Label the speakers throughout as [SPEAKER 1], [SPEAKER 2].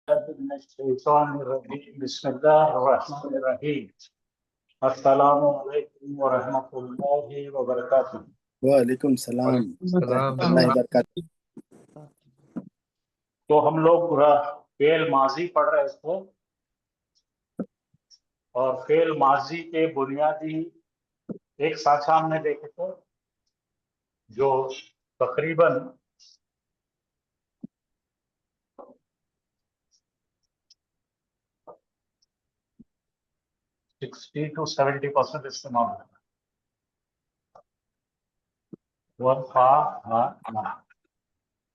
[SPEAKER 1] बिस्मिल्लाहिर्रहमानिर्रहीम। अस्सलामु अलैकुम व रहमतुल्लाहि व बरकातुहू।
[SPEAKER 2] वालेकुम सलाम रहमतुल्लाहि व बरकातुहू।
[SPEAKER 1] तो हम लोग फेल माजी पढ़ रहे थे और फेल माजी के बुनियादी एक साचा हमने देखे थे जो तकरीबन 60 to 70% इस्तेमाल होता है। वन फा हा ना,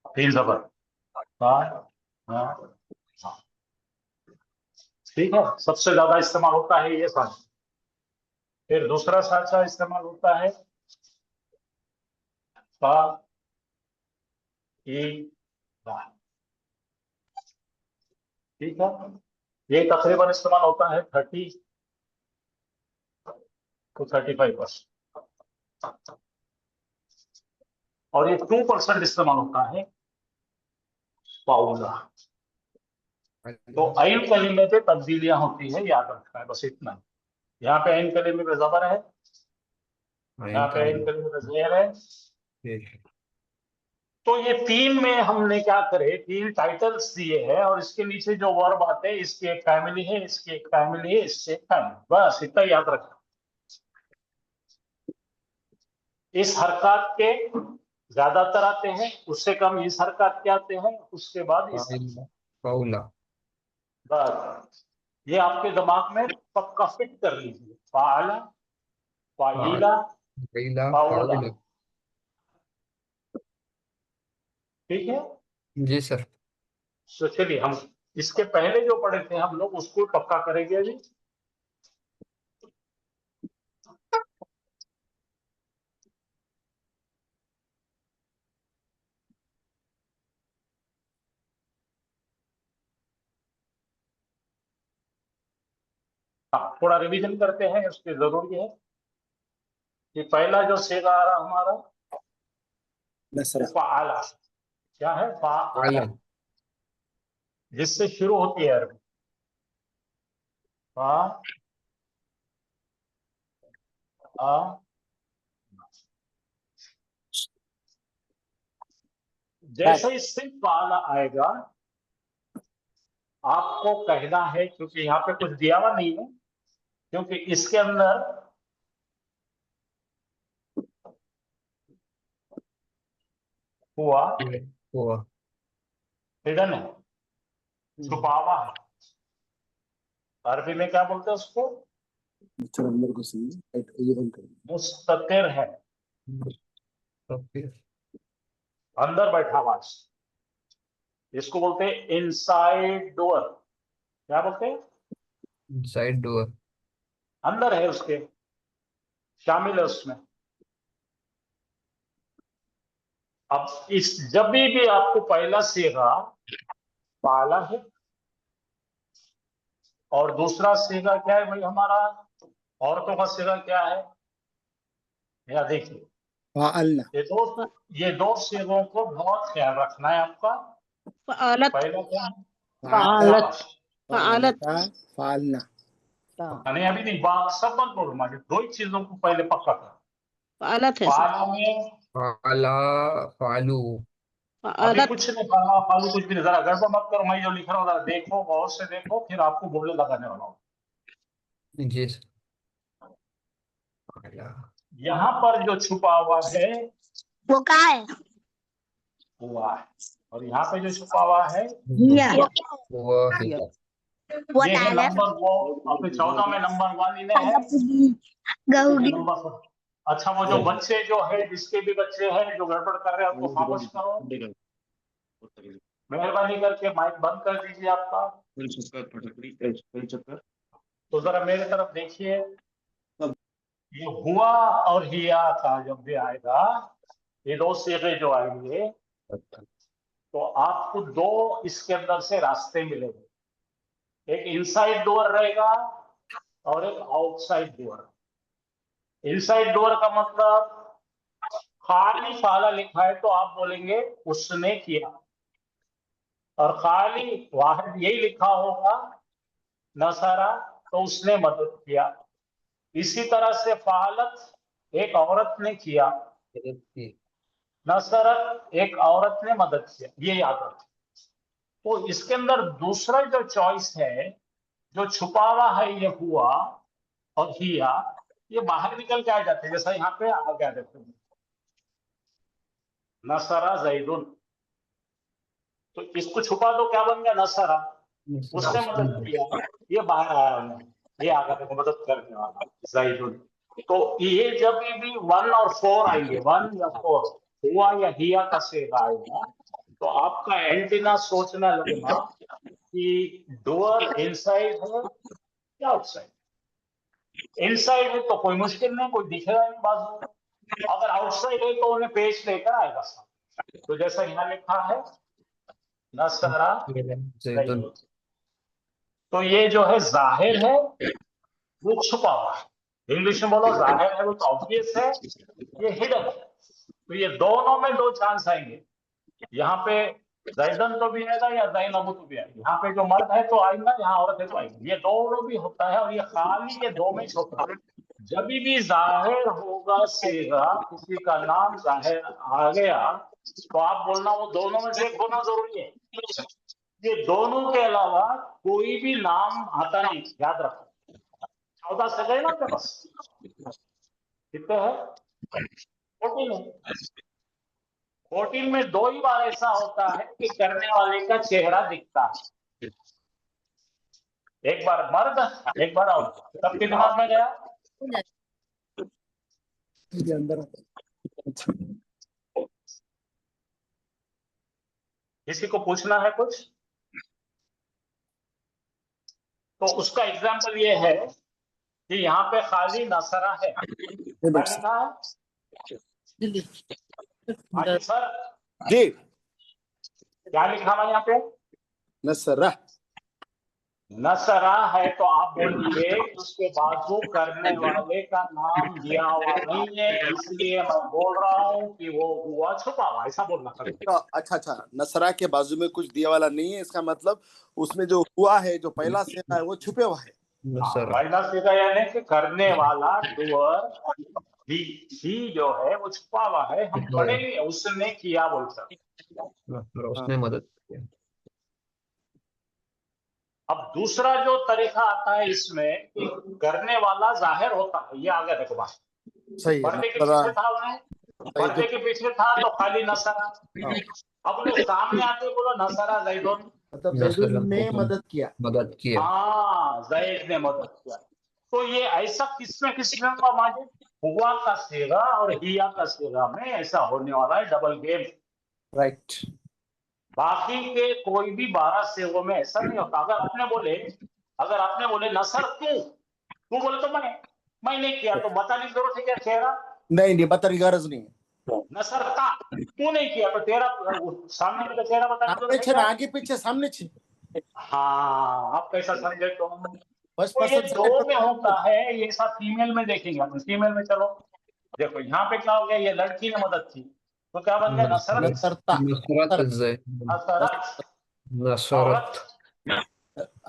[SPEAKER 1] तीन जबर फा हा ना। ठीक है, सबसे ज्यादा इस्तेमाल होता है ये साचा। फिर दूसरा साचा इस्तेमाल होता है फा ई ना। ठीक है, ये तकरीबन इस्तेमाल होता है 30 to 35%। और ये 2% इस्तेमाल होता है पाउला। तो आइन कलीमे पे तब्दीलियां होती है, याद रखना है, बस इतना। यहाँ पे आइन कलीमे पे जबर है, यहाँ पे आइन कलीमे पे जेर है। तो ये तीन में हमने क्या करे, तीन टाइटल्स दिए हैं और इसके नीचे जो वर्ब आते हैं, इसकी एक फैमिली है, इसकी एक फैमिली है, इससे एक फैमिली, बस इतना याद रखना। इस हरकत के ज्यादातर आते हैं, उससे कम इस हरकत के आते हैं, उसके बाद इस
[SPEAKER 3] पाउला।
[SPEAKER 1] बस ये आपके दिमाग में पक्का फिट कर लीजिए। फाला, फाइला, पाउला। ठीक है
[SPEAKER 3] जी सर।
[SPEAKER 1] तो चलिए हम इसके पहले जो पढ़े थे हम लोग उसको पक्का करेंगे अभी। थोड़ा रिवीजन करते हैं, उसके जरूरी है कि पहला जो सेगा आ रहा हमारा फाला, क्या है? फाला, जिससे शुरू होती है अरबी। फा आ, जैसे इससे फाला आएगा आपको कहना है, क्योंकि यहाँ पे कुछ दिया हुआ नहीं है, क्योंकि इसके अंदर हुआ हिडन है, छुपावा है। अरबी में क्या बोलते हैं उसको? मुस्ततिर है, अंदर बैठा हुआ। इसको बोलते हैं इनसाइड डोर। क्या बोलते हैं?
[SPEAKER 3] Inside door.
[SPEAKER 1] अंदर है, उसके शामिल है उसमें। अब इस जब भी आपको पहला सेगा पाला है और दूसरा सेगा क्या है भाई हमारा, औरतों का सेगा क्या है? या देखिए ये दो सेगों को बहुत ख्याल रखना है आपका। पहला क्या है? नहीं अभी नहीं, सब मत बोलो, मालिक दो ही चीजों को पहले पक्का कर। पाला में
[SPEAKER 3] फाला, फालू।
[SPEAKER 1] अभी कुछ नहीं, पाला फालू कुछ भी नहीं। जरा गड़बड़ मत करो, मैं जो लिख रहा हूँ जरा देखो, गौर से देखो, फिर आपको बोलने लगाने वाला हूँ।
[SPEAKER 3] जी सर।
[SPEAKER 1] यहाँ पर जो छुपा हुआ है
[SPEAKER 4] वो क्या है?
[SPEAKER 1] हुआ है, और यहाँ पे जो छुपा हुआ है ये है नंबर, वो अपने 14 में नंबर 1 इन्हें है। नंबर अच्छा, वो जो बच्चे जो है, जिसके भी बच्चे हैं जो गड़बड़ कर रहे हैं उसको खामोश करो, मेहरबानी करके माइक बंद कर दीजिए आपका। तो जरा मेरे तरफ देखिए, ये हुआ और हिया का जब भी आएगा, ये दो सीगे जो आएंगे, तो आपको दो इसके अंदर से रास्ते मिलेंगे। एक इनसाइड डोर रहेगा और एक आउटसाइड डोर। इनसाइड डोर का मतलब खाली फाला लिखा है तो आप बोलेंगे उसने किया, और खाली वाहिद यही लिखा होगा नसरा, तो उसने मदद किया। इसी तरह से फालत एक औरत ने किया, नसरत एक औरत ने मदद किया, ये याद रखें। तो इसके अंदर दूसरा जो चॉइस है, जो छुपा हुआ है, ये हुआ और हिया, ये बाहर निकल के आ जाते हैं। जैसा यहाँ पे आ गया, देखो नसरा जैदुन, तो इसको छुपा दो, क्या बन गया? नसरा, उसने मदद किया, ये बाहर आया उन्हें, ये आ गया देखो, मदद करने वाला जैदुन। तो ये जब भी 1 और 4 आएंगे, 1 या 4, हुआ या हिया का सेगा आएगा, तो आपका एंटीना सोचना लगेगा कि डोर इनसाइड है या आउटसाइड। इनसाइड है तो कोई मुश्किल नहीं, कोई दिखेगा नहीं बाजू में। अगर आउटसाइड है तो उन्हें पेश लेकर आएगा सामने। तो जैसा यहाँ लिखा है नसरा
[SPEAKER 3] जैदुन।
[SPEAKER 1] तो ये जो है जाहिर है, वो छुपा हुआ है। इंग्लिश में बोलो, जाहिर है वो तो ऑब्वियस है, ये हिडन है। तो ये दोनों में 2 चांस आएंगे। यहाँ पे जैदन तो भी आएगा या जैनबू तो भी आएगा। यहाँ पे जो मर्द है तो आएगा, यहाँ औरत है तो आएगी, ये दोनों भी होता है। और ये खाली ये 2 में होता है। जब भी जाहिर होगा सेगा, किसी का नाम जाहिर आ गया, तो आप बोलना वो दोनों में से एक होना जरूरी है। ये दोनों के अलावा कोई भी नाम आता नहीं, याद रखो। 14 से गए ना आपके पास, कितने हैं? 14 है। 14 में 2 ही बार ऐसा होता है कि करने वाले का चेहरा दिखता है। एक बार मर्द, एक बार औरत। सबके दिमाग में गया?
[SPEAKER 2] ये अंदर
[SPEAKER 1] किसी को पूछना है कुछ? तो उसका एग्जाम्पल ये है कि यहाँ पे खाली नसरा है। क्या लिखा है? हाँ जी सर,
[SPEAKER 2] जी
[SPEAKER 1] क्या लिखा हुआ यहाँ पे?
[SPEAKER 2] नसरा
[SPEAKER 1] नसरा है, तो आप बोलिए उसके बाजू करने वाले का नाम दिया हुआ नहीं है, इसलिए मैं बोल रहा हूँ कि वो हुआ छुपा हुआ, ऐसा बोलना पड़ेगा।
[SPEAKER 2] तो अच्छा, नसरा के बाजू में कुछ दिया वाला नहीं है, इसका मतलब उसमें जो हुआ है, जो पहला सेगा है, वो छुपे हुआ है।
[SPEAKER 3] नसरा।
[SPEAKER 1] पहला सीधा यानी कि करने वाला, डूअर, ही जो है वो छुपा हुआ है, हम पढ़ेंगे उसने किया बोल सकते।
[SPEAKER 3] और उसने मदद किया।
[SPEAKER 1] अब दूसरा जो तरीका आता है इसमें कि करने वाला जाहिर होता है, ये आ गया देखो बात।
[SPEAKER 2] सही है।
[SPEAKER 1] पर्दे के पीछे था उन्हें, पर्दे के पीछे था तो खाली नसरा। अब उन्हें सामने आते बोला नसरा जैदुन,
[SPEAKER 2] मतलब
[SPEAKER 3] नसरा
[SPEAKER 2] जैदुन ने
[SPEAKER 3] जैदुन।
[SPEAKER 2] मदद किया।
[SPEAKER 3] मदद किया।
[SPEAKER 1] हाँ जैद ने मदद किया। तो ये ऐसा किसमें होगा माजिद? हुआ का सेगा और हिया का सेगा में ऐसा होने वाला है, डबल गेम।
[SPEAKER 2] राइट।
[SPEAKER 1] बाकी के कोई भी 12 सेगों में ऐसा नहीं होता। अगर आपने बोले नसर तू बोले तो मैं नहीं किया, तो बताने की जरूरत है क्या? चेहरा
[SPEAKER 2] नहीं बताने की गरज नहीं है।
[SPEAKER 1] नसर का, तू नहीं किया तो तेरा सामने वाला चेहरा बताने की
[SPEAKER 2] आगे
[SPEAKER 1] जरूरत है
[SPEAKER 2] छे
[SPEAKER 1] क्या?
[SPEAKER 2] आगे पीछे सामने छे।
[SPEAKER 1] हाँ, आप कैसा समझे तो?
[SPEAKER 2] फर्स्ट
[SPEAKER 1] तो ये
[SPEAKER 2] पर्सन
[SPEAKER 1] 2 में होता है, ये सब फीमेल में देखेंगे अपन। फीमेल में चलो देखो, यहाँ पे क्या हो गया? ये लड़की ने मदद की, तो क्या बन गया? नसरत।
[SPEAKER 2] नसरता
[SPEAKER 3] नसरत जैदुन।
[SPEAKER 1] नसरत
[SPEAKER 3] नसरत।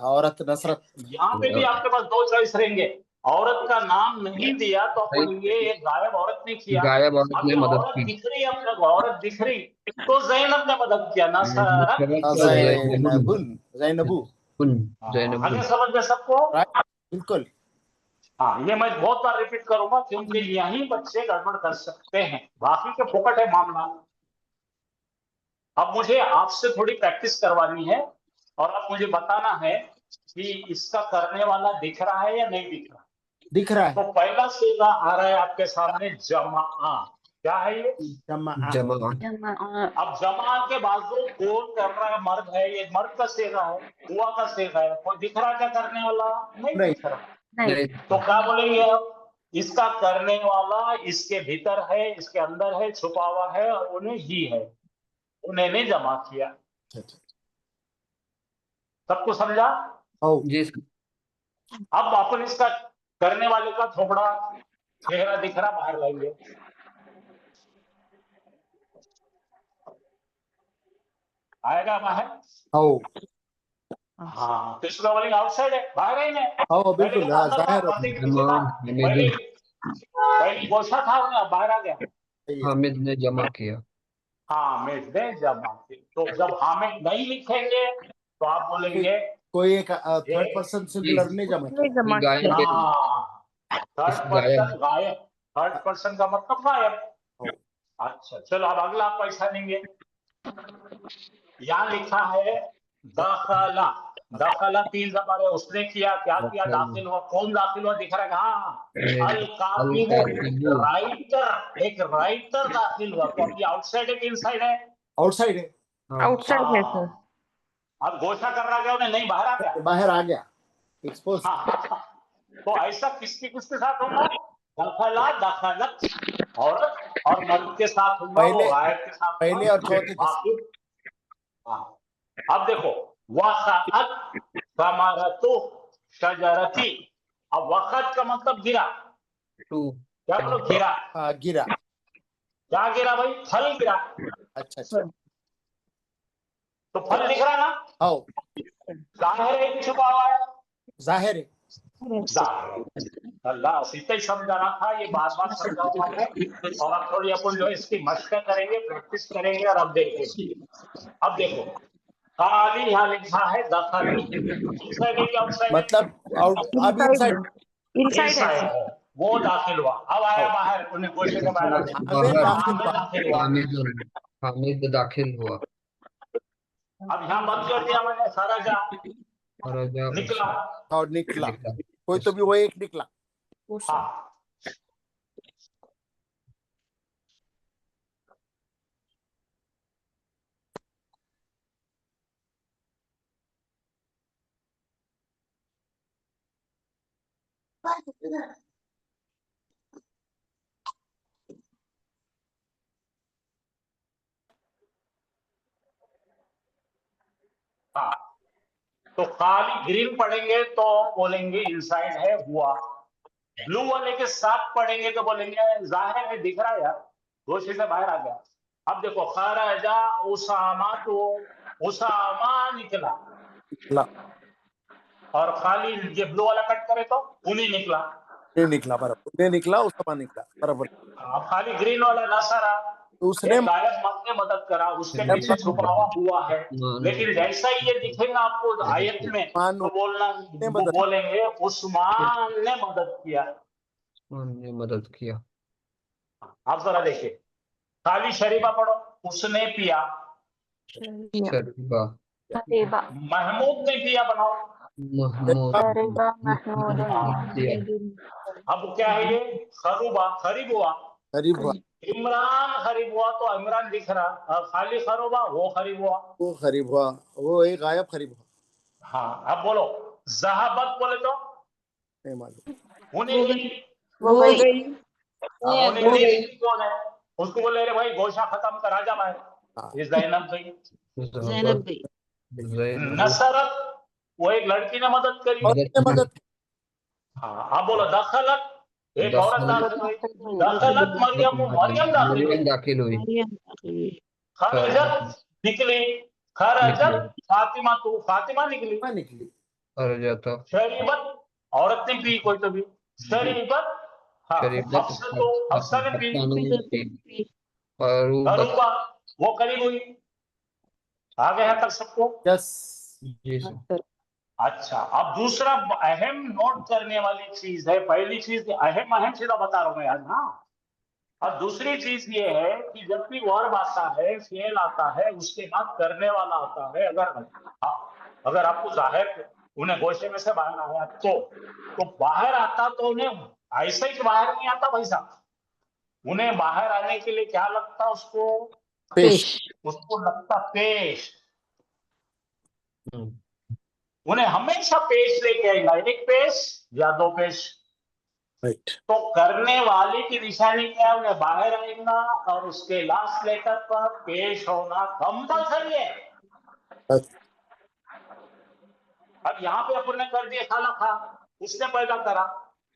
[SPEAKER 2] औरत नसरत।
[SPEAKER 1] यहाँ पे भी आपके पास 2 चॉइस रहेंगे। औरत का नाम नहीं दिया तो अपन ये एक गायब औरत ने किया।
[SPEAKER 3] गायब औरत
[SPEAKER 1] अब
[SPEAKER 3] ने
[SPEAKER 1] ये
[SPEAKER 3] मदद
[SPEAKER 1] औरत
[SPEAKER 3] की।
[SPEAKER 1] दिख रही है, अपने को औरत दिख रही, तो जैनब ने मदद किया, नसरत
[SPEAKER 2] जैनबुन जैनबू।
[SPEAKER 3] जैनब।
[SPEAKER 1] आगे समझ में सबको?
[SPEAKER 2] राइट, बिल्कुल।
[SPEAKER 1] हाँ, ये मैं बहुत बार रिपीट करूंगा क्योंकि यही बच्चे गड़बड़ कर सकते हैं, बाकी के फोकट है मामला। अब मुझे आपसे थोड़ी प्रैक्टिस करवानी है और अब मुझे बताना है कि इसका करने वाला दिख रहा है या नहीं दिख रहा।
[SPEAKER 2] दिख रहा
[SPEAKER 1] तो
[SPEAKER 2] है।
[SPEAKER 1] पहला सीधा आ रहा है आपके सामने, जमा। क्या है ये?
[SPEAKER 2] जमा।
[SPEAKER 1] अब जमा के बाजू कौन कर रहा है? मर्द है, ये मर्द का सेगा है, हुआ का सेगा है। कोई दिख रहा क्या करने वाला? नहीं
[SPEAKER 2] नहीं।
[SPEAKER 1] दिख रहा। तो क्या बोलेंगे अब? इसका करने वाला इसके भीतर है, इसके अंदर है, छुपा हुआ है, और उन्हें ही है, उन्हें ने जमा किया। सबको समझा?
[SPEAKER 3] जी।
[SPEAKER 1] अब अपन इसका करने वाले का थोड़ा चेहरा दिख रहा बाहर लाएंगे। आएगा बाहर।
[SPEAKER 2] हाउ
[SPEAKER 1] हाँ, तो इसका बोलेंगे आउटसाइड है, बाहर ही है।
[SPEAKER 2] हाउ
[SPEAKER 1] पहले
[SPEAKER 2] बिल्कुल
[SPEAKER 1] कितना अंदर था,
[SPEAKER 2] जाहिर
[SPEAKER 1] बातें किसी था।
[SPEAKER 3] जमान
[SPEAKER 1] पहले
[SPEAKER 3] हामिद
[SPEAKER 1] पहले गोशा था ना, बाहर आ गया।
[SPEAKER 2] सही है।
[SPEAKER 3] हामिद ने जमा किया।
[SPEAKER 1] हामिद ने जमा की। तो जब हामिद नहीं लिखेंगे तो आप बोलेंगे
[SPEAKER 2] कोई एक थर्ड
[SPEAKER 1] ये
[SPEAKER 2] पर्सन सिंगुलर ने जमा
[SPEAKER 4] उसने
[SPEAKER 2] किया।
[SPEAKER 4] जमा
[SPEAKER 3] गायब
[SPEAKER 4] किया।
[SPEAKER 3] है,
[SPEAKER 1] हाँ, थर्ड
[SPEAKER 3] इस
[SPEAKER 1] पर्सन
[SPEAKER 3] गायब।
[SPEAKER 1] गायब। थर्ड पर्सन का मतलब गायब।
[SPEAKER 2] हाउ
[SPEAKER 1] अच्छा चलो, अब अगला आप पैसा लेंगे। यहाँ लिखा है दखला। दखला 3 जबर है, उसने किया, क्या किया, दाखिल हुआ। कौन दाखिल हुआ दिख रहा है? हाँ, अल कातिबु,
[SPEAKER 3] अल-कातिबु
[SPEAKER 1] राइटर। एक राइटर दाखिल हुआ। तो अब ये आउटसाइड है कि इनसाइड है?
[SPEAKER 2] आउटसाइड है,
[SPEAKER 4] आउटसाइड है सर।
[SPEAKER 1] अब घोषणा कर रहा गया, उन्हें नहीं, बाहर आ गया।
[SPEAKER 2] बाहर आ गया, एक्सपोज।
[SPEAKER 1] हाँ, तो ऐसा किसके साथ होगा? दखला, दखलत औरत और मर्द के साथ होगा, वो
[SPEAKER 2] पहले
[SPEAKER 1] गायब के साथ
[SPEAKER 2] पहले
[SPEAKER 1] होगा।
[SPEAKER 2] और चौथे के साथ।
[SPEAKER 1] बाकी हाँ। अब देखो, वक़अत समरतु शजरती। अब वक़अत का मतलब गिरा।
[SPEAKER 3] टू
[SPEAKER 1] क्या बोलो? गिरा।
[SPEAKER 2] गिरा।
[SPEAKER 1] क्या गिरा भाई? फल गिरा।
[SPEAKER 2] अच्छा अच्छा।
[SPEAKER 1] तो फल दिख रहा ना?
[SPEAKER 2] हाउ
[SPEAKER 1] जाहिर है कि छुपा हुआ है?
[SPEAKER 2] जाहिर है।
[SPEAKER 1] जाहिर है। अल्लाह सीधे ही समझाना था, ये बार बार समझाऊंगा मैं। और अब थोड़ी अपन जो है इसकी मशक करेंगे, प्रैक्टिस करेंगे। और अब देखेंगे, अब देखो, खाली यहाँ लिखा है दखल। इनसाइड है कि आउटसाइड है?
[SPEAKER 2] मतलब आउट, अब इनसाइड।
[SPEAKER 4] इनसाइड है
[SPEAKER 1] इनसाइड
[SPEAKER 4] सर।
[SPEAKER 1] है। वो दाखिल हुआ, अब आया बाहर, उन्हें गोशे के बाहर आ गया।
[SPEAKER 2] आमिर
[SPEAKER 3] बाहर
[SPEAKER 2] दाखिल
[SPEAKER 1] हामिद
[SPEAKER 2] हुआ।
[SPEAKER 1] दाखिल हुआ।
[SPEAKER 3] हामिद हामिद दाखिल हुआ।
[SPEAKER 1] अब यहाँ बंद कर दिया मैंने, सारा जा
[SPEAKER 3] खरजा
[SPEAKER 1] निकला।
[SPEAKER 2] और निकला,
[SPEAKER 3] निकला।
[SPEAKER 2] कोई तो भी वो एक निकला।
[SPEAKER 1] हाँ, हाँ, तो खाली ग्रीन पढ़ेंगे तो बोलेंगे इनसाइड है, हुआ। ब्लू वाले के साथ पढ़ेंगे तो बोलेंगे जाहिर है, दिख रहा है यार, गोशे से बाहर आ गया। अब देखो, खरजा उसामा, तो उसामा निकला।
[SPEAKER 2] निकला,
[SPEAKER 1] और खाली ये ब्लू वाला कट करे तो उन्हीं निकला।
[SPEAKER 2] नहीं निकला बराबर, नहीं निकला, उसका निकला बराबर।
[SPEAKER 1] अब खाली ग्रीन वाला नसरा,
[SPEAKER 2] तो उसने
[SPEAKER 1] एक गायब मत ने मदद करा, उसके पीछे छुपा हुआ है। लेकिन जैसा ही ये दिखेगा आपको आयत में,
[SPEAKER 2] मानो
[SPEAKER 1] तो बोलना,
[SPEAKER 2] ने
[SPEAKER 1] वो
[SPEAKER 2] मदद
[SPEAKER 1] बोलेंगे उस्मान ने मदद किया।
[SPEAKER 3] ने मदद किया।
[SPEAKER 1] आप जरा देखिए, खाली शरीफा पढ़ो, उसने पिया।
[SPEAKER 3] शरीबा
[SPEAKER 4] शरीबा।
[SPEAKER 1] महमूद ने पिया, बनाओ।
[SPEAKER 3] महमूद
[SPEAKER 4] शरीबा महमूद
[SPEAKER 3] दिया।
[SPEAKER 1] अब क्या है ये? खरूबा, खरीब हुआ।
[SPEAKER 2] करीब हुआ,
[SPEAKER 1] इमरान खरीब हुआ, तो इमरान दिख रहा। और खाली खरूबा, वो खरीब हुआ।
[SPEAKER 2] वो करीब हुआ, वो एक गायब करीब हुआ।
[SPEAKER 1] हाँ, अब बोलो जहाबत, बोले तो
[SPEAKER 2] नहीं मालूम।
[SPEAKER 1] उन्हें गई।
[SPEAKER 4] वो गई।
[SPEAKER 1] अब उन्हें नहीं दिखती कौन है? उसको बोले, अरे भाई गोशा खत्म करा जा भाई।
[SPEAKER 2] हाँ,
[SPEAKER 1] ये जैनब गई।
[SPEAKER 4] ज़ैनब गई।
[SPEAKER 1] नसरत, वो एक लड़की ने मदद करी।
[SPEAKER 2] और ने मदद।
[SPEAKER 1] हाँ, अब बोलो दखलत, एक औरत दाखिल हुई। दखलत
[SPEAKER 4] दखलत
[SPEAKER 1] मरियम, मरियम दाखिल हुई।
[SPEAKER 3] मरियम दाखिल हुई।
[SPEAKER 4] मरियम दाखिल हुई।
[SPEAKER 1] खरजत निकली।
[SPEAKER 3] निकली।
[SPEAKER 1] खरजत फातिमा, तू फातिमा निकली।
[SPEAKER 2] निकली।
[SPEAKER 3] खरजत
[SPEAKER 1] शरीबत, औरत ने पी, कोई तो भी। शरीबत, हाँ।
[SPEAKER 3] शरीबत
[SPEAKER 1] हफ्सा, तो हफ्सा ने पी।
[SPEAKER 3] फरूबत।
[SPEAKER 1] करूबा, वो करीब हुई। आ गया है तक सबको?
[SPEAKER 2] यस।
[SPEAKER 3] जी सर।
[SPEAKER 1] अच्छा, अब दूसरा अहम नोट करने वाली चीज है। पहली चीज अहम अहम सीधा बता रहा हूं मैं आज। हाँ, और दूसरी चीज ये है कि जब भी वर्ब आता है, फेल आता है, उसके बाद करने वाला आता है। अगर आपको जाहिर उन्हें गोशे में से बाहर आया तो बाहर आता, तो उन्हें ऐसे ही बाहर नहीं आता भाई साहब। उन्हें बाहर आने के लिए क्या लगता? उसको
[SPEAKER 2] पेश।
[SPEAKER 1] उसको लगता पेश।
[SPEAKER 3] हम्म,
[SPEAKER 1] उन्हें हमेशा पेश लेके आएगा, एक पेश या दो पेश।
[SPEAKER 2] राइट।
[SPEAKER 1] तो करने वाले की निशानी क्या है? उन्हें बाहर आएगा और उसके लास्ट लेटर पर पेश होना कंपल्सरी है। अब यहाँ पे अपन ने कर दिया खाला खा, उसने पैदा करा,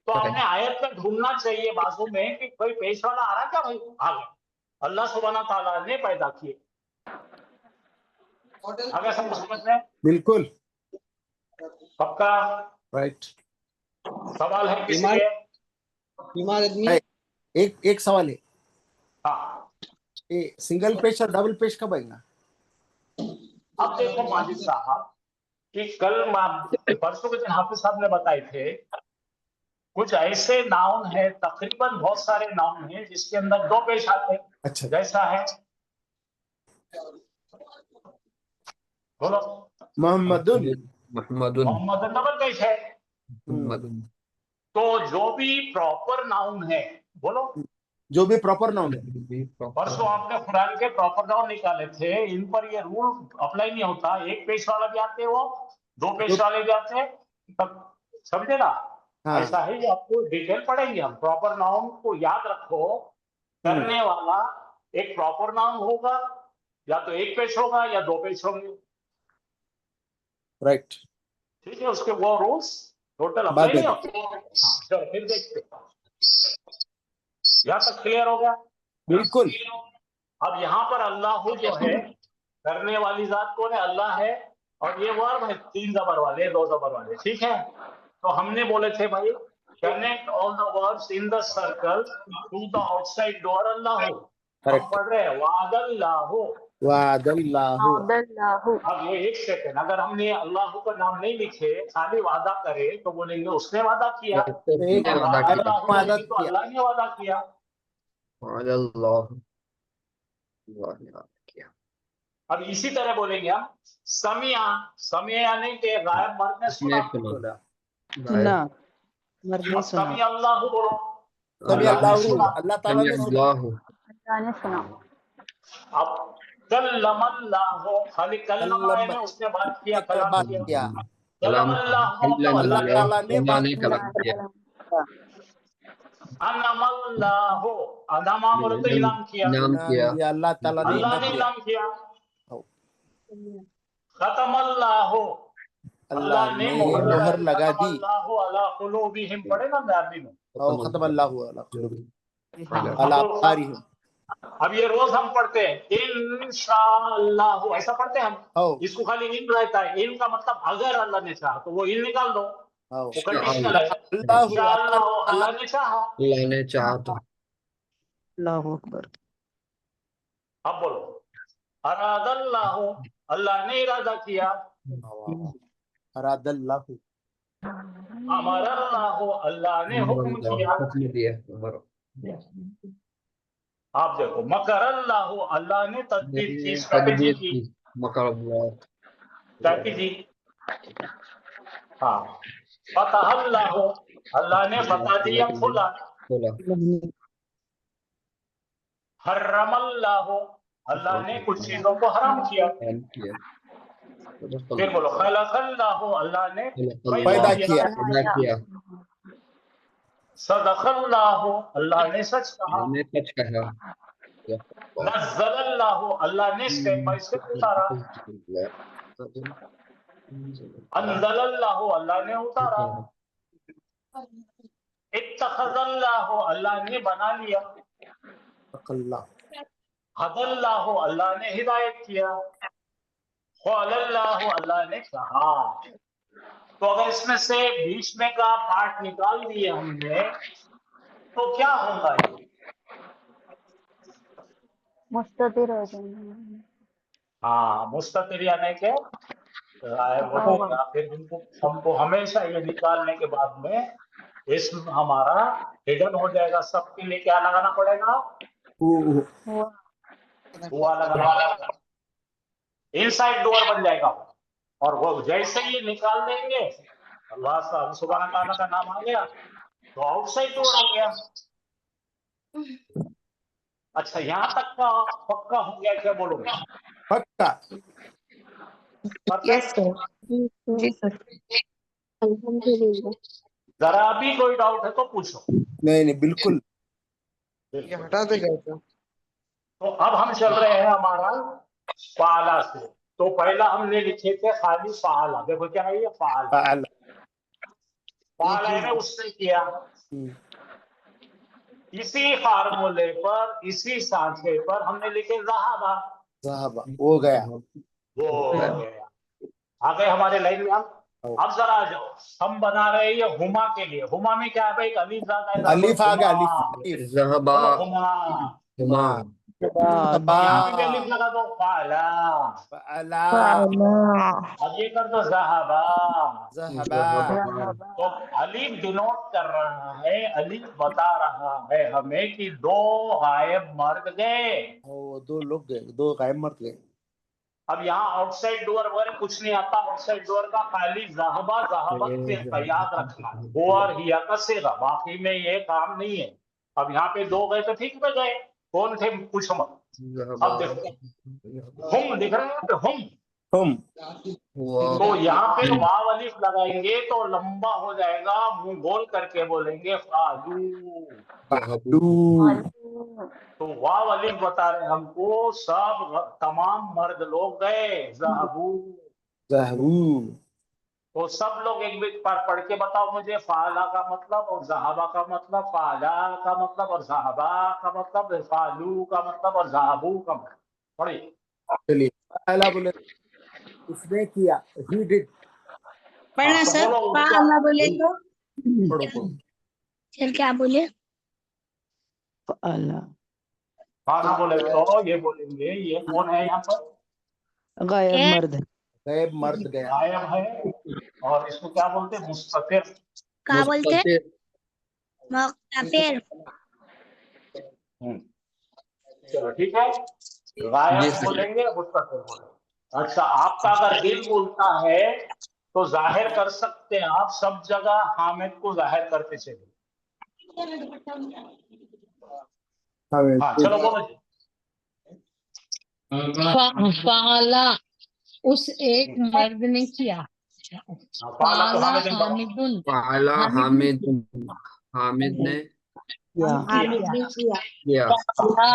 [SPEAKER 1] तो आपने आयत में ढूंढना चाहिए बाजू में कि कोई पेश वाला आ रहा क्या भाई? आ गया, अल्लाह सुब्हाना ताला ने पैदा किए। आ गया सब समझ में?
[SPEAKER 2] बिल्कुल
[SPEAKER 1] पक्का?
[SPEAKER 2] राइट।
[SPEAKER 1] सवाल है किसी के?
[SPEAKER 2] एक सवाल है,
[SPEAKER 1] हाँ,
[SPEAKER 2] ये सिंगल पेज और डबल पेज कब आएगा?
[SPEAKER 1] अब देखो माजिद साहब कि कल परसों के दिन हाफिज साहब ने बताए थे कुछ ऐसे नाउन है, तकरीबन बहुत सारे नाउन हैं जिसके अंदर 2 पेश आते हैं।
[SPEAKER 2] अच्छा,
[SPEAKER 1] जैसा है, बोलो,
[SPEAKER 2] मोहम्मदुन।
[SPEAKER 3] मोहम्मदुन।
[SPEAKER 1] मोहम्मद डबल पेश है।
[SPEAKER 3] मोहम्मदुन।
[SPEAKER 1] तो जो भी प्रॉपर नाउन है, बोलो,
[SPEAKER 2] जो भी प्रॉपर नाउन है,
[SPEAKER 1] परसों आपने कुरान के प्रॉपर नाउन निकाले थे, इन पर ये रूल अप्लाई नहीं होता। 1 पेश वाला भी आते हैं, वो 2 पेश वाले भी आते हैं, तब समझे ना?
[SPEAKER 2] हाँ।
[SPEAKER 1] ऐसा है, ये आपको डिटेल पढ़ेंगे हम। प्रॉपर नाउन को याद रखो, करने वाला एक प्रॉपर नाउन होगा, या तो 1 पेश होगा या 2 पेश होंगे।
[SPEAKER 2] राइट।
[SPEAKER 1] ठीक है, उसके वो रूल्स टोटल
[SPEAKER 2] बाद
[SPEAKER 1] अप्लाई
[SPEAKER 2] में
[SPEAKER 1] नहीं होते। हाँ, चलो फिर देखते हैं। यहाँ तक क्लियर हो गया?
[SPEAKER 2] बिल्कुल।
[SPEAKER 1] अब यहाँ पर अल्लाह जो है, करने वाली जात कौन है? अल्लाह है। और ये वर्ब है 3 जबर वाले, 2 जबर वाले। ठीक है, तो हमने बोले थे भाई, connect all the verbs in the circle to the outside door Allah. हम
[SPEAKER 2] करेक्ट।
[SPEAKER 1] पढ़ रहे हैं वादल्लाहु।
[SPEAKER 2] वादल्लाहु।
[SPEAKER 4] अब्दुल्लाहु।
[SPEAKER 1] अब ये एक सेकंड, अगर हमने अल्लाह का नाम नहीं लिखे, खाली वादा करे, तो बोलेंगे उसने वादा किया।
[SPEAKER 2] एक
[SPEAKER 1] और
[SPEAKER 3] वादा किया।
[SPEAKER 1] वादल्लाहु बोलेंगे तो अल्लाह ने वादा किया। अब इसी तरह बोलेंगे हम समिया। समिया यानी कि गायब मर्द ने सुना।
[SPEAKER 4] सुना, मर्द ने
[SPEAKER 1] अब
[SPEAKER 4] सुना।
[SPEAKER 1] समी अल्लाह बोलो,
[SPEAKER 2] समी
[SPEAKER 1] अल्लाह ने
[SPEAKER 2] अल्लाह,
[SPEAKER 1] सुना।
[SPEAKER 2] अल्लाह ताला ने सुना।
[SPEAKER 4] अल्लाह ने सुना।
[SPEAKER 1] अब कल्लमल्लाहु, खाली कल्लमा है ना, उसने बात किया, कलाम
[SPEAKER 2] बात
[SPEAKER 1] किया।
[SPEAKER 2] किया।
[SPEAKER 1] कल्लमल्लाहु मतलब
[SPEAKER 2] अल्लाह
[SPEAKER 1] अल्लाह
[SPEAKER 2] ताला ने बात
[SPEAKER 3] ने
[SPEAKER 2] किया।
[SPEAKER 3] कलाम किया।
[SPEAKER 1] अनमल्लाहु, अनमा बोले तो इनाम किया।
[SPEAKER 3] नाम किया।
[SPEAKER 2] ये अल्लाह ताला ने
[SPEAKER 1] अल्लाह
[SPEAKER 2] इनाम
[SPEAKER 1] ने
[SPEAKER 2] किया।
[SPEAKER 1] इनाम किया। खतमल्लाहु, अल्लाह ने मोहर
[SPEAKER 2] मोहर लगा दी।
[SPEAKER 1] खतमल्लाहु अला कुलूबिहिम, पढ़े ना अरबी में।
[SPEAKER 2] और खतमल्लाहु अला
[SPEAKER 1] हाँ,
[SPEAKER 2] अला
[SPEAKER 1] अब
[SPEAKER 2] अब्सारिहिम।
[SPEAKER 1] अब ये रोज हम पढ़ते हैं इंशाअल्लाह, ऐसा पढ़ते हैं हम। इसको खाली इन रहता है। इन का मतलब अगर अल्लाह ने चाहा, तो वो इन निकाल दो, वो कंडीशनल है। इंशाअल्लाह, अल्लाह ने चाहा।
[SPEAKER 3] अल्लाह ने चाहा तो।
[SPEAKER 4] अल्लाहु अकबर।
[SPEAKER 1] अब बोलो, अरादल्लाहु, अल्लाह ने इरादा किया।
[SPEAKER 2] अरादल्लाहु।
[SPEAKER 1] अमरल्लाहु, अल्लाह ने हुक्म किया।
[SPEAKER 3] हुक्म दिया।
[SPEAKER 1] आप देखो, मकरल्लाहु, अल्लाह ने तदबीर की, स्ट्रेटेजी की।
[SPEAKER 3] मकर अल्लाह।
[SPEAKER 1] स्ट्रेटेजी। हाँ, फतहल्लाहु, अल्लाह ने बता दिया, खुला। हर्रमल्लाहु, अल्लाह ने कुछ चीजों को हराम किया। फिर बोलो, खलक़ल्लाहु, अल्लाह ने पैदा किया। सदक़ल्लाहु, अल्लाह ने सच कहा। नज़्ज़लल्लाहु, अल्लाह ने स्टेप बाय स्टेप उतारा। अंज़लल्लाहु, अल्लाह ने उतारा। इत्तख़ज़ल्लाहु, अल्लाह ने बना लिया। हदल्लाहु, अल्लाह ने हिदायत किया। क़ालल्लाहु, अल्लाह ने कहा। तो अगर इसमें से बीच में का पार्ट निकाल दिए हमने, तो क्या होगा? ये
[SPEAKER 4] मुस्ततिर हो जाएंगे।
[SPEAKER 1] हाँ, मुस्ततिर यानी के गायब हो जाएगा। फिर हमको हमेशा ये निकालने के बाद में इसम हमारा हिडन हो जाएगा। सबके लिए क्या लगाना पड़ेगा? हुआ लगाना पड़ेगा। इनसाइड डोर बन जाएगा। और वो जैसे ही निकाल देंगे, अल्लाह साहब सुभान ताला का नाम आ गया, तो आउटसाइड डोर हो गया। अच्छा, यहाँ तक का पक्का हो गया क्या? बोलो
[SPEAKER 2] पक्का।
[SPEAKER 4] Yes sir. जी सर। अल्हम्दुलिल्लाह।
[SPEAKER 1] जरा भी कोई डाउट है तो पूछो।
[SPEAKER 2] नहीं बिल्कुल।
[SPEAKER 5] ये हटा देगा क्या?
[SPEAKER 1] तो अब हम चल रहे हैं हमारा फाला से। तो पहला हमने लिखे थे खाली फाला। देखो क्या है ये फाला। फाला है, उसने किया। इसी फार्मूले पर, इसी सांचे पर हमने लिखे ज़हाबा।
[SPEAKER 2] ज़हाबा हो गया।
[SPEAKER 1] वो हो गया। आ गए हमारे लाइन में हम। अब जरा आ जाओ, हम बना रहे हैं ये हुमा के लिए। हुमा में क्या है भाई? अलीफ ज्यादा है,
[SPEAKER 2] अलीफ आ गया,
[SPEAKER 1] हुमा।
[SPEAKER 2] अलीफ।
[SPEAKER 3] ज़हबा
[SPEAKER 1] बोलो हुमा।
[SPEAKER 3] हुमा
[SPEAKER 1] अब यहाँ पे भी अलीफ लगा दो, फाला।
[SPEAKER 2] अला,
[SPEAKER 1] अब ये कर दो, ज़हबा।
[SPEAKER 2] ज़हबा।
[SPEAKER 1] तो अलीफ डिनोट कर रहा है, अलीफ बता रहा है हमें कि दो गायब मर्द गए।
[SPEAKER 2] वो दो लोग गए, दो गायब मर्द गए।
[SPEAKER 1] अब यहाँ आउटसाइड डोर वगैरह कुछ नहीं आता। आउटसाइड डोर का खाली ज़हबा ज़हबत पे याद रखना, वो और हिया का सेगा, बाकी में ये काम नहीं है। अब यहाँ पे दो गए तो ठीक में गए, कौन थे पूछो मत।
[SPEAKER 3] ज़हबा
[SPEAKER 1] अब देखो, हम दिख रहे हैं यहाँ पे, हम।
[SPEAKER 2] हम।
[SPEAKER 1] तो यहाँ पे वाव अलिफ लगाएंगे तो लंबा हो जाएगा, मुंह गोल करके बोलेंगे फालू।
[SPEAKER 2] फालू।
[SPEAKER 1] तो वाव अलिफ बता रहे हमको सब तमाम मर्द लोग गए, ज़हबू।
[SPEAKER 2] ज़हबू।
[SPEAKER 1] तो सब लोग एक एक बार पढ़ के बताओ मुझे, फाला का मतलब और ज़हाबा का मतलब, फाला का मतलब और ज़हाबा का मतलब, फालू का मतलब और ज़हाबू का मतलब। पढ़िए।
[SPEAKER 2] चलिए, पहला बोले उसने किया, ही डिड।
[SPEAKER 6] पढ़ना
[SPEAKER 1] हाँ, तो
[SPEAKER 6] सर,
[SPEAKER 1] बोलो
[SPEAKER 6] पा
[SPEAKER 1] उसका।
[SPEAKER 6] अल्लाह बोले तो
[SPEAKER 2] पढ़ो पढ़ो।
[SPEAKER 6] सर क्या बोले?
[SPEAKER 1] फाला बोले तो ये बोलेंगे, ये कौन है यहाँ पर?
[SPEAKER 4] गायब
[SPEAKER 6] ए,
[SPEAKER 4] मर्द है।
[SPEAKER 2] गायब मर्द गया।
[SPEAKER 1] गायब है। और इसको क्या बोलते हैं? मुस्ततिर।
[SPEAKER 6] क्या बोलते?
[SPEAKER 3] मुस्ततिर
[SPEAKER 6] मुस्ततिर।
[SPEAKER 1] चलो ठीक है,
[SPEAKER 3] जी
[SPEAKER 1] गायब
[SPEAKER 3] सर।
[SPEAKER 1] बोलेंगे, मुस्ततिर बोलेंगे। अच्छा, आपका अगर दिल बोलता है तो जाहिर कर सकते हैं आप सब जगह हामिद को जाहिर करते चले। हाँ चलो बोलो जी।
[SPEAKER 7] फाला उस एक मर्द ने किया।
[SPEAKER 1] हाँ, फाला तो
[SPEAKER 7] फाला
[SPEAKER 1] हामिद ने कहा।
[SPEAKER 7] हामिदुन
[SPEAKER 3] फाला हामिद, हामिद ने
[SPEAKER 6] हामिद ने किया।
[SPEAKER 3] किया।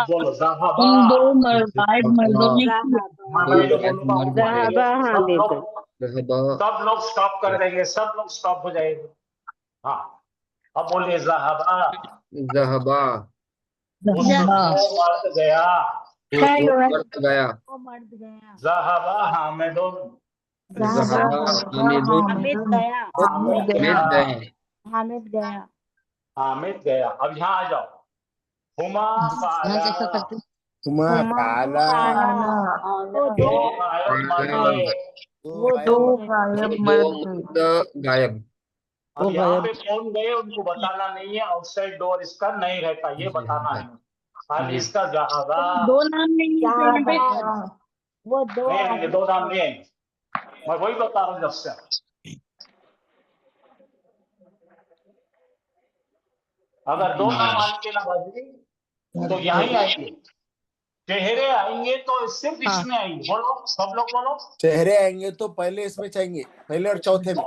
[SPEAKER 1] बोलो ज़हाबा।
[SPEAKER 7] उन दो गायब मर्दों ने किया।
[SPEAKER 1] हाँ,
[SPEAKER 3] दो
[SPEAKER 1] मैं जो
[SPEAKER 3] गायब
[SPEAKER 1] बोलूंगा वो
[SPEAKER 3] मर्द ने
[SPEAKER 1] बोलेंगे।
[SPEAKER 3] ज़हबा
[SPEAKER 1] सब लोग स्टॉप कर देंगे, सब लोग स्टॉप हो जाएंगे। हाँ, अब बोलिए ज़हाबा।
[SPEAKER 3] ज़हबा
[SPEAKER 1] उस दो मर्द गया।
[SPEAKER 3] वो दो मर्द गया।
[SPEAKER 6] वो मर्द गया।
[SPEAKER 1] ज़हाबा हामिदुन।
[SPEAKER 3] ज़हबा हामिदुन,
[SPEAKER 6] हामिद गया।
[SPEAKER 1] हामिद
[SPEAKER 3] हामिद
[SPEAKER 1] गया।
[SPEAKER 3] गए।
[SPEAKER 6] हामिद गया।
[SPEAKER 1] हामिद गया। अब यहाँ आ जाओ, हुमा
[SPEAKER 7] यहाँ कैसा
[SPEAKER 1] फाला।
[SPEAKER 7] करते?
[SPEAKER 2] हुमा फाला।
[SPEAKER 6] वो
[SPEAKER 1] दो
[SPEAKER 6] दो
[SPEAKER 1] गायब मर्द
[SPEAKER 3] फाला
[SPEAKER 1] गए।
[SPEAKER 6] वो दो
[SPEAKER 3] वो दो मर्द गायब।
[SPEAKER 1] अब यहाँ पे कौन गए उनको बताना नहीं है, आउटसाइड डोर इसका नहीं रहता, ये बताना है खाली इसका ज़हाबा।
[SPEAKER 6] दो नाम नहीं है यहाँ पे। वो दो
[SPEAKER 1] नहीं आएंगे, दो नाम नहीं आएंगे, मैं वही बता रहा हूँ जब से। अगर दो नाम आएंगे ना बाजी तो यहीं आएंगे। चेहरे आएंगे तो सिर्फ इसमें आएंगे। बोलो, सब लोग बोलो।
[SPEAKER 2] चेहरे आएंगे तो पहले इसमें चाहिए, पहले और चौथे में।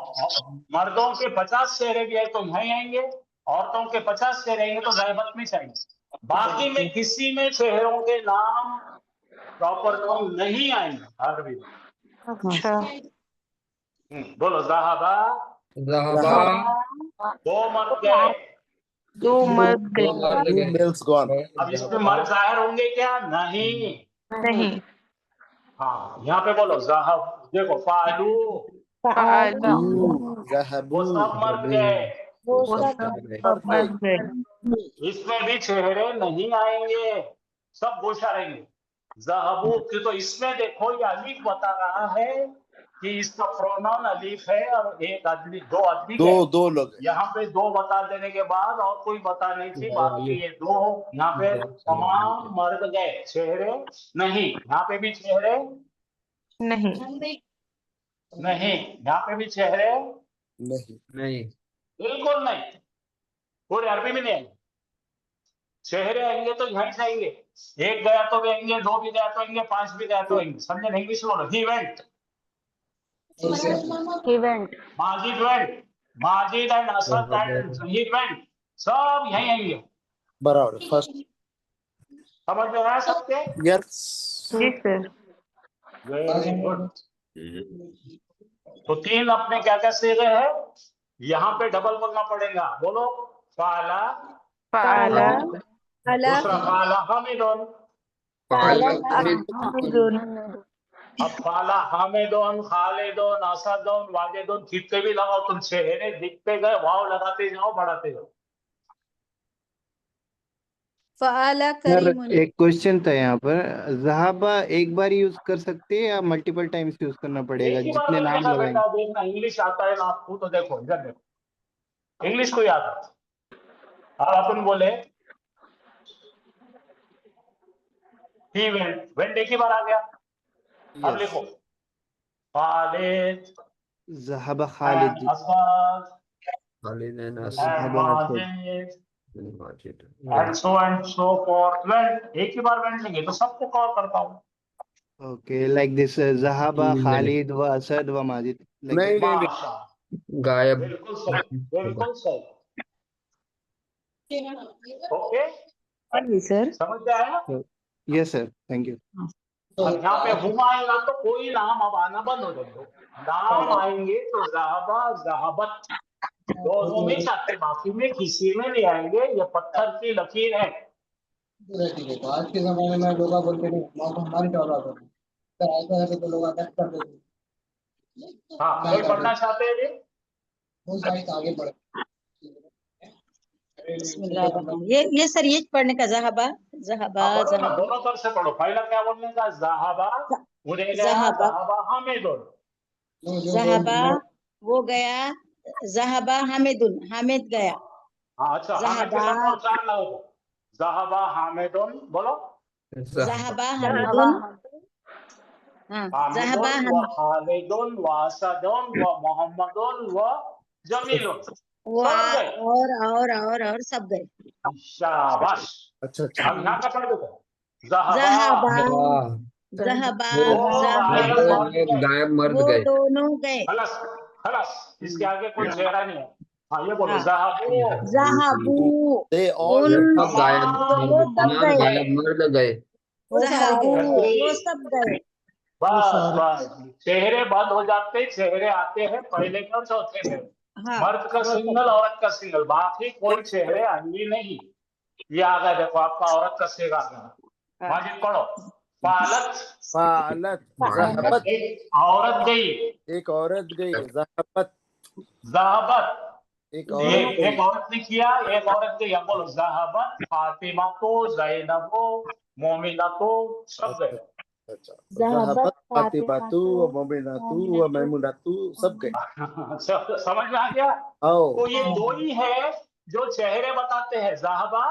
[SPEAKER 1] मर्दों के 50 चेहरे भी आए तो यहीं आएंगे, औरतों के 50 चेहरे आएंगे तो ज़ायबत में चाहिए। बाकी में किसी में चेहरों के नाम, प्रॉपर नाम नहीं आएंगे अरबी में।
[SPEAKER 4] अच्छा।
[SPEAKER 1] बोलो ज़हाबा।
[SPEAKER 3] ज़हबा
[SPEAKER 1] दो मर्द गए।
[SPEAKER 4] दो मर्द
[SPEAKER 3] दो मर्द
[SPEAKER 2] Two
[SPEAKER 3] गए।
[SPEAKER 2] males gone.
[SPEAKER 1] अब इसमें मर्द जाहिर होंगे क्या? नहीं।
[SPEAKER 4] नहीं।
[SPEAKER 1] हाँ, यहाँ पे बोलो ज़हब। देखो फालू,
[SPEAKER 4] फाला
[SPEAKER 1] वो
[SPEAKER 2] ज़हबू।
[SPEAKER 1] सब मर्द गए।
[SPEAKER 6] वो
[SPEAKER 4] वो
[SPEAKER 6] सब
[SPEAKER 4] सब मर्द गए।
[SPEAKER 1] इसमें भी चेहरे नहीं आएंगे, सब गोशा रहेंगे। ज़हबू की तो इसमें देखो ये अलीफ बता रहा है कि इसका प्रोनाउन अलीफ है और एक आदमी, दो आदमी
[SPEAKER 2] दो
[SPEAKER 1] गए।
[SPEAKER 2] दो लोग हैं।
[SPEAKER 1] यहाँ पे दो बता देने के बाद और कोई बता नहीं थी, बाकी ये दो। यहाँ पे तमाम मर्द गए, चेहरे नहीं। यहाँ पे भी चेहरे
[SPEAKER 4] नहीं।
[SPEAKER 1] नहीं, यहाँ पे भी चेहरे
[SPEAKER 2] नहीं।
[SPEAKER 3] नहीं।
[SPEAKER 1] बिल्कुल नहीं। पूरे अरबी में नहीं आएंगे। चेहरे आएंगे तो यहीं से आएंगे, एक गया तो भी आएंगे, दो भी गया तो आएंगे, पांच भी गया तो आएंगे। समझे? इंग्लिश बोलो, he went.
[SPEAKER 4] Event.
[SPEAKER 1] Majid went, Majid and Asad and Zaheer went, सब यहीं आएंगे।
[SPEAKER 2] बराबर। फर्स्ट।
[SPEAKER 1] समझ में आया सबके?
[SPEAKER 2] यस।
[SPEAKER 4] जी सर।
[SPEAKER 1] Very good. तो तीन अपने क्या क्या सीखे हैं? यहाँ पे डबल बोलना पड़ेगा। बोलो, फाला,
[SPEAKER 4] फाला
[SPEAKER 1] दूसरा फाला हमिदुन,
[SPEAKER 3] फाला
[SPEAKER 4] हमीदुन।
[SPEAKER 1] अब फाला हामेदोन खालिदोन असदोन वाजेदोन कितने भी लगाओ तुम, चेहरे दिखते गए, वाव लगाते जाओ, बढ़ाते जाओ।
[SPEAKER 8] फ़अला
[SPEAKER 9] सर
[SPEAKER 8] करीमुन।
[SPEAKER 9] एक क्वेश्चन था यहाँ पर, ज़हाबा एक बार यूज कर सकते हैं या मल्टीपल टाइम्स यूज करना पड़ेगा
[SPEAKER 1] एक ही बार
[SPEAKER 9] जितने नाम
[SPEAKER 1] लगेगा
[SPEAKER 9] लगाएंगे?
[SPEAKER 1] बेटा, देखना इंग्लिश आता है ना आपको तो देखो, इधर देखो, इंग्लिश को याद आता। अब अपन बोले ही वेंट एक ही बार आ गया। अब
[SPEAKER 2] Yes.
[SPEAKER 1] लिखो Khalid
[SPEAKER 9] Zahaba
[SPEAKER 1] and
[SPEAKER 9] Khalid,
[SPEAKER 1] Asad
[SPEAKER 3] Khalid and
[SPEAKER 1] and
[SPEAKER 9] Zahaba Asad,
[SPEAKER 1] Majid and so forth। Went एक ही बार वेंट लेंगे तो सबको कवर करता हूँ।
[SPEAKER 9] ओके, लाइक दिस, ज़हाबा खालिद व असद व माजिद, लाइक
[SPEAKER 2] नहीं नहीं नहीं
[SPEAKER 1] माशा,
[SPEAKER 3] गायब।
[SPEAKER 1] बिल्कुल सही, बिल्कुल सही। ओके,
[SPEAKER 4] हाँ जी सर।
[SPEAKER 1] समझ में आया?
[SPEAKER 9] Yes sir, thank you.
[SPEAKER 1] अब यहाँ पे हुआ आएगा तो कोई नाम अब आना बंद हो जाएगा। नाम आएंगे तो ज़हाबा ज़हाबत दोनों में चाहते, बाकी में किसी में नहीं आएंगे। ये पत्थर की लकीर है।
[SPEAKER 5] तो आज के जमाने में लोग बोलते नहीं माँ को हमारी क्या औलाद होगी, तो ऐसा है तो लोग अटैक कर देते।
[SPEAKER 1] हाँ, कोई पढ़ना चाहते हैं जी?
[SPEAKER 5] वो साइड आगे बढ़े।
[SPEAKER 8] ये सर ये पढ़ने का ज़हाबा ज़हाबा
[SPEAKER 1] हाँ, पढ़ो ना,
[SPEAKER 8] ज़हाबा
[SPEAKER 1] दोनों तरफ से पढ़ो। पहला क्या बोलने का? ज़हाबा उड़े गया,
[SPEAKER 8] ज़हाबा
[SPEAKER 1] ज़हाबा हामिदुन।
[SPEAKER 8] ज़हाबा वो गया, ज़हाबा हामिदुन हामिद गया,
[SPEAKER 1] हाँ, अच्छा, हामिद के
[SPEAKER 8] ज़हाबा
[SPEAKER 1] साथ और चार लाओ तो। ज़हाबा हामिदुन बोलो।
[SPEAKER 8] ज़हाबा हामिदुन, हाँ ज़हाबा
[SPEAKER 1] हामिदुन व खालिदुन व असदुन व मोहम्मदुन व जमीलुन।
[SPEAKER 8] वो
[SPEAKER 1] सब गए।
[SPEAKER 8] और सब गए।
[SPEAKER 1] शाबाश।
[SPEAKER 2] अच्छा अच्छा
[SPEAKER 1] अब यहाँ का पढ़ दो। ज़हाबा
[SPEAKER 8] ज़हाबा ज़हाबा
[SPEAKER 1] वो गायब
[SPEAKER 8] ज़हाबा
[SPEAKER 1] मर्द गए।
[SPEAKER 3] गायब मर्द
[SPEAKER 8] वो
[SPEAKER 3] गए।
[SPEAKER 8] दोनों गए।
[SPEAKER 1] खलास, खलास, इसके आगे कोई चेहरा नहीं है। हाँ, ये बोलो
[SPEAKER 8] हाँ।
[SPEAKER 1] ज़हाबू
[SPEAKER 8] ज़हाबू
[SPEAKER 2] they all
[SPEAKER 8] उन
[SPEAKER 3] सब गायब
[SPEAKER 8] वो
[SPEAKER 3] मर्द,
[SPEAKER 8] सब
[SPEAKER 3] तमाम
[SPEAKER 8] गए।
[SPEAKER 3] गायब मर्द गए।
[SPEAKER 8] ज़हाबू
[SPEAKER 1] गए।
[SPEAKER 8] वो सब गए।
[SPEAKER 1] बस बस, चेहरे बंद हो जाते, चेहरे आते हैं पहले का चौथे में।
[SPEAKER 8] हाँ
[SPEAKER 1] मर्द का
[SPEAKER 8] वो सब
[SPEAKER 1] सिंगल, औरत का सिंगल, बाकी कोई चेहरे आएंगे नहीं। ये आ गया, देखो आपका औरत का सिंगल आ गया। माजिद पढ़ो। फालत
[SPEAKER 2] फालत
[SPEAKER 3] फालत
[SPEAKER 2] ज़हाबत,
[SPEAKER 1] एक औरत गई,
[SPEAKER 2] एक औरत गई, ज़हाबत
[SPEAKER 1] ज़हाबत
[SPEAKER 2] एक
[SPEAKER 1] ये
[SPEAKER 2] औरत गई।
[SPEAKER 1] एक औरत ने किया, एक औरत गई। अब बोलो ज़हाबत फातिमा को, ज़ैनबो, मोमिना को, सब गए।
[SPEAKER 2] अच्छा,
[SPEAKER 6] ज़हाबत
[SPEAKER 2] ज़हाबत फातिमातु
[SPEAKER 6] फातिमातु
[SPEAKER 2] व मोमिनातु व मैमुनातु सब गए।
[SPEAKER 1] समझ में आ गया?
[SPEAKER 2] आओ
[SPEAKER 1] तो ये दो ही है जो चेहरे बताते हैं, ज़हाबा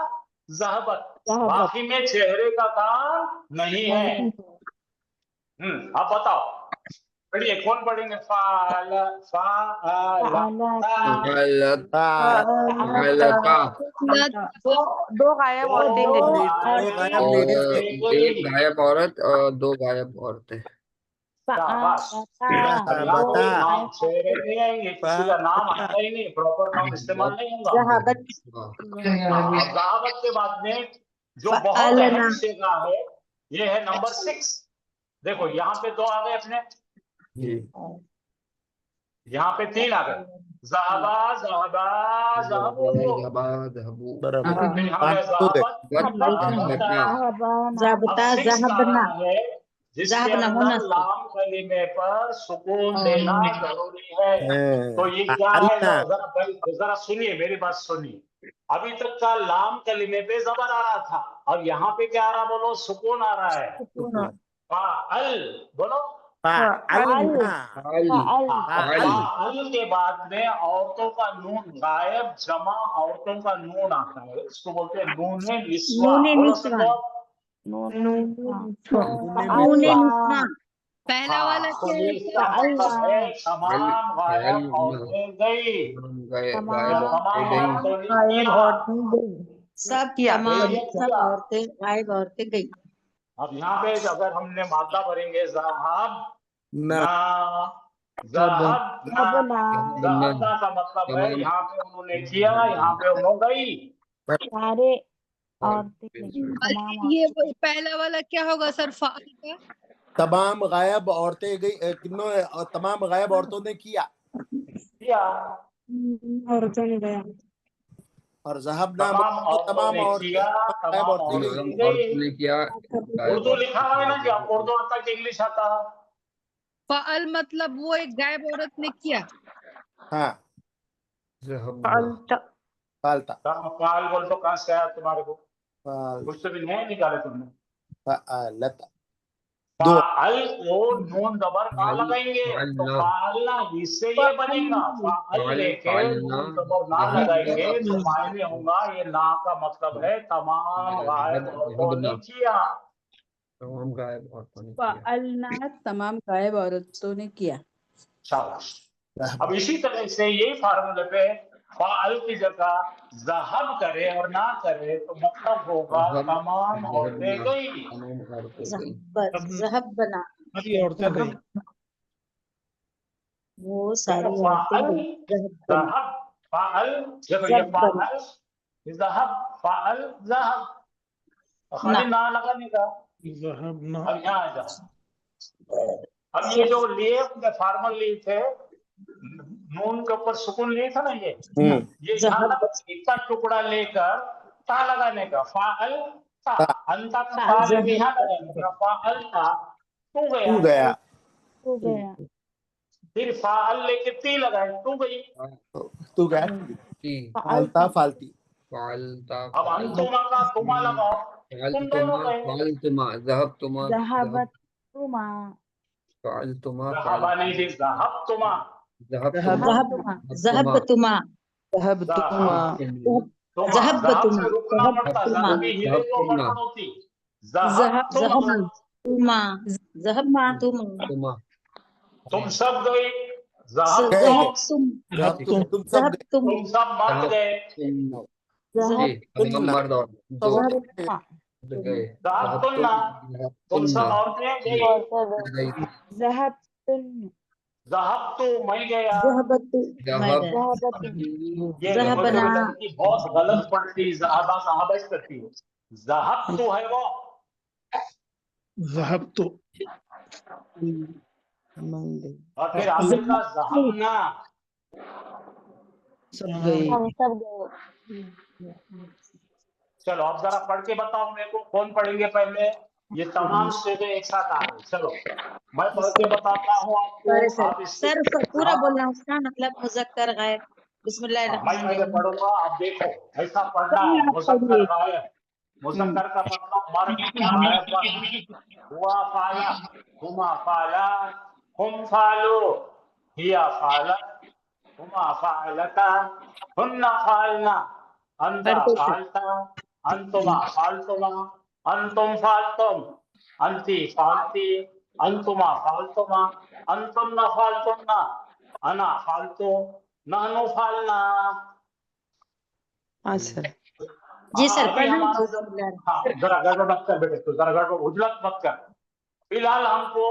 [SPEAKER 1] ज़हाबत।
[SPEAKER 6] ज़हाबत
[SPEAKER 1] बाकी में चेहरे का काम नहीं है। अब बताओ, पढ़िए, कौन पढ़ेंगे? फाला फाला
[SPEAKER 3] फालत
[SPEAKER 2] फालता
[SPEAKER 4] दो गायब औरतें
[SPEAKER 1] दो
[SPEAKER 4] गई।
[SPEAKER 2] दो गायब
[SPEAKER 3] और
[SPEAKER 2] लेडीज गई।
[SPEAKER 3] एक गायब औरत और दो गायब औरतें।
[SPEAKER 1] शाबाश।
[SPEAKER 6] फ़अबता
[SPEAKER 1] अब यहाँ
[SPEAKER 6] दो
[SPEAKER 1] पे
[SPEAKER 2] फ़अबता
[SPEAKER 1] नाम चेहरे नहीं आएंगे, किसी का नाम
[SPEAKER 2] फ़अबता
[SPEAKER 1] आएगा ही नहीं, प्रॉपर नाम इस्तेमाल नहीं होगा।
[SPEAKER 8] ज़हाबत
[SPEAKER 1] हाँ, अब ज़हाबत के बाद में जो बहुत
[SPEAKER 8] फ़अलना
[SPEAKER 1] अहम सेगा है, ये है नंबर 6। देखो यहाँ पे दो आ गए अपने, यहाँ पे 3 आ गए। ज़हाबा ज़हाबा ज़हाबू,
[SPEAKER 2] बराबर
[SPEAKER 1] फिर यहाँ पे
[SPEAKER 2] पाँच हो गए।
[SPEAKER 1] ज़हाबता। अब
[SPEAKER 8] ज़ाबता
[SPEAKER 1] 6 आ
[SPEAKER 8] ज़हबना
[SPEAKER 1] रहा है, जिसके
[SPEAKER 8] ज़हबना
[SPEAKER 1] अंदर
[SPEAKER 8] मुनस्ब
[SPEAKER 1] लाम कलीमे पर सुकून देना जरूरी है। तो ये क्या है?
[SPEAKER 2] फ़अलना
[SPEAKER 1] जरा सुनिए, मेरी बात सुनिए। अभी तक का लाम कलीमे पे जबर आ रहा था, अब यहाँ पे क्या आ रहा? बोलो, सुकून आ रहा है। फाअल बोलो।
[SPEAKER 2] फ़अलना
[SPEAKER 1] फाअल के बाद में औरतों का नून गायब, जमा औरतों का नून आता है, इसको बोलते हैं नूने निस्वा।
[SPEAKER 8] नूने
[SPEAKER 1] बोलो
[SPEAKER 8] निस्वा
[SPEAKER 6] फ़अलना
[SPEAKER 8] निस्वा।
[SPEAKER 7] पहला वाला
[SPEAKER 1] तो
[SPEAKER 7] क्या
[SPEAKER 1] ये
[SPEAKER 7] है?
[SPEAKER 1] इसका मतलब है तमाम गायब
[SPEAKER 3] गायब
[SPEAKER 1] औरतें गई।
[SPEAKER 3] गायब
[SPEAKER 1] तमाम
[SPEAKER 3] गई।
[SPEAKER 1] औरतों ने किया।
[SPEAKER 8] सब
[SPEAKER 4] किया।
[SPEAKER 8] तमाम
[SPEAKER 1] ये
[SPEAKER 8] सब
[SPEAKER 1] किया।
[SPEAKER 8] औरतें गायब औरतें गई।
[SPEAKER 1] अब यहाँ पे अगर हमने मादा भरेंगे, ज़हाब
[SPEAKER 2] ना
[SPEAKER 1] ना, ज़हाब ना,
[SPEAKER 6] ज़हबना
[SPEAKER 1] ज़हाबना का मतलब है
[SPEAKER 3] तमाम
[SPEAKER 1] यहाँ पे उन्होंने किया, यहाँ पे उन्होंने गई।
[SPEAKER 6] सारे औरतें तमाम
[SPEAKER 7] ये पहला वाला क्या होगा सर? फाल का
[SPEAKER 2] तमाम गायब औरतें गई, तमाम गायब औरतों ने किया।
[SPEAKER 6] औरतों ने गया।
[SPEAKER 2] और ज़हबना
[SPEAKER 1] तमाम
[SPEAKER 2] तो
[SPEAKER 1] औरतों
[SPEAKER 2] तमाम
[SPEAKER 1] ने
[SPEAKER 2] औरतें,
[SPEAKER 1] किया,
[SPEAKER 2] गायब
[SPEAKER 1] तमाम
[SPEAKER 2] औरतें गई।
[SPEAKER 1] औरतें
[SPEAKER 3] तमाम औरतों
[SPEAKER 1] गई।
[SPEAKER 3] ने किया, गायब
[SPEAKER 1] उर्दू
[SPEAKER 3] औरतें
[SPEAKER 1] लिखा हुआ है ना जी,
[SPEAKER 3] गई।
[SPEAKER 1] आपको उर्दू आता है कि इंग्लिश आता है?
[SPEAKER 7] फ़अल मतलब वो एक गायब औरत ने किया।
[SPEAKER 2] हाँ
[SPEAKER 3] ज़हबना
[SPEAKER 4] फालता
[SPEAKER 2] फालता
[SPEAKER 1] फाल बोल तो कहाँ से आया तुम्हारे को?
[SPEAKER 2] फाल
[SPEAKER 1] कुछ तो भी नहीं निकाले तुमने।
[SPEAKER 2] फालता दो
[SPEAKER 1] फाल को नून जबर ना
[SPEAKER 3] फाल
[SPEAKER 1] लगाएंगे तो
[SPEAKER 3] फालना
[SPEAKER 1] फालना इससे ये बनेगा। फाल
[SPEAKER 3] फाल
[SPEAKER 1] लेके
[SPEAKER 3] फालना
[SPEAKER 1] नून जबर ना
[SPEAKER 3] ज़हबना
[SPEAKER 1] लगाएंगे तो मायने होगा ये ना का मतलब है तमाम गायब औरतों ने
[SPEAKER 3] ज़हबना
[SPEAKER 1] किया।
[SPEAKER 3] तमाम गायब औरतों ने किया।
[SPEAKER 4] फालना तमाम गायब औरतों ने किया।
[SPEAKER 1] शाबाश। अब इसी तरह से यही फार्मूले पे फाल की जगह ज़हब करे और ना करे तो मतलब होगा
[SPEAKER 3] ज़हब
[SPEAKER 1] तमाम औरतें
[SPEAKER 3] ज़हबना
[SPEAKER 1] गई।
[SPEAKER 3] तमाम औरतें गई।
[SPEAKER 8] ज़हबना
[SPEAKER 5] सारी औरतें गई।
[SPEAKER 8] वो सारी
[SPEAKER 1] देखो
[SPEAKER 8] औरतें
[SPEAKER 1] फाल
[SPEAKER 8] गई। ज़हबना
[SPEAKER 1] ज़हब फाल देखो ये
[SPEAKER 8] ज़हबना
[SPEAKER 1] फाल ज़हब फाल ज़हब खाली
[SPEAKER 8] ना
[SPEAKER 1] ना लगाने का।
[SPEAKER 5] ज़हबना
[SPEAKER 1] अब यहाँ आ जाओ। अब ये जो लिए फार्मल लिए थे नून के ऊपर सुकून लिए था ना ये यहाँ
[SPEAKER 8] ज़हब
[SPEAKER 1] तक इतना टुकड़ा लेकर ता लगाने का फाल ता अंता का
[SPEAKER 8] ता
[SPEAKER 1] फा लेके यहाँ
[SPEAKER 8] ज़हब
[SPEAKER 1] लगाने का फाल ता तू
[SPEAKER 2] तू
[SPEAKER 1] गया।
[SPEAKER 2] गया
[SPEAKER 6] हो गया
[SPEAKER 1] फिर फाल लेके ती लगाए तू गई।
[SPEAKER 2] तू गया
[SPEAKER 3] ती
[SPEAKER 2] फालता फालती
[SPEAKER 3] फालता
[SPEAKER 1] अब अंतुमा का तुमा लगाओ तुम दोनों गए।
[SPEAKER 3] फालतुमा ज़हबतुमा
[SPEAKER 6] ज़हबतुमा
[SPEAKER 3] फालतुमा
[SPEAKER 1] ज़हबा नहीं थी ज़हब तुमा।
[SPEAKER 3] ज़हबतुमा
[SPEAKER 8] ज़हबतुमा
[SPEAKER 4] ज़हबतुमा
[SPEAKER 1] तुमा ज़हब
[SPEAKER 8] ज़हबतुमा
[SPEAKER 1] से रुकना पड़ता
[SPEAKER 8] ज़हबतुमा
[SPEAKER 1] ज़हबी हिले तो गड़बड़ होती। ज़हब
[SPEAKER 8] ज़हबतुमा ज़हबतुमा
[SPEAKER 3] तुमा
[SPEAKER 1] तुम सब गए। ज़हब
[SPEAKER 2] गए
[SPEAKER 8] ज़हबतुम
[SPEAKER 2] तुम सब गए
[SPEAKER 8] ज़हबतुम
[SPEAKER 1] तुम सब मत गए।
[SPEAKER 3] जी तमाम मर्द और जो
[SPEAKER 6] ज़हबतुमा
[SPEAKER 3] गए
[SPEAKER 1] ज़हब तुन्ना तुम सब औरतें गई।
[SPEAKER 3] गई
[SPEAKER 6] ज़हबतुन
[SPEAKER 1] ज़हब तो मैं गया।
[SPEAKER 8] ज़हबतु मैं
[SPEAKER 3] ज़हब
[SPEAKER 8] गया
[SPEAKER 6] ज़हबतुन
[SPEAKER 1] ये देखो
[SPEAKER 8] ज़हबना
[SPEAKER 1] जो लड़की बहुत गलत पढ़ती ज़हबा साहबश करती है। ज़हब तो है वो
[SPEAKER 5] ज़हबतु
[SPEAKER 1] और फिर आगे का ज़हबना।
[SPEAKER 4] सब गए।
[SPEAKER 6] हम सब गए।
[SPEAKER 1] चलो अब जरा पढ़ के बताओ मेरे को कौन पढ़ेंगे पहले। ये तमाम स्टेजें एक साथ आ गई। चलो मैं पढ़ के बताता हूँ
[SPEAKER 8] सर
[SPEAKER 1] आपको आप इससे
[SPEAKER 8] पूरा
[SPEAKER 1] हाँ,
[SPEAKER 8] बोलना उसका मतलब मुज़क्कर गायब
[SPEAKER 1] मैं पहले
[SPEAKER 8] बिस्मिल्लाहिर्रहमानिर्रहीम।
[SPEAKER 1] पढ़ूंगा अब देखो ऐसा पढ़ना है। मुज़क्कर गायब मुज़क्कर का मतलब मर्द गायब मर्द हुआ फाला हुमा फाला हुम फालो हिया फालत हुमा फालता हुन्ना फालना अंता
[SPEAKER 8] पढ़ते सर
[SPEAKER 1] फालता अंतुमा फालतुमा अंतुम फालतुम अंती फालती अंतुमा फालतुमा अंतुन्ना फालतुन्ना अना फालतू नहनु फालना।
[SPEAKER 4] हाँ सर।
[SPEAKER 8] जी सर
[SPEAKER 1] अभी
[SPEAKER 8] पढ़ना
[SPEAKER 1] हमारा जो
[SPEAKER 8] बिस्मिल्लाह।
[SPEAKER 1] हाँ जरा गड़बड़ मत कर बेटे तू जरा गड़बड़ उजलत मत कर। फिलहाल हमको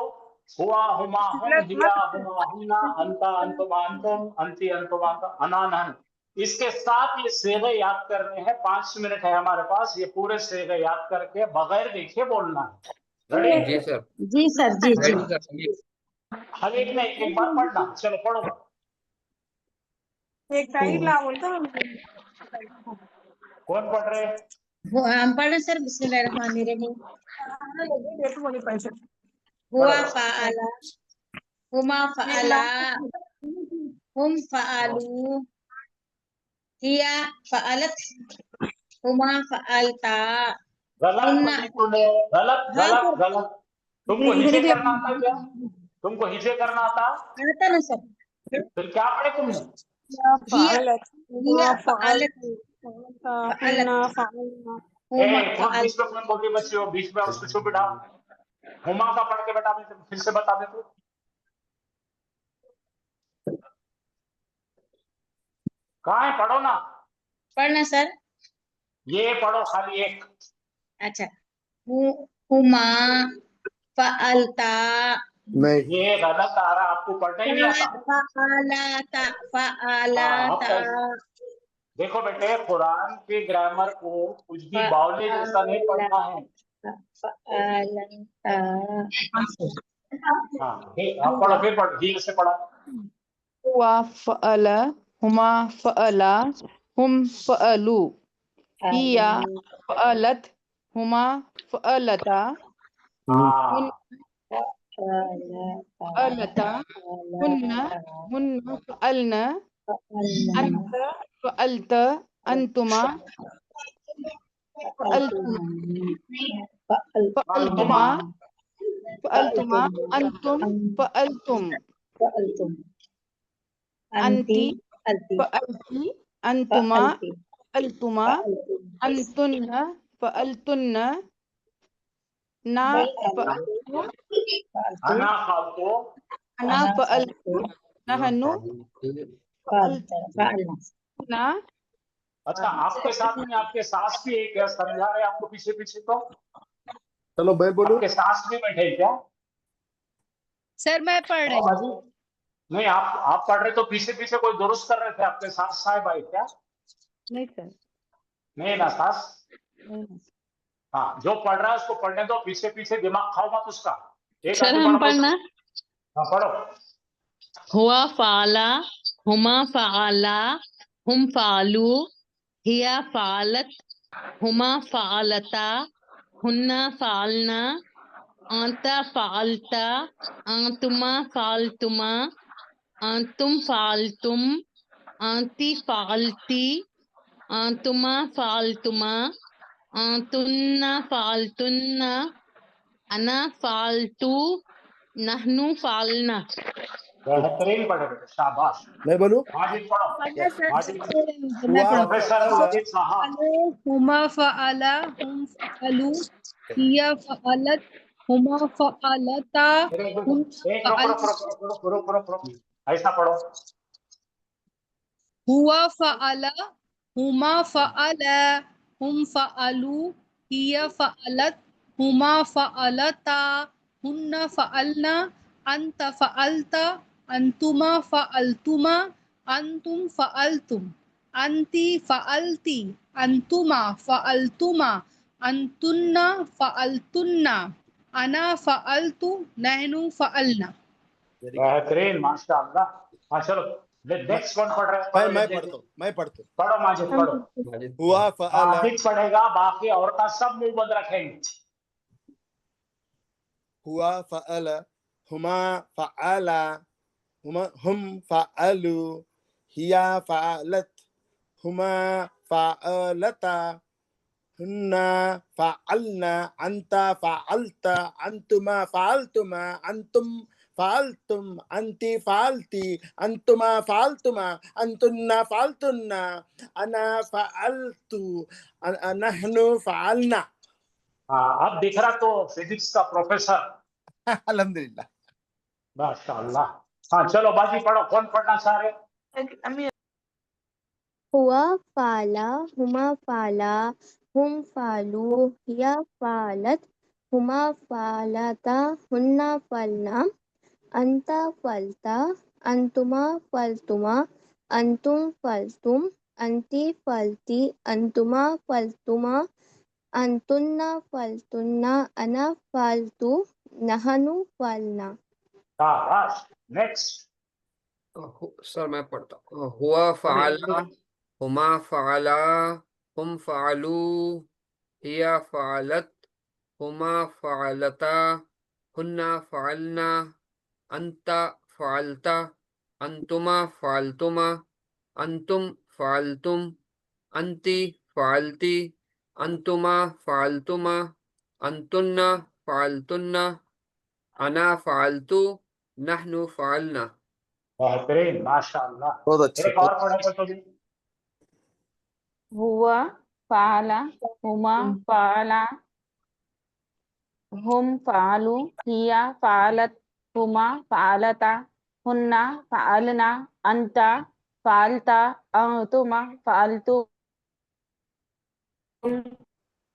[SPEAKER 1] हुआ हुमा हुम हिया हुमा हुन्ना अंता अंतुमा अंतुम अंती अंतुमा अंता अना नहन। इसके साथ ये सेगे याद करने हैं। 5 मिनट है हमारे पास। ये पूरे सेगे याद करके बगैर देखे बोलना है। रेडी?
[SPEAKER 3] जी सर
[SPEAKER 8] जी सर जी जी
[SPEAKER 3] रेडी सर
[SPEAKER 1] हर एक ने एक बार पढ़ना। चलो पढ़ो
[SPEAKER 6] एक साइड ला बोलता
[SPEAKER 1] कौन पढ़ रहे हैं?
[SPEAKER 8] हम पढ़े सर बिस्मिल्लाहिर्रहमानिर्रहीम। हुआ
[SPEAKER 1] पढ़ो
[SPEAKER 8] फ़अला हुमा फ़अला हुम फ़अलू हिया फ़अलत हुमा फ़अलता
[SPEAKER 1] गलत
[SPEAKER 8] हुन्ना
[SPEAKER 1] पढ़ी तूने। गलत
[SPEAKER 8] हाँ
[SPEAKER 1] गलत
[SPEAKER 8] सर
[SPEAKER 1] गलत। तुमको हिजे करना आता क्या? तुमको हिजे करना आता?
[SPEAKER 8] आता ना सर
[SPEAKER 1] फिर क्या पढ़े तुमने?
[SPEAKER 8] हिया
[SPEAKER 6] फालत
[SPEAKER 8] हिया
[SPEAKER 6] फालत
[SPEAKER 8] फ़अलत फ़अलत हुमा
[SPEAKER 1] कौन
[SPEAKER 8] फ़अल
[SPEAKER 1] बीच में कौन बोली बच्ची हो? बीच में उसको चुप बिठा। हुमा का पढ़ के बेटा फिर से बता दे तू। कहाँ है? पढ़ो ना।
[SPEAKER 8] पढ़ना सर।
[SPEAKER 1] ये पढ़ो खाली एक।
[SPEAKER 8] अच्छा हुमा फ़अलता
[SPEAKER 2] नहीं
[SPEAKER 1] ये गलत आ रहा आपको पढ़ना ही नहीं आता।
[SPEAKER 8] फ़अलाता
[SPEAKER 1] हाँ अब
[SPEAKER 8] फ़अलाता
[SPEAKER 1] देखो बेटे कुरान के ग्रामर को कुछ भी बावले जैसा नहीं
[SPEAKER 8] फ़अला
[SPEAKER 1] पढ़ना है।
[SPEAKER 8] फ़अलता
[SPEAKER 1] हाँ आप पढ़ो फिर पढ़ो धीरे से पढ़ो।
[SPEAKER 4] हुआ फ़अला हुमा फ़अला हुम फ़अलू हिया फ़अलत हुमा फ़अलता
[SPEAKER 1] हाँ
[SPEAKER 4] फअलता हुन्ना हुन्ना फअलना अंत फअलत अंतुमा फअलतुमा फअलतुमा अंतुम फअलतुम अंती फअलती अंतुमा फअलतुमा अंतुन्न फअलतुन्न ना फअलतु
[SPEAKER 1] अना फालतू
[SPEAKER 4] अना फअलतु नहनु फअलतुना।
[SPEAKER 1] अच्छा, आपके साथ में आपके सास भी एक है, समझा रहे आपको पीछे पीछे। तो
[SPEAKER 2] चलो मैं बोलूं।
[SPEAKER 1] आपके सास भी बैठे हैं क्या?
[SPEAKER 7] सर मैं पढ़ रही
[SPEAKER 1] हाँ,
[SPEAKER 7] हूँ।
[SPEAKER 1] बाजी। नहीं, आप पढ़ रहे तो पीछे पीछे कोई दुरुस्त कर रहे थे आपके सास साहब आई क्या?
[SPEAKER 4] नहीं सर,
[SPEAKER 1] नहीं ना सास?
[SPEAKER 4] नहीं।
[SPEAKER 1] हाँ, जो पढ़ रहा है उसको पढ़ने दो, पीछे पीछे दिमाग खाओ मत उसका। एक
[SPEAKER 7] सर
[SPEAKER 1] आदमी
[SPEAKER 7] हम
[SPEAKER 1] पढ़ो।
[SPEAKER 7] पढ़ना।
[SPEAKER 1] हाँ, पढ़ो।
[SPEAKER 7] हुआ फाला हुमा फाला हुम फालू हिया फालत हुमा फालता हुन्ना फालना आंता फालता आंतुमा फालतुमा आंतुम फालतुम आंती फालती आंतुमा फालतुमा आंतुन्ना फालतुन्ना अना फालतू नहनु फालना।
[SPEAKER 1] बेहतरीन पढ़े बेटे, शाबाश।
[SPEAKER 2] मैं बोलूं।
[SPEAKER 1] माजिद पढ़ो। माजिद।
[SPEAKER 2] हुआ
[SPEAKER 1] प्रोफेसर
[SPEAKER 2] फअल
[SPEAKER 1] माजिद साहब।
[SPEAKER 7] हुमा फअला हुम फअलू हिया फअलत हुमा फअलता हुम
[SPEAKER 1] एक रुक
[SPEAKER 7] फअल
[SPEAKER 1] रुक रुक रुक रुक रुक रुक। ऐसा पढ़ो।
[SPEAKER 7] हुआ फअला हुमा फअला हुम फअलू हिया फअलत हुमा फअलता हुन्ना फअलना अंत फअलता अंतुमा फअलतुमा अंतुम फअलतुम अंती फअलती अंतुमा फअलतुमा अंतुन्ना फअलतुन्ना अना फअलतु नहनु फअलना।
[SPEAKER 1] बेहतरीन, माशाअल्लाह। हाँ, चलो। नेक्स्ट कौन पढ़ रहा है? पढ़ो,
[SPEAKER 2] मैं
[SPEAKER 1] जल्दी।
[SPEAKER 2] पढ़ता हूँ।
[SPEAKER 1] पढ़ो माजिद, पढ़ो।
[SPEAKER 2] हुआ फअल
[SPEAKER 1] माजिद पढ़ेगा, बाकी औरतें सब मुंह बंद रखेंगे।
[SPEAKER 2] हुआ फअल हुमा फअला हम फअलू हिया फअलत हुमा फअलता हुन्ना फअलना अंता फअलता अंतुमा फअलतुमा अंतुम फालतुम अंती फालती अंतुमा फालतुमा अंतुन्ना फालतुन्ना अना फालतू नहनु फालना।
[SPEAKER 1] हाँ, अब दिख रहा तो फिजिक्स का प्रोफेसर।
[SPEAKER 2] अल्हम्दुलिल्लाह।
[SPEAKER 1] माशाअल्लाह। हाँ, चलो बाजी पढ़ो। कौन पढ़ना चाह रहे?
[SPEAKER 6] हुआ फाला हुमा फाला हुम फालू हिया फालत हुमा फालता हुन्ना फलना अंता फलता अंतुमा फलतुमा अंतुम फलतुम अंती फलती अंतुमा फलतुमा अंतुन्ना फलतुन्ना अना फालतू नहनु फलना।
[SPEAKER 1] शाबाश। नेक्स्ट।
[SPEAKER 3] सर मैं पढ़ता हूँ। हुआ फ़अला हुमा फ़अला हुम फ़अलू हिया फ़अलत हुमा फ़अलता हुन्ना फ़अलना अंता फ़अलता अंतुमा फ़अलतुमा अंतुम फ़अलतुम अंती फ़अलती अंतुमा फ़अलतुमा अंतुन्ना फ़अलतुन्ना अना फ़अलतु नहनु फ़अलना।
[SPEAKER 1] बेहतरीन, माशाअल्लाह।
[SPEAKER 2] बहुत अच्छे।
[SPEAKER 1] एक और पढ़ेगा तो भी।
[SPEAKER 4] हुआ फाला हुमा फाला हुम फालू हिया फालत हुमा फालता हुन्ना फालना अंता फालता अंतुमा फालतु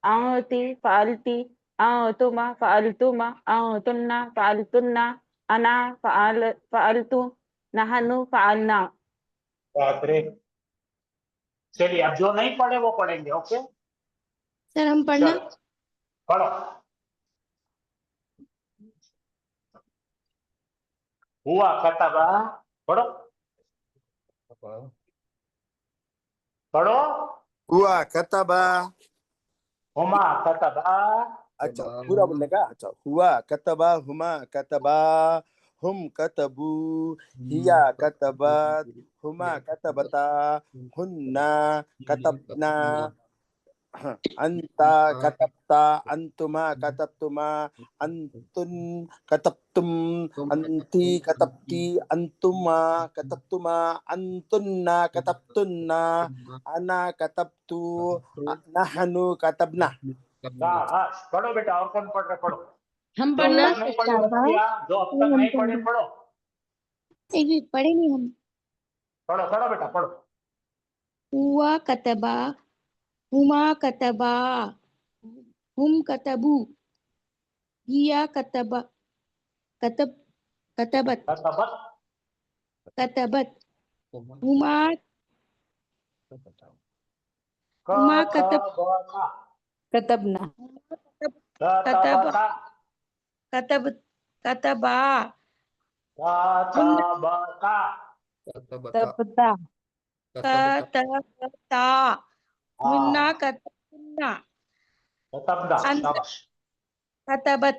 [SPEAKER 4] अंती फालती अंतुमा फालतुमा अंतुन्ना फालतुन्ना अना फालतु नहनु फालना।
[SPEAKER 1] बेहतरीन। चलिए, अब जो नहीं पढ़े वो पढ़ेंगे। ओके
[SPEAKER 6] सर हम पढ़ना।
[SPEAKER 1] चलो, पढ़ो। हुआ कतबा। पढ़ो पढ़ो।
[SPEAKER 2] हुआ कतबा
[SPEAKER 1] हुमा कतबा
[SPEAKER 2] अच्छा पूरा बोलने का। अच्छा हुआ कतबा हुमा कतबा हुम कतबू हिया कतबत हुमा कतबता हुन्ना कतबना अंता कतबता अंतुमा कतबतुमा अंतुन कतबतुम अंती कतबती अंतुमा कतबतुमा अंतुन्ना कतबतुन्ना अना कतबतु नहनु कतबना।
[SPEAKER 1] शाबाश, पढ़ो बेटा। और कौन पढ़ रहे? पढ़ो।
[SPEAKER 7] हम
[SPEAKER 1] जो अब
[SPEAKER 7] पढ़ना
[SPEAKER 1] तक नहीं पढ़े बच्चियां, जो अब तक नहीं पढ़े पढ़ो।
[SPEAKER 6] पढ़े नहीं हम।
[SPEAKER 1] पढ़ो पढ़ो बेटा पढ़ो।
[SPEAKER 6] हुआ कतबा हुमा कतबा हुम कतबू हिया कतबा कतब कतबत
[SPEAKER 1] कतबत
[SPEAKER 6] कतबत हुमा
[SPEAKER 1] कतबता
[SPEAKER 4] कतबना
[SPEAKER 1] कतबता
[SPEAKER 6] कतब कतबा
[SPEAKER 1] कतबता
[SPEAKER 4] तबता
[SPEAKER 6] कतबता हुन्ना कतबना
[SPEAKER 1] कतबदा। शाबाश।
[SPEAKER 6] कतबत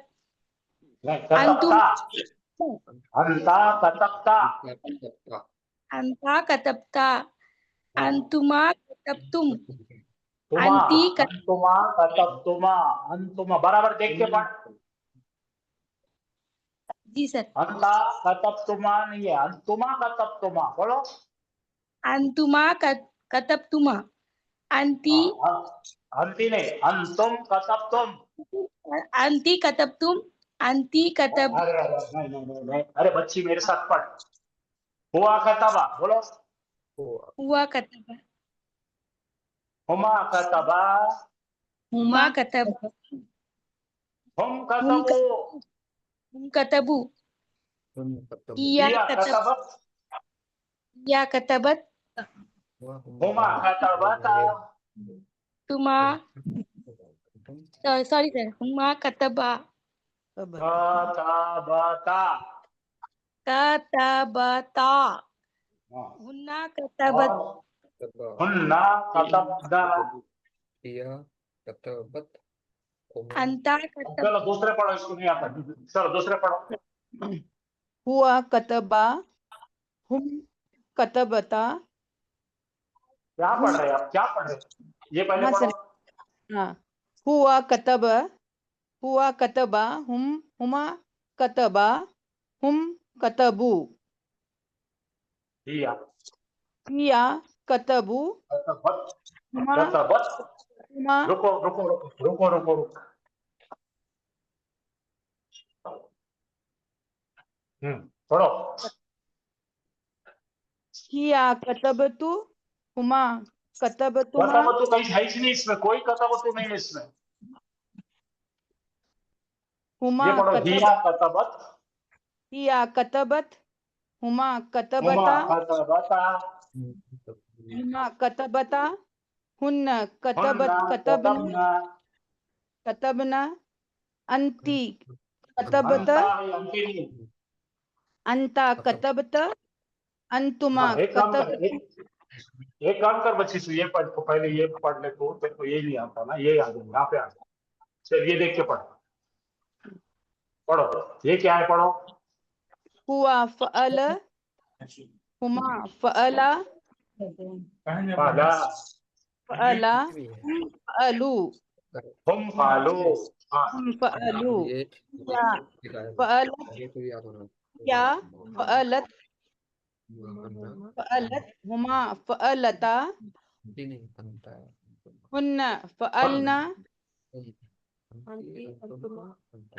[SPEAKER 1] नहीं,
[SPEAKER 6] अंतुम
[SPEAKER 1] कतबता। अंता कतबता।
[SPEAKER 6] अंता कतबता अंतुमा कतबतुम
[SPEAKER 1] तुमा
[SPEAKER 6] अंती
[SPEAKER 1] अंतुमा कतबतुमा अंतुमा। बराबर देख के पढ़।
[SPEAKER 6] जी सर।
[SPEAKER 1] अंता कतबतुमा नहीं है, अंतुमा कतबतुमा। बोलो।
[SPEAKER 6] अंतुमा कतबतुमा अंती
[SPEAKER 1] अंती नहीं, अंतुम कतबतुम।
[SPEAKER 6] अंती कतबतुम अंती कतब
[SPEAKER 1] अरे नहीं नहीं नहीं नहीं, अरे बच्ची मेरे साथ पढ़। हुआ कतबा। बोलो।
[SPEAKER 6] हुआ कतबा
[SPEAKER 1] हुमा कतबा
[SPEAKER 6] हुमा कतब
[SPEAKER 1] हुम कतबू
[SPEAKER 6] हुम कतबू
[SPEAKER 1] हिया कतबत
[SPEAKER 6] या कतबत
[SPEAKER 1] हुमा कतबता
[SPEAKER 6] तुमा सॉरी सर हुमा कतबा
[SPEAKER 1] कतबता।
[SPEAKER 6] कतबता हुन्ना कतबत
[SPEAKER 1] हुन्ना कतबदा।
[SPEAKER 6] अंता
[SPEAKER 1] अब
[SPEAKER 6] कतब
[SPEAKER 1] चलो दूसरे पढ़ो, इसको नहीं आता। चलो दूसरे पढ़ो।
[SPEAKER 4] हुआ कतबा हुम कतबता
[SPEAKER 1] क्या पढ़ रहे हैं आप? क्या पढ़ रहे हैं? ये पहले
[SPEAKER 4] हाँ
[SPEAKER 1] पढ़ो।
[SPEAKER 4] सर। हाँ हुआ कतबा हुमा कतबा हुम कतबू हिया कतबू
[SPEAKER 1] कतबत
[SPEAKER 4] हुमा
[SPEAKER 1] कतबत।
[SPEAKER 4] हुमा
[SPEAKER 1] रुको रुको रुको रुको रुको रुको। पढ़ो।
[SPEAKER 4] हिया कतबतु हुमा कतबतुमा
[SPEAKER 1] कतबतु कहीं है ही नहीं इसमें, कोई कतबतु नहीं है इसमें।
[SPEAKER 4] हुमा
[SPEAKER 1] ये पढ़ो। हिया कतबत
[SPEAKER 4] हिया कतबत हुमा
[SPEAKER 1] हुमा
[SPEAKER 4] कतबता
[SPEAKER 1] कतबता
[SPEAKER 4] हुमा कतबता हुन्न
[SPEAKER 1] हुन्ना कतबना
[SPEAKER 4] कतबना अंती कतबत
[SPEAKER 1] अंता है, अंती नहीं।
[SPEAKER 4] अंता कतबत अंतुमा
[SPEAKER 1] हाँ, एक काम कर, एक काम कर बच्ची से, ये पढ़ तो पहले ये पढ़ ले। तो तेरे को ये नहीं आता ना, ये आ जाए यहाँ पे आ जाए। चल ये देख के पढ़। पढ़ो। ये क्या है? पढ़ो।
[SPEAKER 4] हुआ फअल हुमा फअला
[SPEAKER 1] फाला
[SPEAKER 4] फअला फअलू
[SPEAKER 1] हुम फालू। हाँ,
[SPEAKER 4] हम फअलू या फअलत या फअलत फअलत हुमा फअलता हुन्न फअलना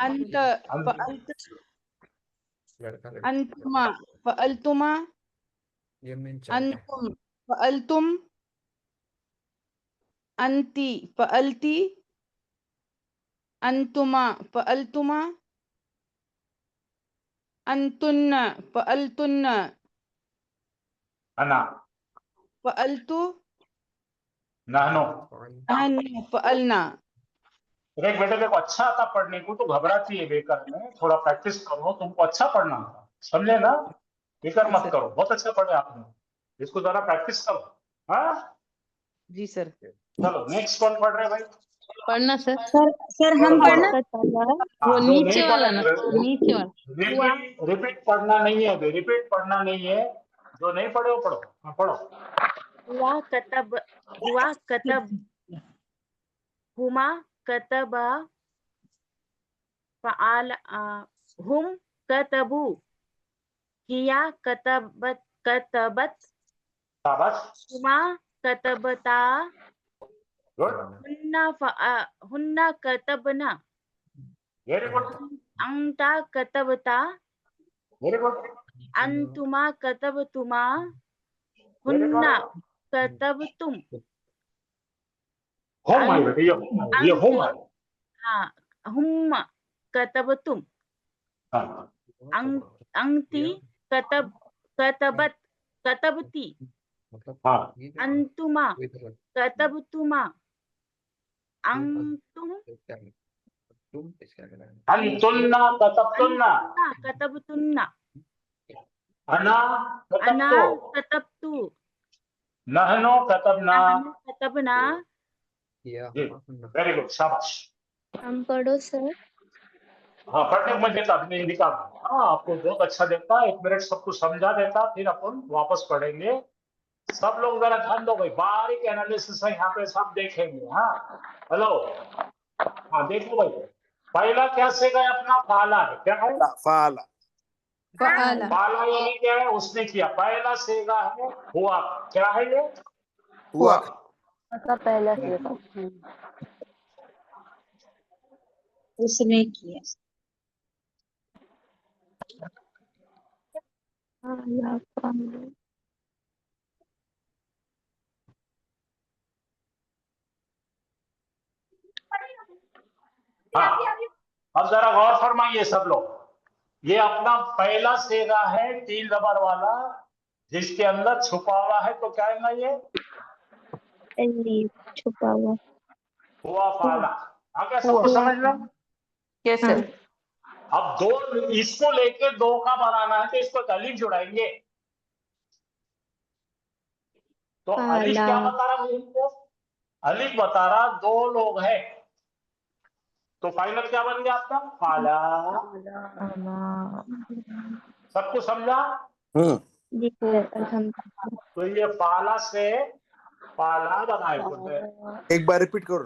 [SPEAKER 4] अंत फअलत अंतुमा फअलतुमा अंतुम फअलतुम अंती फअलती अंतुमा फअलतुमा अंतुन्न फअलतुन्न
[SPEAKER 1] अना
[SPEAKER 4] फअलतु
[SPEAKER 1] नहनो।
[SPEAKER 4] नहनु फअलना।
[SPEAKER 1] देख बेटे, देखो अच्छा आता पढ़ने को तो घबराती है बेकार में। थोड़ा प्रैक्टिस करो, तुमको अच्छा पढ़ना आता, समझे ना? बेकार मत करो। बहुत अच्छा पढ़े आपने, इसको जरा प्रैक्टिस करो। हाँ
[SPEAKER 4] जी सर।
[SPEAKER 1] चलो नेक्स्ट कौन पढ़ रहे भाई?
[SPEAKER 7] पढ़ना सर।
[SPEAKER 8] सर हम पढ़ना।
[SPEAKER 7] वो नीचे वाला ना, नीचे वाला।
[SPEAKER 1] रिपीट पढ़ना नहीं है, रिपीट पढ़ना नहीं है। जो नहीं पढ़े वो पढ़ो। हाँ पढ़ो।
[SPEAKER 6] हुआ कतब हुमा कतबा फ़अल हुम कतबू हिया कतबत
[SPEAKER 1] शाबाश,
[SPEAKER 6] हुमा कतबता
[SPEAKER 1] गुड,
[SPEAKER 6] हुन्ना कतबना
[SPEAKER 1] वेरी गुड,
[SPEAKER 6] अंता कतबता
[SPEAKER 1] वेरी गुड,
[SPEAKER 6] अंतुमा कतबतुमा
[SPEAKER 1] वेरी गुड।
[SPEAKER 6] हुन्ना कतबतुम
[SPEAKER 1] होम है बेटे, ये होम है।
[SPEAKER 6] हाँ हुम कतबतुम
[SPEAKER 1] हाँ,
[SPEAKER 6] अंती कतबत कतबती
[SPEAKER 1] हाँ,
[SPEAKER 6] अंतुमा कतबतुमा अंतुम
[SPEAKER 1] अंतुन्ना कतबतुन्ना,
[SPEAKER 6] कतबतुन्ना
[SPEAKER 1] अना
[SPEAKER 6] अना
[SPEAKER 1] कतबतु,
[SPEAKER 6] कतबतु
[SPEAKER 1] नहनो कतबना।
[SPEAKER 6] नहनु कतबना।
[SPEAKER 1] वेरी गुड, शाबाश।
[SPEAKER 6] हम पढ़ो सर।
[SPEAKER 1] हाँ, पढ़ने में देता अपने हिंदी का। हाँ, आपको बहुत अच्छा देता, 1 मिनट सब कुछ समझा देता, फिर अपन वापस पढ़ेंगे। सब लोग जरा ध्यान दो भाई, बारीक एनालिसिस है यहाँ पे, सब देखेंगे। हाँ हेलो, हाँ देखो भाई, पहला क्या से गया अपना फाला है, क्या है
[SPEAKER 2] फाला
[SPEAKER 4] फ़अल
[SPEAKER 1] फाला, यानी क्या है उसने किया। पहला सेगा है हुआ, क्या है ये
[SPEAKER 2] हुआ
[SPEAKER 6] पहला से
[SPEAKER 8] उसने किया।
[SPEAKER 1] हाँ, अब जरा गौर फरमाइए सब लोग, ये अपना पहला सेगा है 3 रबर वाला, जिसके अंदर छुपा हुआ है, तो क्या है ना ये
[SPEAKER 6] छुपा हुआ
[SPEAKER 1] हुआ फाला। आगे सबको समझ लो।
[SPEAKER 6] कैसे
[SPEAKER 1] अब दो, इसको लेके 2 का बनाना है, तो इसको अलिफ जुड़ाएंगे। तो अलिफ क्या बता रहा है इनको, अलिफ बता रहा 2 लोग हैं, तो फाइनल क्या बन गया आपका फाला। सबको समझा।
[SPEAKER 6] जी सर।
[SPEAKER 1] तो ये फाला से फाला बनाए खुद।
[SPEAKER 2] एक बार रिपीट करो।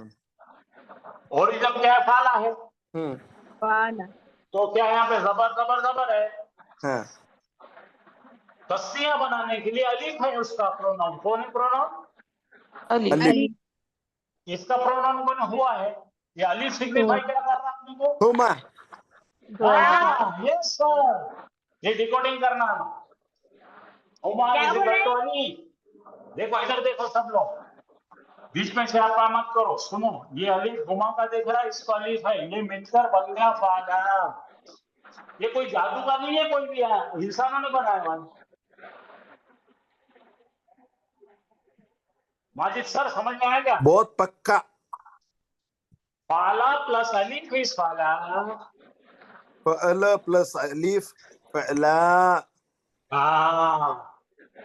[SPEAKER 1] ओरिजिनल क्या है फाला है,
[SPEAKER 6] फाला
[SPEAKER 1] तो क्या यहाँ पे जबर जबर जबर है।
[SPEAKER 2] हाँ
[SPEAKER 1] तस्निया बनाने के लिए अलिफ है उसका प्रोनाउन। कौन है प्रोनाउन,
[SPEAKER 2] अलिफ
[SPEAKER 1] इसका प्रोनाउन कौन हुआ है। ये अलिफ सिग्निफाई क्या कर रहा है अपने को,
[SPEAKER 2] हुमा
[SPEAKER 1] यस सर, ये डिकोडिंग करना। हुमा इज इक्वल टू अलिफ। देखो इधर देखो सब लोग, बीच में से आप मत करो, सुनो, ये अलिफ हुमा का देख रहा है, इसको अलिफ है, ये मिलकर बन गया फाला। ये कोई जादू का नहीं है, कोई भी है, इंसानों ने बनाया है। माजिद सर समझ में आया क्या,
[SPEAKER 2] बहुत पक्का।
[SPEAKER 1] फाला प्लस अलिफ इज फाला।
[SPEAKER 2] फअला प्लस अलिफ फअला।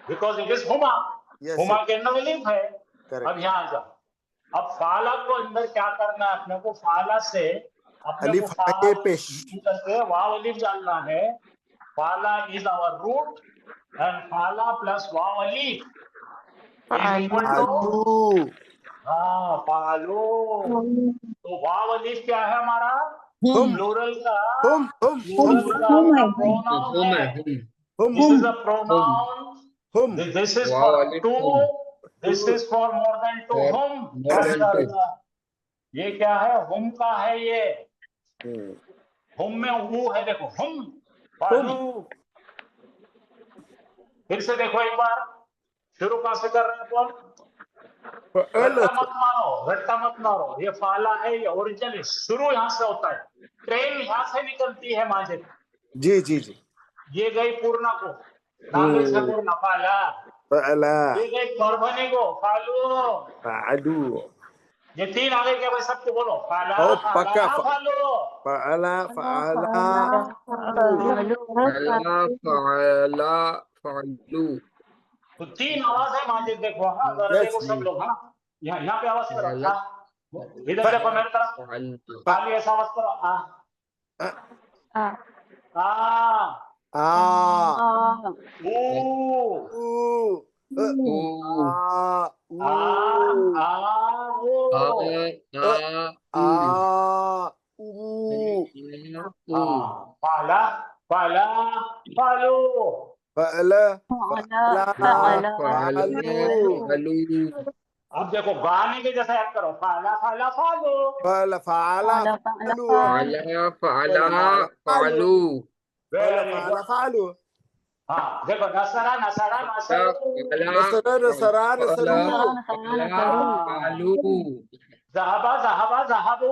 [SPEAKER 1] बिकॉज इट इज हुमा, हुमा के अंदर अलिफ है। अब यहाँ आ जाओ, अब फाला को अंदर क्या करना है अपने को, फाला से अपने
[SPEAKER 2] अलिफ
[SPEAKER 1] को
[SPEAKER 2] है पेश
[SPEAKER 1] करके वाव अलिफ डालना है। फाला इज आवर रूट एंड फाला प्लस वाव अलिफ इज इक्वल टू
[SPEAKER 2] आलू।
[SPEAKER 1] फालो। तो वाव अलिफ क्या है हमारा,
[SPEAKER 2] हुम
[SPEAKER 1] प्लूरल का
[SPEAKER 2] हुम हुम
[SPEAKER 1] प्रोनाउन है। This is a pronoun.
[SPEAKER 2] हुम
[SPEAKER 1] This is
[SPEAKER 3] Wow,
[SPEAKER 1] for
[SPEAKER 3] अलिफ
[SPEAKER 1] 2.
[SPEAKER 3] हुम।
[SPEAKER 1] This is for more than 2.
[SPEAKER 3] For
[SPEAKER 1] Hum.
[SPEAKER 3] more than 2.
[SPEAKER 1] ये क्या है, हुम का है ये। हुम में वो है, देखो हुम फालू। फिर से देखो एक बार, शुरू कहां से कर रहे हैं अपन, रट्टा मत मारो, ये फाला है, ये ओरिजिनल शुरू यहाँ से होता है, ट्रेन यहाँ से निकलती है माजिद।
[SPEAKER 2] जी जी जी।
[SPEAKER 1] ये गई पूर्णा को, नागरिक से पूर्णा फाला,
[SPEAKER 2] फअला
[SPEAKER 1] ये गई परभनी को फालू,
[SPEAKER 2] फअलू।
[SPEAKER 1] ये 3 आगे क्या भाई, सबको बोलो फाला
[SPEAKER 2] ओ
[SPEAKER 1] फाला
[SPEAKER 2] पक्का
[SPEAKER 1] फालू।
[SPEAKER 2] फअला फअला
[SPEAKER 3] फअला फअलू।
[SPEAKER 1] तो 3 आवाज है माजिद, देखो हाँ जरा देखो सब लोग, हाँ यहाँ पे आवाज करो, इधर देखो मेरी तरफ,
[SPEAKER 3] फअलतु
[SPEAKER 1] खाली ऐसा आवाज करो आ
[SPEAKER 6] आ
[SPEAKER 1] आ
[SPEAKER 2] आ
[SPEAKER 1] ऊ
[SPEAKER 2] ऊ
[SPEAKER 3] ऊ
[SPEAKER 2] आ
[SPEAKER 1] आ
[SPEAKER 2] ऊ
[SPEAKER 1] आ
[SPEAKER 3] आ
[SPEAKER 1] ऊ
[SPEAKER 3] आ
[SPEAKER 2] आ
[SPEAKER 3] ऊ
[SPEAKER 2] ऊ
[SPEAKER 3] ऊ
[SPEAKER 1] फाला फाला फालू
[SPEAKER 2] फअला
[SPEAKER 6] फअला
[SPEAKER 2] फअला
[SPEAKER 6] फअला
[SPEAKER 2] फअलू
[SPEAKER 3] फअलू
[SPEAKER 1] अब देखो गाने के जैसा याद करो, फाला फाला फालू
[SPEAKER 2] फअला फअला
[SPEAKER 6] फअला
[SPEAKER 2] फअलू
[SPEAKER 3] फअला फअला फअलू
[SPEAKER 2] फअला
[SPEAKER 1] वेरी
[SPEAKER 2] फअला
[SPEAKER 1] गुड।
[SPEAKER 2] फअलू
[SPEAKER 1] हाँ देखो नसरा नसरा नसरू,
[SPEAKER 3] फअला
[SPEAKER 2] नसरा नसरा
[SPEAKER 3] फअला
[SPEAKER 2] नसरू
[SPEAKER 3] फअला फअलू
[SPEAKER 1] ज़हबा ज़हबा ज़हबू,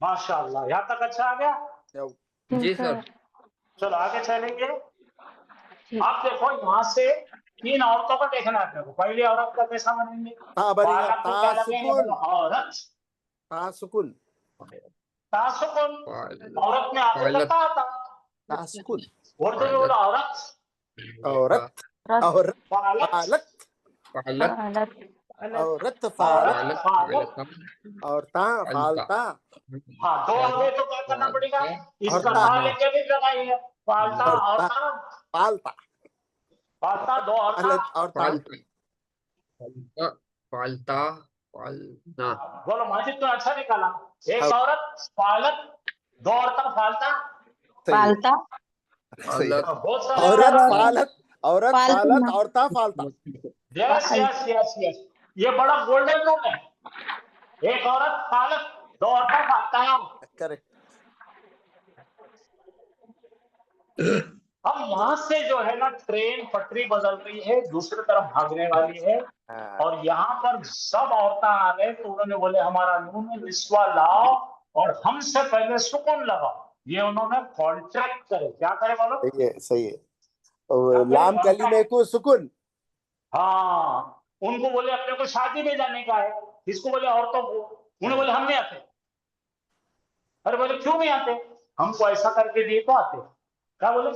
[SPEAKER 1] माशाल्लाह, यहाँ तक अच्छा आ गया।
[SPEAKER 3] जी सर
[SPEAKER 1] चलो आगे चलेंगे।
[SPEAKER 6] ठीक।
[SPEAKER 1] आप देखो यहाँ से 3 औरतों को देखना है अपने को। पहली औरत का कैसा बनेंगे?
[SPEAKER 2] ता बनेगा
[SPEAKER 1] फाला को
[SPEAKER 2] ता
[SPEAKER 1] क्या लगेंगे?
[SPEAKER 2] सुकून
[SPEAKER 1] बोलो औरत,
[SPEAKER 2] ता सुकून
[SPEAKER 1] तासुकुन।
[SPEAKER 3] फअल
[SPEAKER 1] औरत में आखिर का
[SPEAKER 3] फअलत
[SPEAKER 1] ता आता।
[SPEAKER 2] ता सुकून
[SPEAKER 1] उर्दू में बोलो औरत,
[SPEAKER 2] औरत
[SPEAKER 6] रत
[SPEAKER 2] औरत
[SPEAKER 1] फालत,
[SPEAKER 2] फालत
[SPEAKER 3] फअलत
[SPEAKER 6] फअलत
[SPEAKER 2] औरत
[SPEAKER 1] औरत
[SPEAKER 2] फालत
[SPEAKER 1] फालत।
[SPEAKER 3] फअलत
[SPEAKER 2] औरता फालता
[SPEAKER 1] हाँ दो आ गए तो क्या करना पड़ेगा? इसका
[SPEAKER 2] औरता
[SPEAKER 1] ता लेके भी लगाइए। फालता
[SPEAKER 2] औरता
[SPEAKER 1] औरता,
[SPEAKER 2] फालता
[SPEAKER 1] फालता दो औरता।
[SPEAKER 2] फालत औरता
[SPEAKER 3] फअलता फअलता फअलना
[SPEAKER 1] बोलो माजिद तो अच्छा निकाला। एक
[SPEAKER 2] हाँ।
[SPEAKER 1] औरत फालत, दो औरता फालता।
[SPEAKER 2] सही है
[SPEAKER 8] पालता
[SPEAKER 2] सही है
[SPEAKER 3] फअलत
[SPEAKER 1] बहुत सारे
[SPEAKER 2] औरत
[SPEAKER 1] औरत।
[SPEAKER 2] फालत औरत
[SPEAKER 8] पालतू
[SPEAKER 2] फालत
[SPEAKER 8] ना।
[SPEAKER 2] औरता फालता
[SPEAKER 1] यस यस यस यस, ये बड़ा गोल्डन रूल है। एक औरत फालत, दो औरता फालता है।
[SPEAKER 2] करेक्ट
[SPEAKER 1] अब यहाँ से जो है ना ट्रेन पटरी बदल रही है, दूसरी तरफ भागने वाली है। और यहाँ पर सब औरतें आ गए तो उन्होंने बोले हमारा नून निस्वा लाओ और हमसे पहले सुकून लगाओ। ये उन्होंने कॉन्ट्रैक्ट करे। क्या करे बोलो?
[SPEAKER 2] सही है सही है
[SPEAKER 1] क्या
[SPEAKER 2] और
[SPEAKER 1] करे?
[SPEAKER 2] लाम कलीमे
[SPEAKER 1] कॉन्ट्रैक्ट।
[SPEAKER 2] को सुकून
[SPEAKER 1] हाँ, उनको बोले अपने को शादी में जाने का है। किसको बोले? औरतों को। उन्हें बोले हम नहीं आते। अरे बोले क्यों नहीं आते? हमको ऐसा करके दिए तो आते। क्या बोले?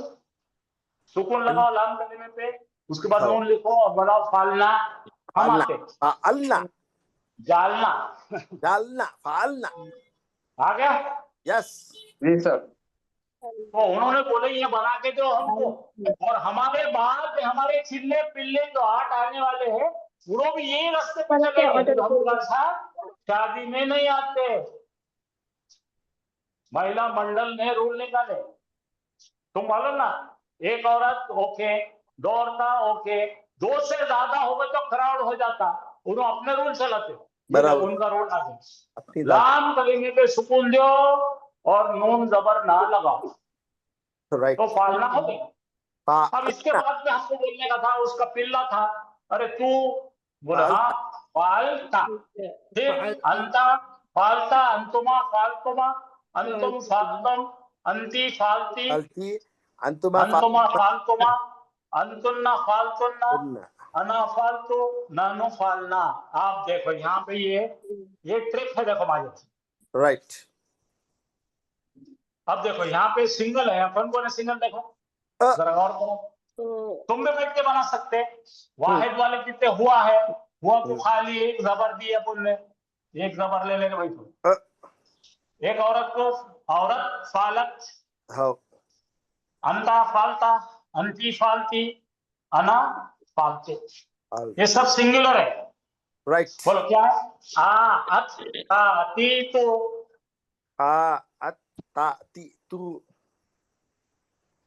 [SPEAKER 1] सुकून लगाओ लाम कलीमे पे, उसके बाद
[SPEAKER 2] हाँ
[SPEAKER 1] नून लिखो और बनाओ फालना। हम
[SPEAKER 2] फालना
[SPEAKER 1] आते।
[SPEAKER 2] फालना
[SPEAKER 1] जालना
[SPEAKER 2] डालना फालना
[SPEAKER 1] आ गया।
[SPEAKER 2] यस
[SPEAKER 3] जी सर
[SPEAKER 1] तो उन्होंने बोले ये बना के दो हमको। और हमारे बाद हमारे चिल्ले पिल्ले जो 8 आने वाले हैं, वो भी यही रास्ते पे चलेंगे। हम शादी में नहीं आते। महिला मंडल ने रूल निकाले। तुम मालूम ना, एक औरत ओके, दो औरता ओके, 2 से ज्यादा हो गए तो क्राउड हो जाता। उन्होंने अपने रूल चलाते।
[SPEAKER 2] बराबर
[SPEAKER 1] उनका रूल आ
[SPEAKER 2] अपनी
[SPEAKER 1] गया। लाम कलीमे पे सुकून दो और नून जबर ना लगाओ
[SPEAKER 2] राइट
[SPEAKER 1] तो फालना हो गया। अब इसके
[SPEAKER 2] फालना
[SPEAKER 1] बाद में हमको बोलने का था, उसका पिल्ला था। अरे तू बोले हाँ फालता, फिर अंता फालता, अंतुमा फालतुमा, अंतुम फालतुम, अंती फालती,
[SPEAKER 2] फालती अंतुमा
[SPEAKER 1] अंतुमा फालतुमा, अंतुन्ना फालतुन्ना,
[SPEAKER 2] फालना
[SPEAKER 1] अना फालतू, नानो फालना। आप देखो यहाँ पे ये ट्रिक है। देखो माजिद,
[SPEAKER 2] राइट
[SPEAKER 1] अब देखो यहाँ पे सिंगल है। अपन को सिंगल देखो जरा गौर करो। तुम भी बैठ के बना सकते। वाहिद वाले कितने हुआ है? हुआ को खाली एक जबर दी अपन ने, एक जबर ले लेके बैठो। एक औरत को औरत फालत,
[SPEAKER 2] हाँ
[SPEAKER 1] अंता फालता, अंती फालती, अना फालते। ये सब सिंगुलर है।
[SPEAKER 2] राइट
[SPEAKER 1] बोलो क्या है? आ अत ता ती तो
[SPEAKER 2] आ अत ता ती तू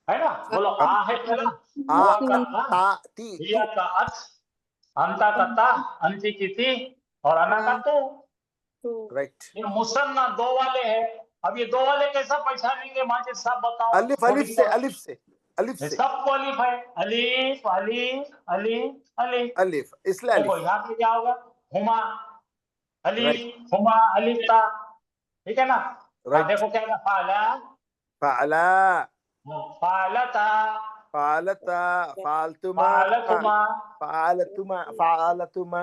[SPEAKER 1] है ना। बोलो आ है पहला,
[SPEAKER 2] आ
[SPEAKER 1] हुआ का
[SPEAKER 2] अत
[SPEAKER 1] आ,
[SPEAKER 2] ता ती
[SPEAKER 1] हिया का अत, अंता का ता, अंती की ती और अना का तो।
[SPEAKER 2] राइट
[SPEAKER 1] ये मुसन्ना 2 वाले हैं। अब ये 2 वाले कैसा पहचानेंगे? माजिद साहब बताओ।
[SPEAKER 2] अलिफ अलिफ से अलिफ से अलिफ
[SPEAKER 1] ये
[SPEAKER 2] से
[SPEAKER 1] सबको अलिफ है। अलिफ अलिफ अलिफ अलिफ।
[SPEAKER 2] अलिफ इसलिए
[SPEAKER 1] देखो
[SPEAKER 2] अलिफ
[SPEAKER 1] यहाँ पे क्या होगा? हुमा
[SPEAKER 2] राइट
[SPEAKER 1] अलिफ, हुमा अलिफ ता। ठीक है ना। हाँ
[SPEAKER 2] राइट
[SPEAKER 1] देखो क्या है? फाला,
[SPEAKER 2] फाला
[SPEAKER 1] फालता,
[SPEAKER 2] फालता फालतुमा
[SPEAKER 1] फालतुमा,
[SPEAKER 2] फालतुमा फालतुमा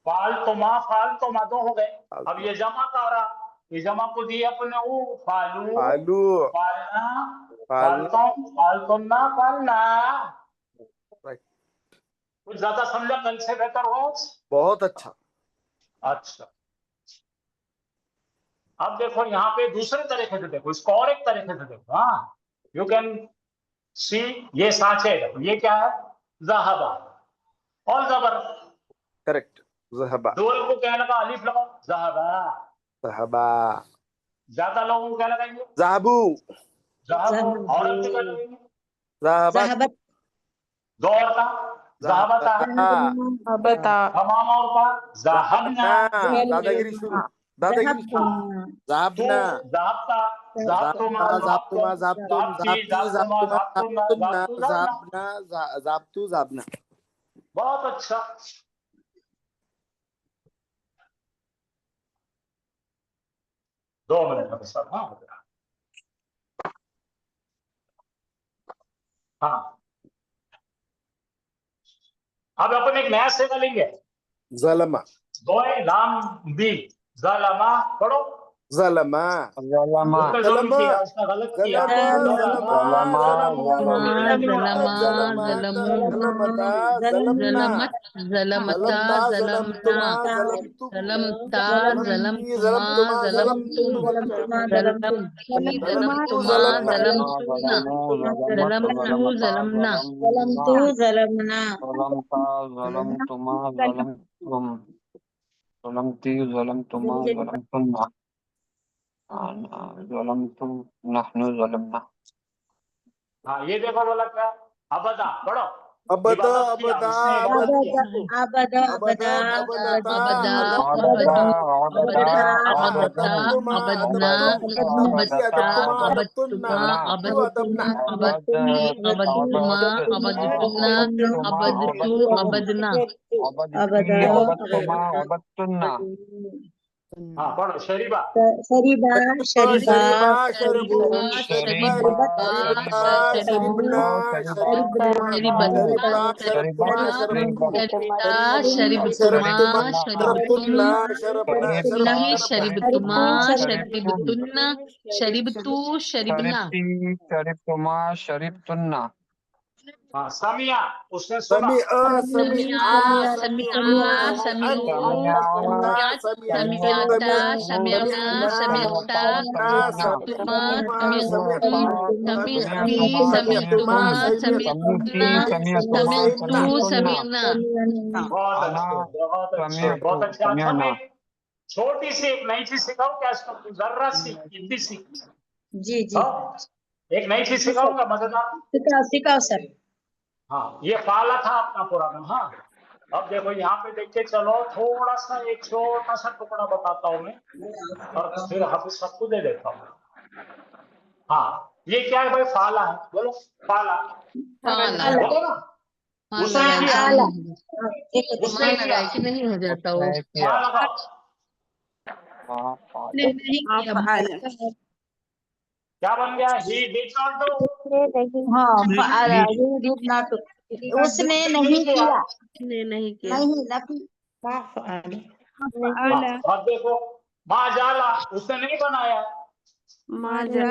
[SPEAKER 1] फालतुमा, फालतुमा 2 हो गए। अब
[SPEAKER 2] फालतुमा
[SPEAKER 1] ये जमा का हो रहा। ये जमा को दिए अपने वो फालू,
[SPEAKER 2] फालू
[SPEAKER 1] फालना,
[SPEAKER 2] फालना
[SPEAKER 1] फालतुम, फालतुन्ना, फालना।
[SPEAKER 2] राइट
[SPEAKER 1] कुछ ज्यादा समझा, कल से बेहतर हो?
[SPEAKER 2] बहुत अच्छा।
[SPEAKER 1] अच्छा, अब देखो यहाँ पे दूसरे तरीके से देखो, इसको और एक तरीके से देखो। हाँ, यू कैन सी, ये सांचे देखो, ये क्या है? ज़हबा, और जबर।
[SPEAKER 2] करेक्ट। ज़हबा।
[SPEAKER 1] दोल को क्या लगा? अलिफ लगाओ, ज़हबा।
[SPEAKER 2] ज़हबा।
[SPEAKER 1] ज्यादा लोगों को क्या लगाएंगे?
[SPEAKER 2] ज़हबू।
[SPEAKER 1] ज़हबू। औरत को क्या लगाएंगे?
[SPEAKER 2] ज़हबत।
[SPEAKER 8] ज़हबत।
[SPEAKER 1] दो औरत का ज़हबता।
[SPEAKER 4] बता
[SPEAKER 1] तमाम औरत का ज़हबना।
[SPEAKER 2] दादागिरी शुरू। दादागिरी शुरू।
[SPEAKER 1] तू
[SPEAKER 2] ज़हबना।
[SPEAKER 1] ज़हबता, ज़हबतुमा,
[SPEAKER 2] ज़ाब्तुमा, ज़ाब्तुम,
[SPEAKER 1] ज़ाब्ती,
[SPEAKER 2] ज़ाब्ती,
[SPEAKER 1] ज़ाब्तुमा,
[SPEAKER 2] ज़ाब्तुमा,
[SPEAKER 1] ज़ाब्तुन्ना,
[SPEAKER 2] ज़ाब्तुन्ना,
[SPEAKER 1] ज़ाब्तु, ज़ाब्ना।
[SPEAKER 2] ज़ाब्ना, ज़ाब्तु, ज़ाब्ना।
[SPEAKER 1] बहुत अच्छा। दो मिनट में सर। हाँ, हाँ, अब अपन एक नया सेवा लेंगे।
[SPEAKER 2] ज़लमा।
[SPEAKER 1] दो लाम बी, ज़लमा पढ़ो।
[SPEAKER 2] ज़लमा।
[SPEAKER 3] ज़लमा
[SPEAKER 1] उसने जो भी
[SPEAKER 2] ज़लमा।
[SPEAKER 1] किया, उसने गलत किया।
[SPEAKER 2] ज़लमा। ज़लमा। ज़लमू।
[SPEAKER 7] ज़लमा,
[SPEAKER 2] ज़लमत।
[SPEAKER 7] ज़लमू,
[SPEAKER 2] ज़लमता। ज़लमना।
[SPEAKER 7] ज़लमत, ज़लमता,
[SPEAKER 2] ज़लमता।
[SPEAKER 7] ज़लमना,
[SPEAKER 2] ज़लमतुमा। ज़लमतुम।
[SPEAKER 7] ज़लमता,
[SPEAKER 2] ज़लमती।
[SPEAKER 7] ज़लमतुमा,
[SPEAKER 2] ज़लमतुमा।
[SPEAKER 7] ज़लमतुम,
[SPEAKER 2] ज़लमतुम।
[SPEAKER 7] ज़लमती,
[SPEAKER 2] ज़लमतु।
[SPEAKER 7] ज़लमतुमा,
[SPEAKER 2] ज़लमना।
[SPEAKER 7] ज़लमतुना, ज़लमतु, ज़लमना,
[SPEAKER 8] ज़लमतु ज़लमना।
[SPEAKER 3] ज़लमता, ज़लमतुमा, ज़लमतुम, ज़लमती, ज़लमतुमा, ज़लमतुन्ना, ज़लमतुम, नहनु ज़लमना।
[SPEAKER 1] हाँ, ये देखो बोला क्या? अबदा पढ़ो।
[SPEAKER 2] अबदा।
[SPEAKER 1] इबादत किया,
[SPEAKER 2] अबदा।
[SPEAKER 1] उसने इबादत किया।
[SPEAKER 8] अबदा
[SPEAKER 2] अबदा। अबदता।
[SPEAKER 7] अबदा,
[SPEAKER 2] अदबतुमा।
[SPEAKER 7] अबदु,
[SPEAKER 3] अबदा,
[SPEAKER 7] अबदा,
[SPEAKER 3] अबदा,
[SPEAKER 7] अबदता,
[SPEAKER 2] अदबतुम। अदबती।
[SPEAKER 7] अबदता,
[SPEAKER 2] अदबतुमा। अदबतुन्ना।
[SPEAKER 7] अबदतुमा,
[SPEAKER 2] अदबतु। अदबना।
[SPEAKER 7] अबदतुमी, अबदतुमा, अबदतुना, अबदतु, अबदना,
[SPEAKER 3] अबदती, अबदतुमा, अबदतुन्ना।
[SPEAKER 1] हाँ, पढ़ो। शरीबा।
[SPEAKER 8] शरीबा, शरीबा,
[SPEAKER 2] शरीबा। शरबू।
[SPEAKER 7] शरीबा,
[SPEAKER 2] शरीबता।
[SPEAKER 7] शरीबा,
[SPEAKER 2] शरीबना।
[SPEAKER 7] शरीबा,
[SPEAKER 2] शरीबता। शरीबतुमा।
[SPEAKER 7] शरीबता,
[SPEAKER 2] शरबतुम।
[SPEAKER 7] शरीबतुमा,
[SPEAKER 2] शरबतुमा।
[SPEAKER 7] शरीबतुम,
[SPEAKER 2] शरबतुन्ना। शरबना।
[SPEAKER 7] शरीबी,
[SPEAKER 2] शरबना।
[SPEAKER 7] शरीबतुमा, शरीबतुन्ना, शरीबतु, शरीबना,
[SPEAKER 3] शरीबती, शरीबतुमा, शरीबतुन्ना।
[SPEAKER 1] हाँ, समिया, उसने सुना।
[SPEAKER 2] समी अ समी
[SPEAKER 7] समिया,
[SPEAKER 2] आ समी
[SPEAKER 7] समिया,
[SPEAKER 2] उ समी अन
[SPEAKER 7] समिउ,
[SPEAKER 2] समिया समी
[SPEAKER 7] समियाता,
[SPEAKER 2] समी
[SPEAKER 7] समियाना,
[SPEAKER 2] अन्ना
[SPEAKER 7] समियाता,
[SPEAKER 2] समी
[SPEAKER 7] तुमा,
[SPEAKER 2] तुमा समी
[SPEAKER 7] समियतुम,
[SPEAKER 2] समी
[SPEAKER 7] समियती,
[SPEAKER 2] अन्नी समी तुमा
[SPEAKER 7] समियतुमा,
[SPEAKER 2] समी
[SPEAKER 7] समियतुना,
[SPEAKER 2] समियन्ना
[SPEAKER 7] समियतु, समियना।
[SPEAKER 1] बहुत अच्छे, बहुत अच्छे, बहुत अच्छे। अच्छा, मैं छोटी सी एक नई चीज सिखाऊं क्या इसको? जर्रा सी, इतनी सी।
[SPEAKER 8] जी जी,
[SPEAKER 1] हाँ, एक नई चीज सिखाऊंगा, मजेदार।
[SPEAKER 8] सिखाओ सिखाओ सर।
[SPEAKER 1] हाँ, ये पाला था अपना पुराना। हाँ, अब देखो यहाँ पे देख के चलो, थोड़ा सा एक छोटा सा टुकड़ा बताता हूँ मैं, और फिर हम सबको दे देता हूँ। हाँ, ये क्या है भाई? फाला है, बोलो फाला।
[SPEAKER 7] फाला,
[SPEAKER 1] बोलो ना।
[SPEAKER 7] हाँ
[SPEAKER 1] उसने
[SPEAKER 7] लगाए
[SPEAKER 1] किया,
[SPEAKER 7] कि नहीं हो
[SPEAKER 8] हाँ,
[SPEAKER 7] जाता,
[SPEAKER 1] उसने
[SPEAKER 7] हाँ
[SPEAKER 1] किया।
[SPEAKER 7] लगाए कि नहीं हो जाता वो।
[SPEAKER 3] उसने किया।
[SPEAKER 1] हाँ लगाओ।
[SPEAKER 7] नहीं किया,
[SPEAKER 1] क्या बन गया? ही डिड नॉट डू।
[SPEAKER 8] हाँ, he did not do. उसने नहीं किया।
[SPEAKER 4] नहीं किया।
[SPEAKER 8] नहीं नहीं,
[SPEAKER 1] हाँ, अब देखो, माँ जाला, उसने नहीं बनाया।
[SPEAKER 4] माजा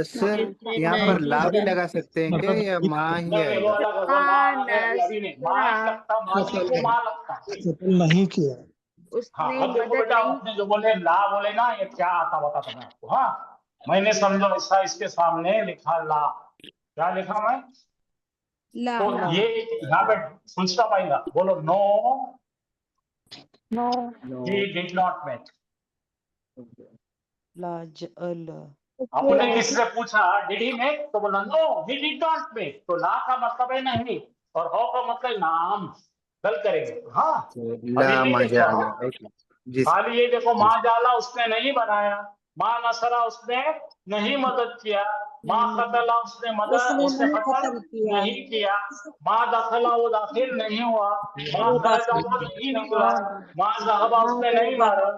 [SPEAKER 9] सर यहाँ पर ला भी लगा सकते हैं क्या, या माँ ही
[SPEAKER 1] नहीं, वो
[SPEAKER 9] आएगा?
[SPEAKER 1] अलग है, वो ला लगे अभी नहीं। माँ ही लगता, माजी को माँ लगता।
[SPEAKER 5] नहीं किया।
[SPEAKER 1] हाँ,
[SPEAKER 4] उसने
[SPEAKER 1] अब देखो
[SPEAKER 4] मदद
[SPEAKER 1] बेटा,
[SPEAKER 4] नहीं
[SPEAKER 1] आपने जो बोले ला बोले ना, ये क्या आता बताता मैं आपको। हाँ, मैंने समझो ऐसा इसके सामने लिखा ला, क्या लिखा मैं?
[SPEAKER 4] ला
[SPEAKER 1] तो ये यहाँ पे फुल स्टॉप आएगा। बोलो no, he did not make.
[SPEAKER 4] लाजअल
[SPEAKER 1] आपने किससे पूछा डिड ही मेक, तो बोला no he did not make. तो ला का मतलब है नहीं, और हो का मतलब नाम। गल करेंगे। हाँ,
[SPEAKER 9] ला
[SPEAKER 1] अभी नहीं
[SPEAKER 9] मजा
[SPEAKER 1] देखो।
[SPEAKER 9] आया। ओके जी सर।
[SPEAKER 1] खाली ये देखो, माँ जाला उसने नहीं बनाया, माँ नसरा उसने नहीं मदद किया, माँ कतला उसने मदद, उसने
[SPEAKER 8] नहीं
[SPEAKER 1] कतल
[SPEAKER 8] खत्म किया।
[SPEAKER 1] नहीं किया, माँ दखला वो दाखिल नहीं हुआ, माँ खरजा वो नहीं निकला, माँ ज़हबा उसने नहीं मारा,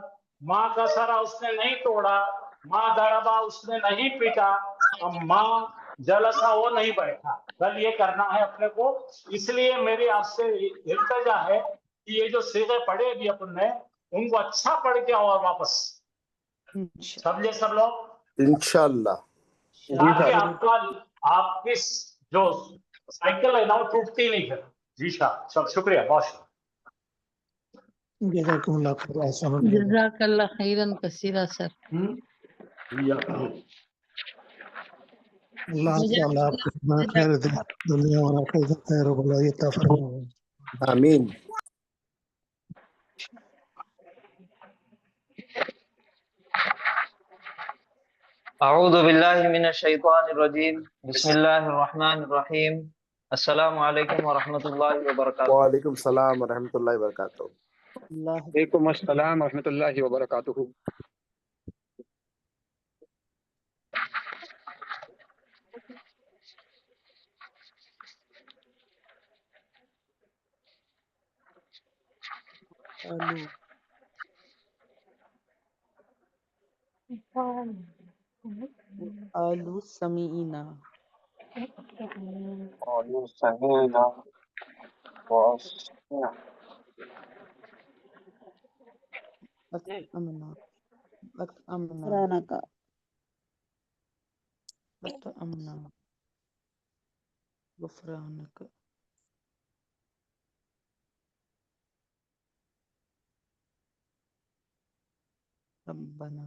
[SPEAKER 1] माँ कसरा उसने नहीं तोड़ा, माँ दरबा उसने नहीं पीटा, और माँ जलसा वो नहीं बैठा। कल ये करना है अपने को। इसलिए मेरी आपसे इल्तिजा है कि ये जो सीगे पढ़े अभी अपन ने, उनको अच्छा पढ़ के और वापस समझे सब लोग,
[SPEAKER 2] इंशाल्लाह।
[SPEAKER 1] ताकि आपका आपकी जो साइकिल है ना, वो टूटती नहीं है। जी शाह, सब शुक्रिया, बहुत शुक्रिया।
[SPEAKER 5] जज़ाकुमुल्लाह खैर, एहसान हो।
[SPEAKER 7] जज़ाकल्लाह खैरन कसीरा सर।
[SPEAKER 1] या
[SPEAKER 5] अल्लाह ताला आपको खैर दे, दुनिया और आखिरत में खैर और भलाई अता फरमाए।
[SPEAKER 2] आमीन।
[SPEAKER 3] अऊज़ु बिल्लाहि मिनश शैतानिर रजीम। बिस्मिल्लाहिर रहमानिर रहीम। अस्सलामु अलैकुम व रहमतुल्लाहि व बरकातुहू।
[SPEAKER 2] वालेकुम सलाम व रहमतुल्लाहि व बरकातुहू।
[SPEAKER 10] वालेकुम अस्सलाम रहमतुल्लाहि व बरकातुहू।
[SPEAKER 4] आलू आलू समीना अमना अमना
[SPEAKER 8] पुराना का
[SPEAKER 4] अमना गुफरानक रब्बना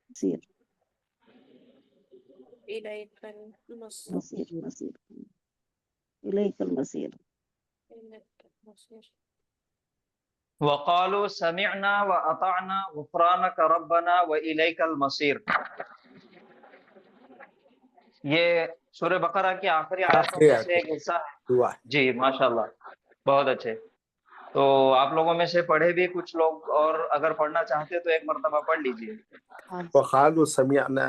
[SPEAKER 8] मसीर मसीर मसीर इलैकल मसीर।
[SPEAKER 3] वक़ालू समिअना व अताअना गुफ़रानक रब्बना व इलैकल मसीर। ये सूरह बकरा की आखिरी आयतों में से एक हिस्सा है।
[SPEAKER 2] दुआ।
[SPEAKER 3] जी माशाल्लाह, बहुत अच्छे। तो आप लोगों में से पढ़े भी कुछ लोग, और अगर पढ़ना चाहते तो एक मर्तबा पढ़ लीजिए।
[SPEAKER 2] वक़ालू समिअना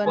[SPEAKER 3] व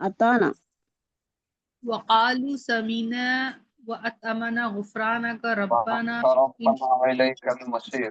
[SPEAKER 8] अताना
[SPEAKER 7] वक़ालू समीना व अतमना गुफ़रानक रब्बना इलैकल मसीर।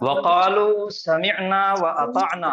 [SPEAKER 3] वक़ालू समिअना व अताअना।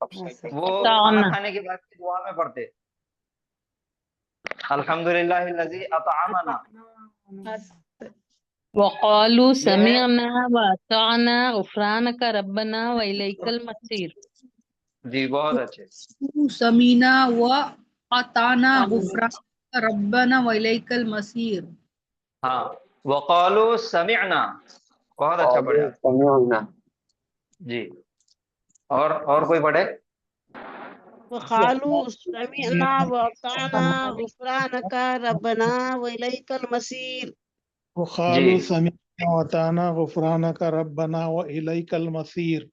[SPEAKER 3] वो
[SPEAKER 7] अताअना।
[SPEAKER 3] खाना खाने के बाद की दुआ में पढ़ते अल्हम्दुलिल्लाहिल्लज़ी अतअमना।
[SPEAKER 7] वक़ालू समिअना व अताअना गुफ़रानक रब्बना व इलैकल मसीर।
[SPEAKER 3] जी बहुत अच्छे।
[SPEAKER 7] समीना व अताना गुफ़रानक रब्बना व इलैकल मसीर।
[SPEAKER 3] हाँ, वक़ालू समिअना, बहुत अच्छा पढ़े आप। जी, और कोई पढ़े?
[SPEAKER 8] वक़ालू समिअना वअताना गुफ़रानक रब्बना व इलैकल मसीर।
[SPEAKER 5] वक़ालू
[SPEAKER 3] जी
[SPEAKER 5] समिअना व अताना गुफ़रानक रब्बना व इलैकल मसीर।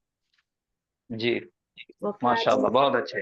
[SPEAKER 3] जी माशाल्लाह, बहुत अच्छे।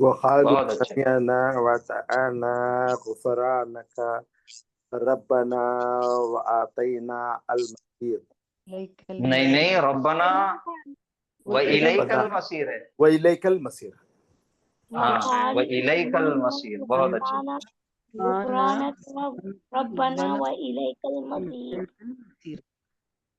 [SPEAKER 2] वक़ालू
[SPEAKER 3] बहुत अच्छे।
[SPEAKER 2] समिअना वअताअना गुफ़रानक रब्बना व आतैना अल मसीर।
[SPEAKER 3] नहीं, रब्बना व इलैकल मसीर है।
[SPEAKER 2] व इलैकल मसीर।
[SPEAKER 3] हाँ, व इलैकल मसीर, बहुत अच्छे।
[SPEAKER 6] रब्बना व इलैकल मसीर।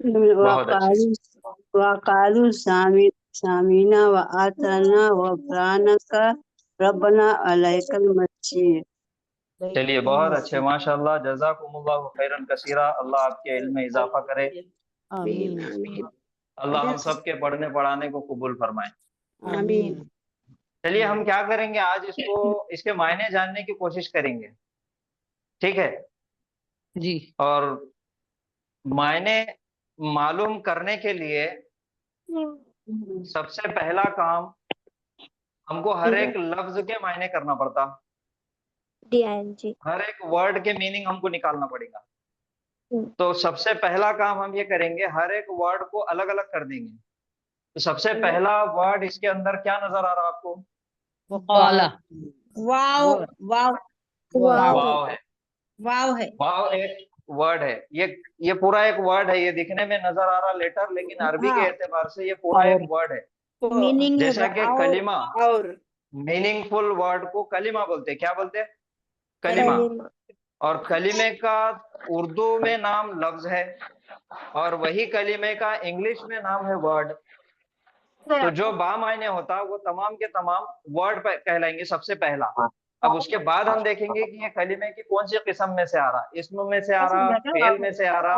[SPEAKER 3] बहुत अच्छे।
[SPEAKER 8] वक़ालू सामीना व आताना गुफ़रानक रब्बना अलैकल मसीर।
[SPEAKER 3] चलिए बहुत अच्छे, माशाल्लाह, जज़ाकुमुल्लाहु खैरन कसीरा। अल्लाह आपके इल्म में इजाफा करे।
[SPEAKER 4] आमीन
[SPEAKER 3] अल्लाह हम सब के पढ़ने पढ़ाने को कबूल फरमाए।
[SPEAKER 4] आमीन।
[SPEAKER 3] चलिए हम क्या करेंगे, आज इसके मायने जानने की कोशिश करेंगे, ठीक है?
[SPEAKER 7] जी।
[SPEAKER 3] और मायने मालूम करने के लिए सबसे पहला काम हमको हर एक लफ्ज के मायने करना पड़ता, हर एक वर्ड के मीनिंग हमको निकालना पड़ेगा। तो सबसे पहला काम हम ये करेंगे, हर एक वर्ड को अलग अलग कर देंगे। तो सबसे पहला वर्ड इसके अंदर क्या नजर आ रहा है आपको?
[SPEAKER 7] काला।
[SPEAKER 8] वाव वाव
[SPEAKER 3] वाव है।
[SPEAKER 8] वाव है।
[SPEAKER 3] वाव एक वर्ड है, ये पूरा एक वर्ड है। ये दिखने में नजर आ रहा लेटर, लेकिन अरबी के
[SPEAKER 8] हाँ।
[SPEAKER 3] एतबार से ये पूरा एक वर्ड है।
[SPEAKER 8] मीनिंग है
[SPEAKER 3] जैसा कि
[SPEAKER 8] और
[SPEAKER 3] कलिमा,
[SPEAKER 4] और
[SPEAKER 3] मीनिंगफुल वर्ड को कलिमा बोलते हैं। क्या बोलते हैं? कलिमा। और कलिमे का उर्दू में नाम लफ्ज है, और वही कलिमे का इंग्लिश में नाम है वर्ड। तो जो बामायने होता है वो तमाम के तमाम वर्ड कहलाएंगे सबसे पहला। अब उसके बाद हम देखेंगे कि ये कलिमे की कौन सी किस्म में से आ रहा, इस्म में से आ रहा, फेल में से आ रहा,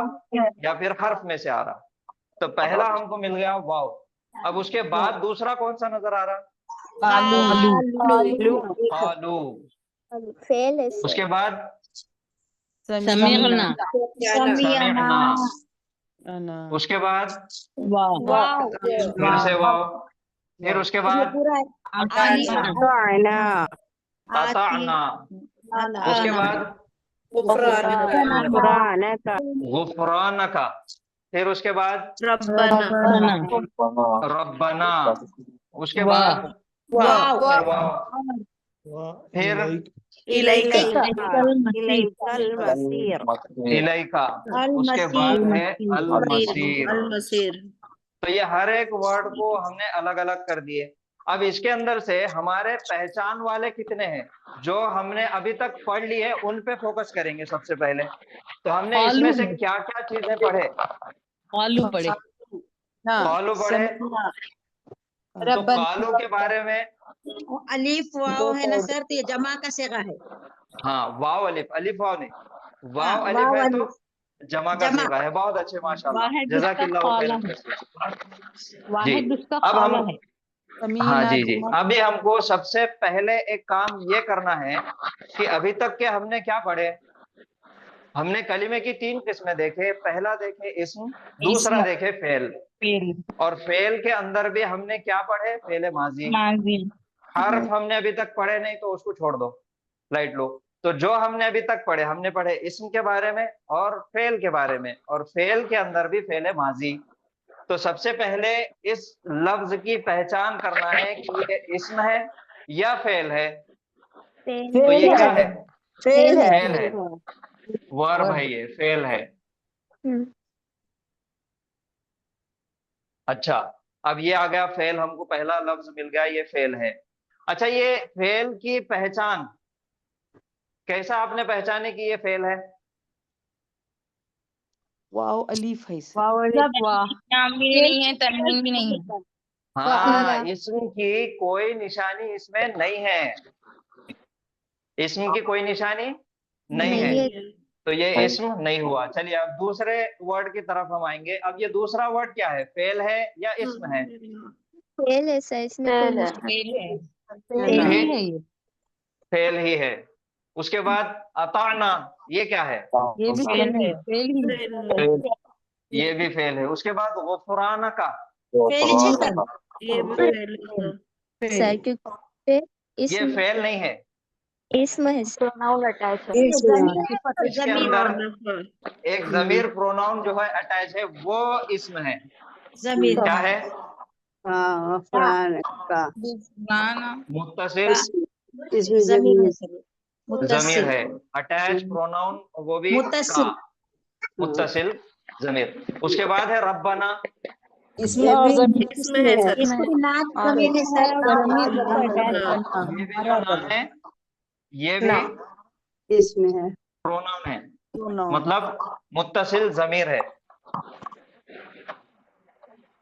[SPEAKER 3] या फिर हर्फ में से आ रहा। तो पहला हमको मिल गया वाव। अब उसके बाद दूसरा कौन सा नजर आ रहा? आलू।
[SPEAKER 6] फेल है
[SPEAKER 3] उसके बाद
[SPEAKER 7] समीअना।
[SPEAKER 3] समीअना। उसके बाद
[SPEAKER 8] वाव।
[SPEAKER 3] फिर से वाव। फिर उसके बाद
[SPEAKER 8] पूरा
[SPEAKER 3] अताअना। उसके बाद गुफरानका। फिर उसके बाद रब्बना। उसके बाद
[SPEAKER 8] वाव।
[SPEAKER 3] फिर
[SPEAKER 4] इलाइका
[SPEAKER 3] इलाइका। उसके बाद है अल मसीर।
[SPEAKER 4] अल-मसीर।
[SPEAKER 3] तो ये हर एक वर्ड को हमने अलग अलग कर दिए। अब इसके अंदर से हमारे पहचान वाले कितने हैं जो हमने अभी तक पढ़ लिए, उन पे फोकस करेंगे सबसे पहले। तो हमने इसमें से क्या क्या चीजें पढ़े?
[SPEAKER 7] आलू पड़े।
[SPEAKER 3] कालू पढ़े। तो कालू के बारे में,
[SPEAKER 8] अलीफ वाव है ना सर, तो ये जमा का सेगा है।
[SPEAKER 3] हाँ, वाव अलिफ, अलिफ वाव नहीं, वाव
[SPEAKER 8] हाँ,
[SPEAKER 3] अलिफ
[SPEAKER 8] वाव
[SPEAKER 3] है तो
[SPEAKER 8] अलिफ।
[SPEAKER 3] जमा का
[SPEAKER 8] जमा।
[SPEAKER 3] सीगा है। बहुत अच्छे, माशाल्लाह,
[SPEAKER 7] वाहिद
[SPEAKER 3] जज़ाकिल्लाहु
[SPEAKER 7] उसका
[SPEAKER 3] खैरन
[SPEAKER 7] खाला
[SPEAKER 3] कसीर।
[SPEAKER 7] वाहिद
[SPEAKER 3] जी,
[SPEAKER 7] उसका
[SPEAKER 3] अब
[SPEAKER 7] खाला
[SPEAKER 3] हम,
[SPEAKER 7] है।
[SPEAKER 3] हाँ जी जी, अभी हमको सबसे पहले एक काम ये करना है कि अभी तक के हमने क्या पढ़े। हमने कलिमे की 3 किस्में देखे। पहला देखे इस्म, दूसरा देखे फेल, और फेल के अंदर भी हमने क्या पढ़े? फेल माजी। हर्फ हमने अभी तक पढ़े नहीं, तो उसको छोड़ दो, लाइट लो। तो जो हमने अभी तक पढ़े, हमने पढ़े इस्म के बारे में और फेल के बारे में, और फेल के अंदर भी फेल माजी। तो सबसे पहले इस लफ्ज की पहचान करना है कि ये इस्म है या फेल है। तो ये क्या है?
[SPEAKER 8] फेल है।
[SPEAKER 3] फेल है, वर्ब है, ये फेल है। अच्छा, अब ये आ गया फेल, हमको पहला लफ्ज मिल गया, ये फेल है। अच्छा, ये फेल की पहचान कैसा आपने पहचाने कि ये फेल है?
[SPEAKER 11] वाव अलीफ है इसे।
[SPEAKER 7] नाम भी नहीं है, तनवीन भी नहीं है।
[SPEAKER 3] हाँ, इसम की कोई निशानी इसमें नहीं है, इसम की कोई निशानी नहीं है, तो ये इस्म नहीं हुआ। चलिए अब दूसरे वर्ड की तरफ हम आएंगे। अब ये दूसरा वर्ड क्या है? फेल है या इस्म है?
[SPEAKER 6] फेल है सर, इसमें कोई निशानी
[SPEAKER 7] फेल ही है ये।
[SPEAKER 3] फेल ही है। उसके बाद अताना, ये क्या है?
[SPEAKER 7] ये भी फेल है, फेल ही है।
[SPEAKER 3] ये भी फेल है। उसके बाद गुफराना का,
[SPEAKER 8] फेल है सर।
[SPEAKER 4] ये भी फेल है।
[SPEAKER 6] सर, क्योंकि
[SPEAKER 3] ये फेल नहीं है।
[SPEAKER 6] इसमें है
[SPEAKER 3] इसके अंदर एक जमीर प्रोनाउन जो है अटैच है, वो इसम है।
[SPEAKER 8] जमीर
[SPEAKER 3] क्या है? मुत्तसिल
[SPEAKER 8] जमीर
[SPEAKER 3] जमीर है। अटैच प्रोनाउन वो भी
[SPEAKER 8] मुत्तसिल।
[SPEAKER 3] का, मुत्तसिल जमीर। उसके बाद है रब्बना,
[SPEAKER 4] इसमें है सर।
[SPEAKER 8] इसकी नाक जमीर है सर।
[SPEAKER 3] ये भी जो नाम है ये भी
[SPEAKER 11] इसमें है।
[SPEAKER 3] प्रोनाउन है, मतलब मुत्तसिल जमीर है।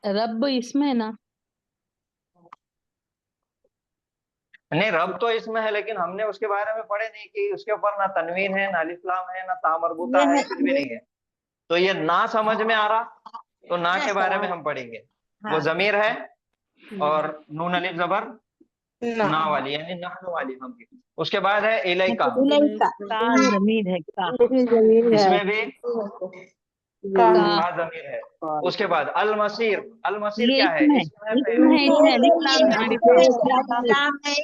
[SPEAKER 7] रब इसमें है ना?
[SPEAKER 3] नहीं, रब तो इसमें है, लेकिन हमने उसके बारे में पढ़े नहीं कि उसके ऊपर ना तनवीन है, ना अलिफ लाम है, ना ता मरबूता है, कुछ भी नहीं है। तो ये ना समझ में आ रहा, तो ना के बारे में हम पढ़ेंगे। वो जमीर है और नून अलिफ जबर ना वाली, यानी नहनु वाली हम की। उसके बाद है इलाइका,
[SPEAKER 7] जमीर है का।
[SPEAKER 3] इसमें भी का जमीर है। उसके बाद अल मसीर, अल मसीर
[SPEAKER 7] ये
[SPEAKER 3] क्या है?
[SPEAKER 7] इसमें है, इसमें अलिफ लाम है।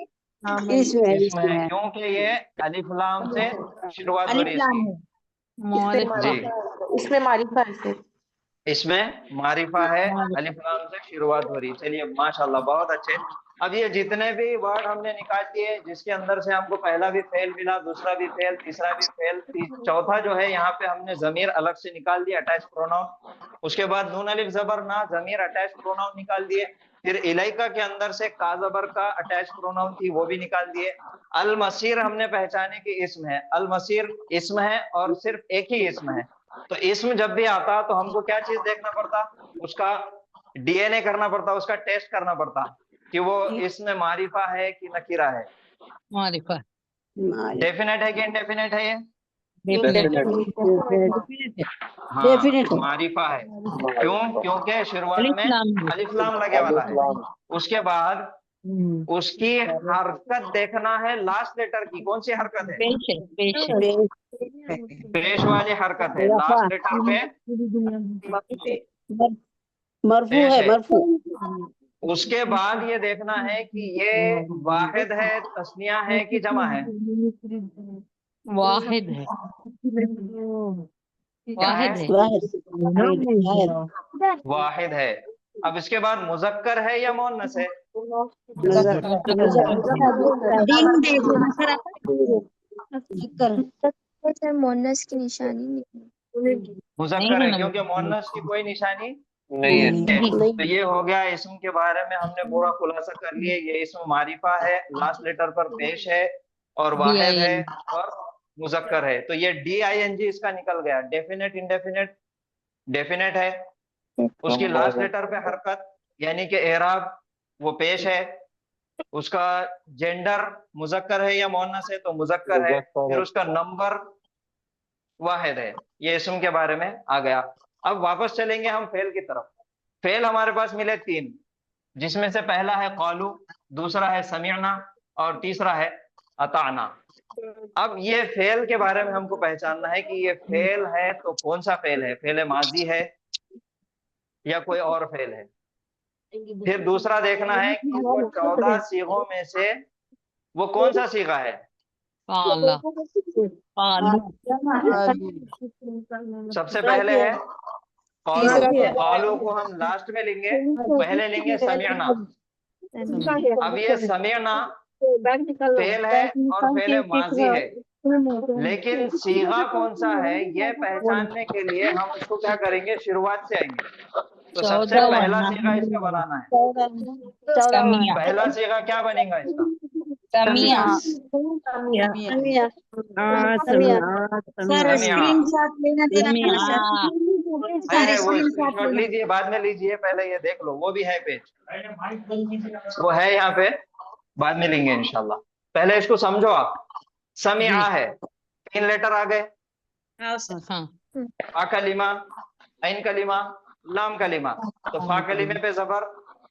[SPEAKER 3] इसमें है क्योंकि ये अलिफ लाम से शुरुआत हो रही है इसकी। जी,
[SPEAKER 11] इसमें मारिफा है।
[SPEAKER 3] इसमें मारिफा है, अलिफ लाम से शुरुआत हो रही है। चलिए माशाल्लाह, बहुत अच्छे। अब ये जितने भी वर्ड हमने निकाल लिए, जिसके अंदर से हमको पहला भी फेल मिला, दूसरा भी फेल, तीसरा भी फेल, चौथा जो है यहाँ पे हमने जमीर अलग से निकाल दिया, अटैच प्रोनाउन। उसके बाद नून अलिफ जबर ना, जमीर अटैच प्रोनाउन निकाल दिए। फिर इलाइका के अंदर से का जबर का अटैच प्रोनाउन थी, वो भी निकाल दिए। अल मसीर हमने पहचाने कि इस्म है, अल मसीर इस्म है और सिर्फ एक ही इस्म है। तो इस्म जब भी आता तो हमको क्या चीज देखना पड़ता, उसका डीएनए करना पड़ता, उसका टेस्ट करना पड़ता कि वो इसमें मारिफा है कि नकीरा है।
[SPEAKER 7] मारिफा
[SPEAKER 3] डेफिनेट है कि इनडेफिनेट है? ये
[SPEAKER 6] डेफिनेट
[SPEAKER 3] हाँ, मारिफा है। क्यों? क्योंकि शुरुआत में अलिफ लाम लगे वाला है। उसके बाद उसकी हरकत देखना है, लास्ट लेटर की। कौन सी हरकत है? पेश वाली हरकत है। लास्ट लेटर पे
[SPEAKER 6] मरफू
[SPEAKER 3] पेश
[SPEAKER 6] है,
[SPEAKER 3] है।
[SPEAKER 6] मरफू।
[SPEAKER 3] उसके बाद ये देखना है कि ये वाहिद है, तस्निया है कि जमा है।
[SPEAKER 7] वाहिद है,
[SPEAKER 3] क्या है?
[SPEAKER 6] वाहिद
[SPEAKER 3] वाहिद है। अब इसके बाद मुजक्कर है या मोन्नस है?
[SPEAKER 4] मोनस की निशानी
[SPEAKER 3] मुजक्कर है, क्योंकि मोन्नस की कोई निशानी नहीं है। तो ये हो गया इस्म के बारे में हमने पूरा खुलासा कर लिया। ये इस्म मारिफा है, लास्ट लेटर पर पेश है और वाहिद है और मुजक्कर है। तो ये DING इसका निकल गया। डेफिनेट इंडेफिनेट, डेफिनेट है, उसकी लास्ट लेटर पे हरकत यानी कि एराब वो पेश है। उसका जेंडर मुजक्कर है या मोन्नस है तो मुजक्कर है। फिर उसका नंबर वाहिद है। ये इस्म के बारे में आ गया। अब वापस चलेंगे हम फेल की तरफ। फेल हमारे पास मिले 3, जिसमें से पहला है कौलू, दूसरा है समीअना और तीसरा है अताना। अब ये फेल के बारे में हमको पहचानना है कि ये फेल है तो कौन सा फेल है, फेल माजी है या कोई और फेल है। फिर दूसरा देखना है कि वो 14 सीगों में से वो कौन सा सीगा है। सबसे पहले है कौलू को हम लास्ट में लेंगे, पहले लेंगे समीअना। अब ये समीअना फेल है और फेल माजी है, लेकिन सीगा कौन सा है ये पहचानने के लिए हम इसको क्या करेंगे, शुरुआत से आएंगे। तो सबसे पहला सीगा इसका बनाना है। पहला सीगा क्या बनेगा इसका?
[SPEAKER 8] स्क्रीनशॉट लेना देना पड़ा सर।
[SPEAKER 3] वो स्क्रीनशॉट लीजिए, बाद में लीजिए, पहले ये देख लो। वो भी है पेज, वो है यहाँ पे, बाद में लेंगे इंशाल्लाह। पहले इसको समझो आप। समिआ है, 3 लेटर आ गए। फा कलिमा, ऐन कलिमा, लाम कलिमा। तो फा कलिमे पे जबर,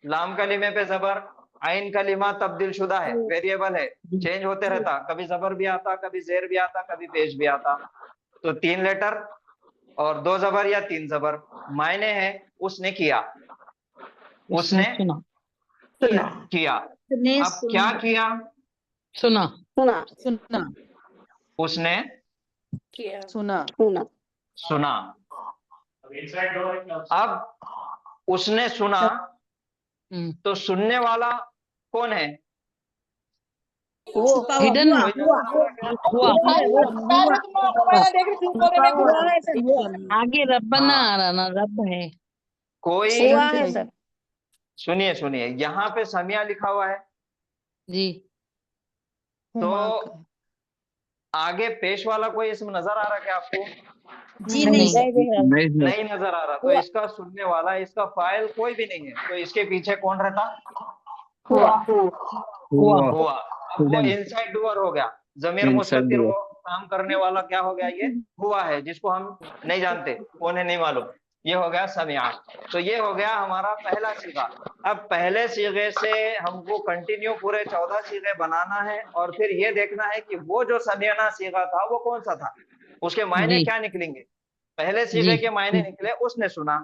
[SPEAKER 3] लाम कलिमे पे जबर, ऐन कलिमा तब्दील शुदा है, वेरिएबल है, चेंज होते रहता। कभी जबर भी आता, कभी जेर भी आता, कभी पेश भी आता। तो 3 लेटर और 2 जबर या 3 जबर। मायने है उसने किया, उसने किया। अब क्या किया?
[SPEAKER 7] सुना,
[SPEAKER 3] उसने सुना। अब उसने सुना तो सुनने वाला कौन है?
[SPEAKER 7] हिडन आगे रब्बना आ रहा ना, रब है
[SPEAKER 3] कोई। सुनिए सुनिए, यहाँ पे समिया लिखा हुआ है
[SPEAKER 7] जी।
[SPEAKER 3] तो आगे पेश वाला कोई इसमें नजर आ रहा है क्या आपको?
[SPEAKER 8] जी नहीं
[SPEAKER 3] नजर आ रहा। तो इसका सुनने वाला, इसका फाइल कोई भी नहीं है। तो इसके पीछे कौन रहता? हुआ। अब वो इनसाइड डूअर हो गया। जमीर मुस्ततिर, वो काम करने वाला क्या हो गया? ये हुआ है, जिसको हम नहीं जानते कौन है, नहीं मालूम। ये हो गया समिआ। तो ये हो गया हमारा पहला सीगा। अब पहले सीगे से हमको कंटिन्यू पूरे 14 सीगे बनाना है और फिर ये देखना है कि वो जो समिअना सीगा था वो कौन सा था, उसके मायने क्या निकलेंगे। पहले सीगे के मायने निकले उसने सुना।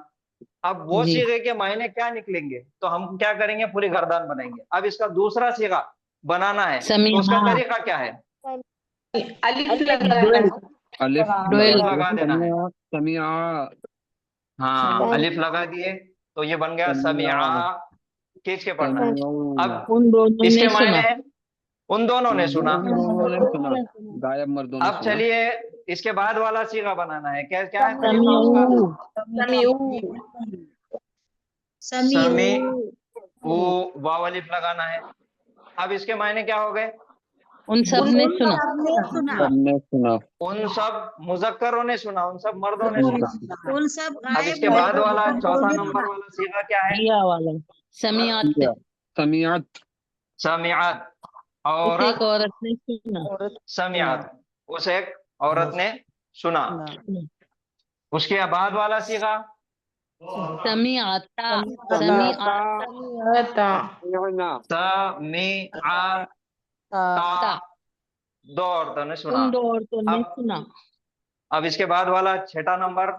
[SPEAKER 3] अब वो सीगे के मायने क्या निकलेंगे तो हम क्या करेंगे, पूरी गर्दान बनाएंगे। अब इसका दूसरा सीगा बनाना है तो उसका तरीका क्या है?
[SPEAKER 11] अलिफ लगा
[SPEAKER 3] देना है। हाँ, अलिफ लगा दिए तो ये बन गया समिआ। खींच के पढ़ना है। अब
[SPEAKER 7] उन दोनों
[SPEAKER 3] इसके
[SPEAKER 7] ने
[SPEAKER 3] मायने
[SPEAKER 7] सुना।
[SPEAKER 3] है उन दोनों ने सुना।
[SPEAKER 10] दोनों ने सुना, गायब मर्दों ने
[SPEAKER 3] अब
[SPEAKER 10] सुना।
[SPEAKER 3] चलिए इसके बाद वाला सीगा बनाना है। क्या क्या है तरीका उसका?
[SPEAKER 8] समीऊ
[SPEAKER 3] समी वो वाव अलिफ लगाना है। अब इसके मायने क्या हो गए?
[SPEAKER 7] उन सब ने सुना।
[SPEAKER 8] सबने सुना।
[SPEAKER 10] सबने सुना।
[SPEAKER 3] उन सब मुजक्करों ने सुना, उन सब मर्दों ने सुना।
[SPEAKER 8] उन सब
[SPEAKER 3] अब
[SPEAKER 8] गायब
[SPEAKER 3] इसके बाद वाला
[SPEAKER 8] मर्दों
[SPEAKER 3] चौथा
[SPEAKER 8] ने
[SPEAKER 3] नंबर
[SPEAKER 8] सुना।
[SPEAKER 3] वाला सीगा क्या है?
[SPEAKER 7] हिया वाला समियात,
[SPEAKER 10] समियात,
[SPEAKER 3] समियात,
[SPEAKER 7] उसे एक
[SPEAKER 3] औरत
[SPEAKER 7] औरत ने सुना।
[SPEAKER 3] समियात, उस एक औरत ने सुना। उसके बाद वाला सीगा
[SPEAKER 7] समियाता,
[SPEAKER 10] समियाता,
[SPEAKER 7] समियाता
[SPEAKER 3] समिआता, दो औरतों ने सुना।
[SPEAKER 7] उन दो औरतों ने
[SPEAKER 3] अब
[SPEAKER 7] सुना।
[SPEAKER 3] अब इसके बाद वाला छठा नंबर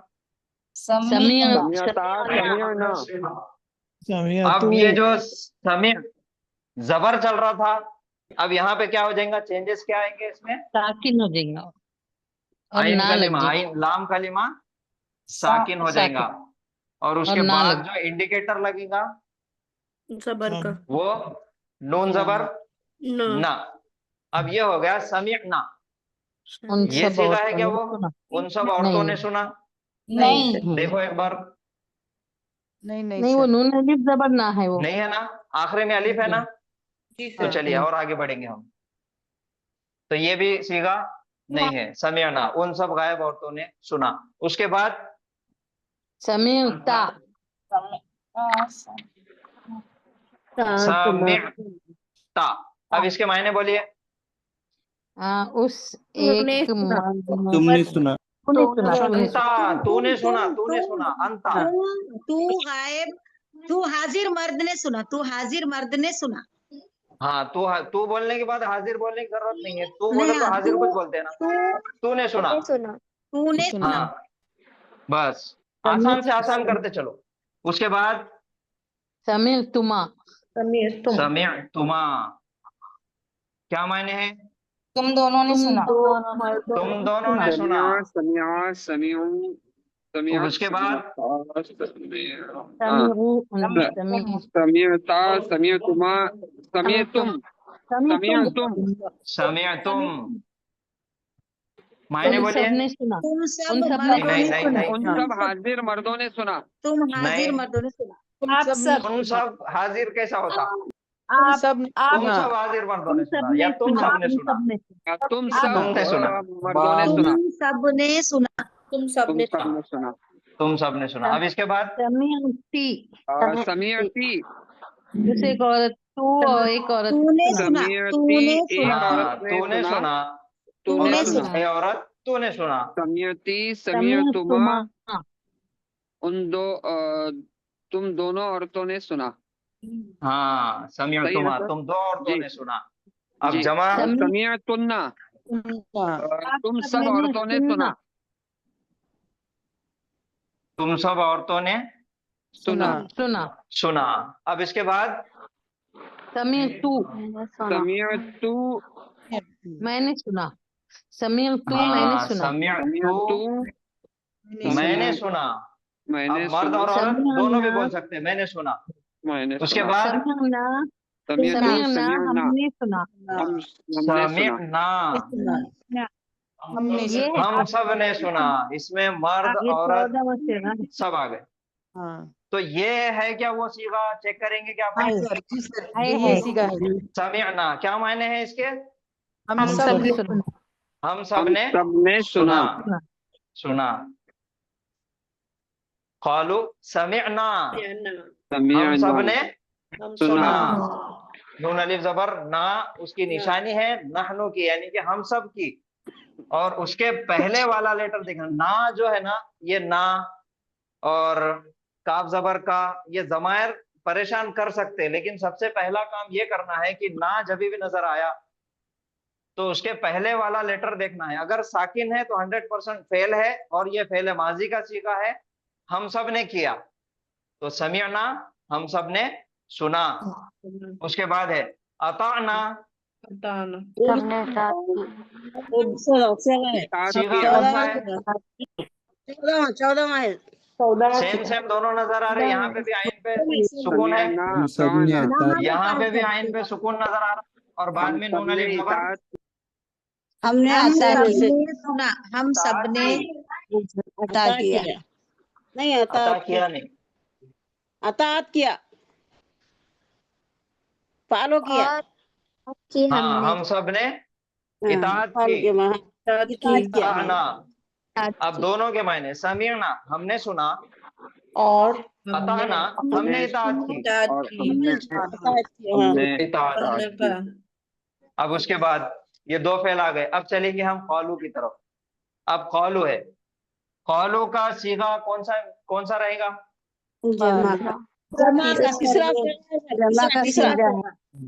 [SPEAKER 10] समियाता, समियाना।
[SPEAKER 3] अब ये जो समी जबर चल रहा था, अब यहाँ पे क्या हो जाएगा? चेंजेस क्या आएंगे इसमें?
[SPEAKER 7] साकिन हो जाएगा और
[SPEAKER 3] आइन
[SPEAKER 7] ना लग
[SPEAKER 3] कलिमा,
[SPEAKER 7] जाएगा।
[SPEAKER 3] आइन लाम कलिमा साकिन हो जाएगा। और उसके
[SPEAKER 7] ना
[SPEAKER 3] बाद
[SPEAKER 7] लग
[SPEAKER 3] जो इंडिकेटर लगेगा
[SPEAKER 6] जबर का
[SPEAKER 3] वो नून जबर ना। अब ये हो गया समिअना।
[SPEAKER 7] उन
[SPEAKER 3] ये
[SPEAKER 7] सब
[SPEAKER 3] सीगा है
[SPEAKER 7] औरतों
[SPEAKER 3] क्या?
[SPEAKER 7] ने
[SPEAKER 3] वो
[SPEAKER 7] सुना।
[SPEAKER 3] उन सब औरतों ने सुना।
[SPEAKER 6] नहीं
[SPEAKER 3] देखो एक बार,
[SPEAKER 7] नहीं वो नून अलिफ जबर ना है वो।
[SPEAKER 3] नहीं है ना? आखिरी में अलिफ है ना? तो चलिए और आगे बढ़ेंगे हम। तो ये भी सीगा नहीं है, समिअना, उन सब गायब औरतों ने सुना। उसके बाद
[SPEAKER 7] समियता,
[SPEAKER 3] समिअता। अब इसके मायने बोलिए।
[SPEAKER 7] उस एक मर्द ने
[SPEAKER 2] तुमने सुना।
[SPEAKER 3] अंता, तूने सुना, तूने सुना, अंता।
[SPEAKER 8] तू गायब, तू हाजिर मर्द ने सुना। तू हाजिर मर्द ने सुना।
[SPEAKER 3] हाँ, तू बोलने के बाद हाजिर बोलने की जरूरत नहीं है। तू
[SPEAKER 8] नहीं,
[SPEAKER 3] बोले तो
[SPEAKER 8] हाँ,
[SPEAKER 3] हाजिर
[SPEAKER 8] तू
[SPEAKER 3] कुछ बोलते हैं ना। तूने सुना,
[SPEAKER 8] तूने सुना।
[SPEAKER 3] हाँ बस, आसान से आसान करते चलो। उसके बाद
[SPEAKER 7] समिअतुमा,
[SPEAKER 3] समिअतुमा, क्या मायने हैं?
[SPEAKER 6] तुम दोनों ने सुना।
[SPEAKER 3] तुम दोनों ने सुना।
[SPEAKER 10] समिया, समिया, समिया,
[SPEAKER 3] उसके बाद
[SPEAKER 10] समियता, समियतुमा, समियतुम, समियतुम,
[SPEAKER 3] समिअतुम, मायने
[SPEAKER 7] उन
[SPEAKER 3] बोलिए।
[SPEAKER 7] सब ने सुना।
[SPEAKER 8] तुम सब
[SPEAKER 7] उन सब
[SPEAKER 8] मर्दों
[SPEAKER 3] नहीं,
[SPEAKER 8] ने
[SPEAKER 3] नहीं,
[SPEAKER 8] सुना।
[SPEAKER 3] नहीं,
[SPEAKER 10] उन सब हाजिर मर्दों ने सुना।
[SPEAKER 8] तुम हाजिर
[SPEAKER 3] नहीं।
[SPEAKER 8] मर्दों ने सुना।
[SPEAKER 3] उन सब हाजिर कैसा होता?
[SPEAKER 6] आप
[SPEAKER 3] तुम सब हाजिर मर्दों ने सुना या तुम सब ने सुना?
[SPEAKER 10] तुम सब
[SPEAKER 3] तुमने सुना।
[SPEAKER 10] मर्दों ने सुना।
[SPEAKER 8] तुम सब ने सुना।
[SPEAKER 10] तुम सब ने सुना।
[SPEAKER 3] तुम सब ने सुना। अब इसके बाद
[SPEAKER 7] समियती,
[SPEAKER 10] समियती,
[SPEAKER 7] उसे एक औरत, तू और एक औरत
[SPEAKER 8] तूने
[SPEAKER 7] सुना।
[SPEAKER 8] सुना। तूने सुना।
[SPEAKER 3] हाँ, तूने सुना,
[SPEAKER 10] तूने
[SPEAKER 3] और
[SPEAKER 10] सुना।
[SPEAKER 3] ये औरत तूने सुना।
[SPEAKER 10] समियती, समियतुमा,
[SPEAKER 7] समियतुमा,
[SPEAKER 10] उन दो तुम दोनों औरतों ने सुना।
[SPEAKER 3] हाँ,
[SPEAKER 10] सही है
[SPEAKER 3] समिअतुमा,
[SPEAKER 10] सर?
[SPEAKER 3] तुम दो औरतों
[SPEAKER 10] जी।
[SPEAKER 3] ने सुना। अब
[SPEAKER 10] जी।
[SPEAKER 3] जमा
[SPEAKER 10] समियतुन्ना, तुम सब औरतों ने सुना।
[SPEAKER 3] तुम सब औरतों ने
[SPEAKER 10] सुना।
[SPEAKER 3] सुना। अब इसके बाद
[SPEAKER 7] समियतु,
[SPEAKER 10] समियतु,
[SPEAKER 7] मैंने सुना। समियतु, मैंने
[SPEAKER 3] हाँ,
[SPEAKER 7] सुना।
[SPEAKER 3] समिअतु, मैंने सुना।
[SPEAKER 10] मैंने
[SPEAKER 3] अब मर्द और औरत दोनों भी बोल सकते हैं, मैंने सुना।
[SPEAKER 10] मैंने
[SPEAKER 3] उसके
[SPEAKER 10] सुना।
[SPEAKER 3] बाद
[SPEAKER 7] समियना,
[SPEAKER 10] समियतु,
[SPEAKER 7] समियना,
[SPEAKER 10] समियना,
[SPEAKER 7] हमने सुना।
[SPEAKER 10] हमने सुना।
[SPEAKER 3] समिअना,
[SPEAKER 7] ये
[SPEAKER 3] हम सब ने सुना। इसमें मर्द
[SPEAKER 7] ये
[SPEAKER 3] औरत
[SPEAKER 7] 14वां सीगा है।
[SPEAKER 3] सब आ गए। तो ये है क्या वो सीगा? चेक करेंगे क्या आप?
[SPEAKER 7] है।
[SPEAKER 3] समिअना क्या मायने हैं इसके?
[SPEAKER 7] हम सब ने सुना।
[SPEAKER 3] हम सब ने
[SPEAKER 10] सबने सुना।
[SPEAKER 3] सुना। क़ालू समिअना, हम सब ने सुना। नून अलिफ जबर ना, उसकी निशानी है नहनु की, यानी कि हम सब की। और उसके पहले वाला लेटर देखना, ना जो है ना, ये ना और काफ जबर का, ये जमायर परेशान कर सकते हैं, लेकिन सबसे पहला काम ये करना है कि ना जब भी नजर आया तो उसके पहले वाला लेटर देखना है। अगर साकिन है तो 100% फेल है, और ये फेल माजी का सीगा है। हम सब ने किया तो समिअना, हम सब ने सुना। उसके बाद है अताना, सीगा कौन सा है?
[SPEAKER 8] 14वां है।
[SPEAKER 3] सेम दोनों नजर आ रहे हैं। यहाँ पे भी आइन पे सुकून है,
[SPEAKER 10] समिअना
[SPEAKER 2] सबने
[SPEAKER 10] अताअना।
[SPEAKER 2] आता
[SPEAKER 3] यहाँ पे भी आइन पे सुकून नजर आ रहा है, और बाद
[SPEAKER 10] हम
[SPEAKER 3] में नून
[SPEAKER 10] सबने
[SPEAKER 3] अलिफ जबर
[SPEAKER 10] इताअत
[SPEAKER 8] हमने
[SPEAKER 6] हम
[SPEAKER 8] अता
[SPEAKER 6] सबने
[SPEAKER 8] सुना, हम सबने
[SPEAKER 6] अता किया, नहीं
[SPEAKER 3] अता किया नहीं,
[SPEAKER 6] अतात किया, फॉलो किया।
[SPEAKER 4] और की
[SPEAKER 3] हाँ
[SPEAKER 4] हमने
[SPEAKER 3] हम सब ने
[SPEAKER 6] हाँ,
[SPEAKER 3] इताअत
[SPEAKER 6] फॉलो
[SPEAKER 3] की,
[SPEAKER 6] किया, हाँ, इताअत किया।
[SPEAKER 3] अताअना।
[SPEAKER 4] साथ
[SPEAKER 3] अब
[SPEAKER 4] की।
[SPEAKER 3] दोनों के मायने, समीअना हमने सुना,
[SPEAKER 6] और
[SPEAKER 3] अताअना हमने
[SPEAKER 10] हमने
[SPEAKER 3] इताअत की,
[SPEAKER 10] और हमने
[SPEAKER 6] अतात किया, हाँ।
[SPEAKER 10] हमने
[SPEAKER 3] इताअत।
[SPEAKER 10] इताअत की।
[SPEAKER 3] अब उसके बाद ये दो फेल आ गए। अब चलेंगे हम कौलू की तरफ। अब कौलू है, कौलू का सीगा कौन सा रहेगा?
[SPEAKER 6] जमा का
[SPEAKER 8] जमा का
[SPEAKER 6] तीसरा
[SPEAKER 8] जमा का
[SPEAKER 6] तीसरा
[SPEAKER 8] सीधा है।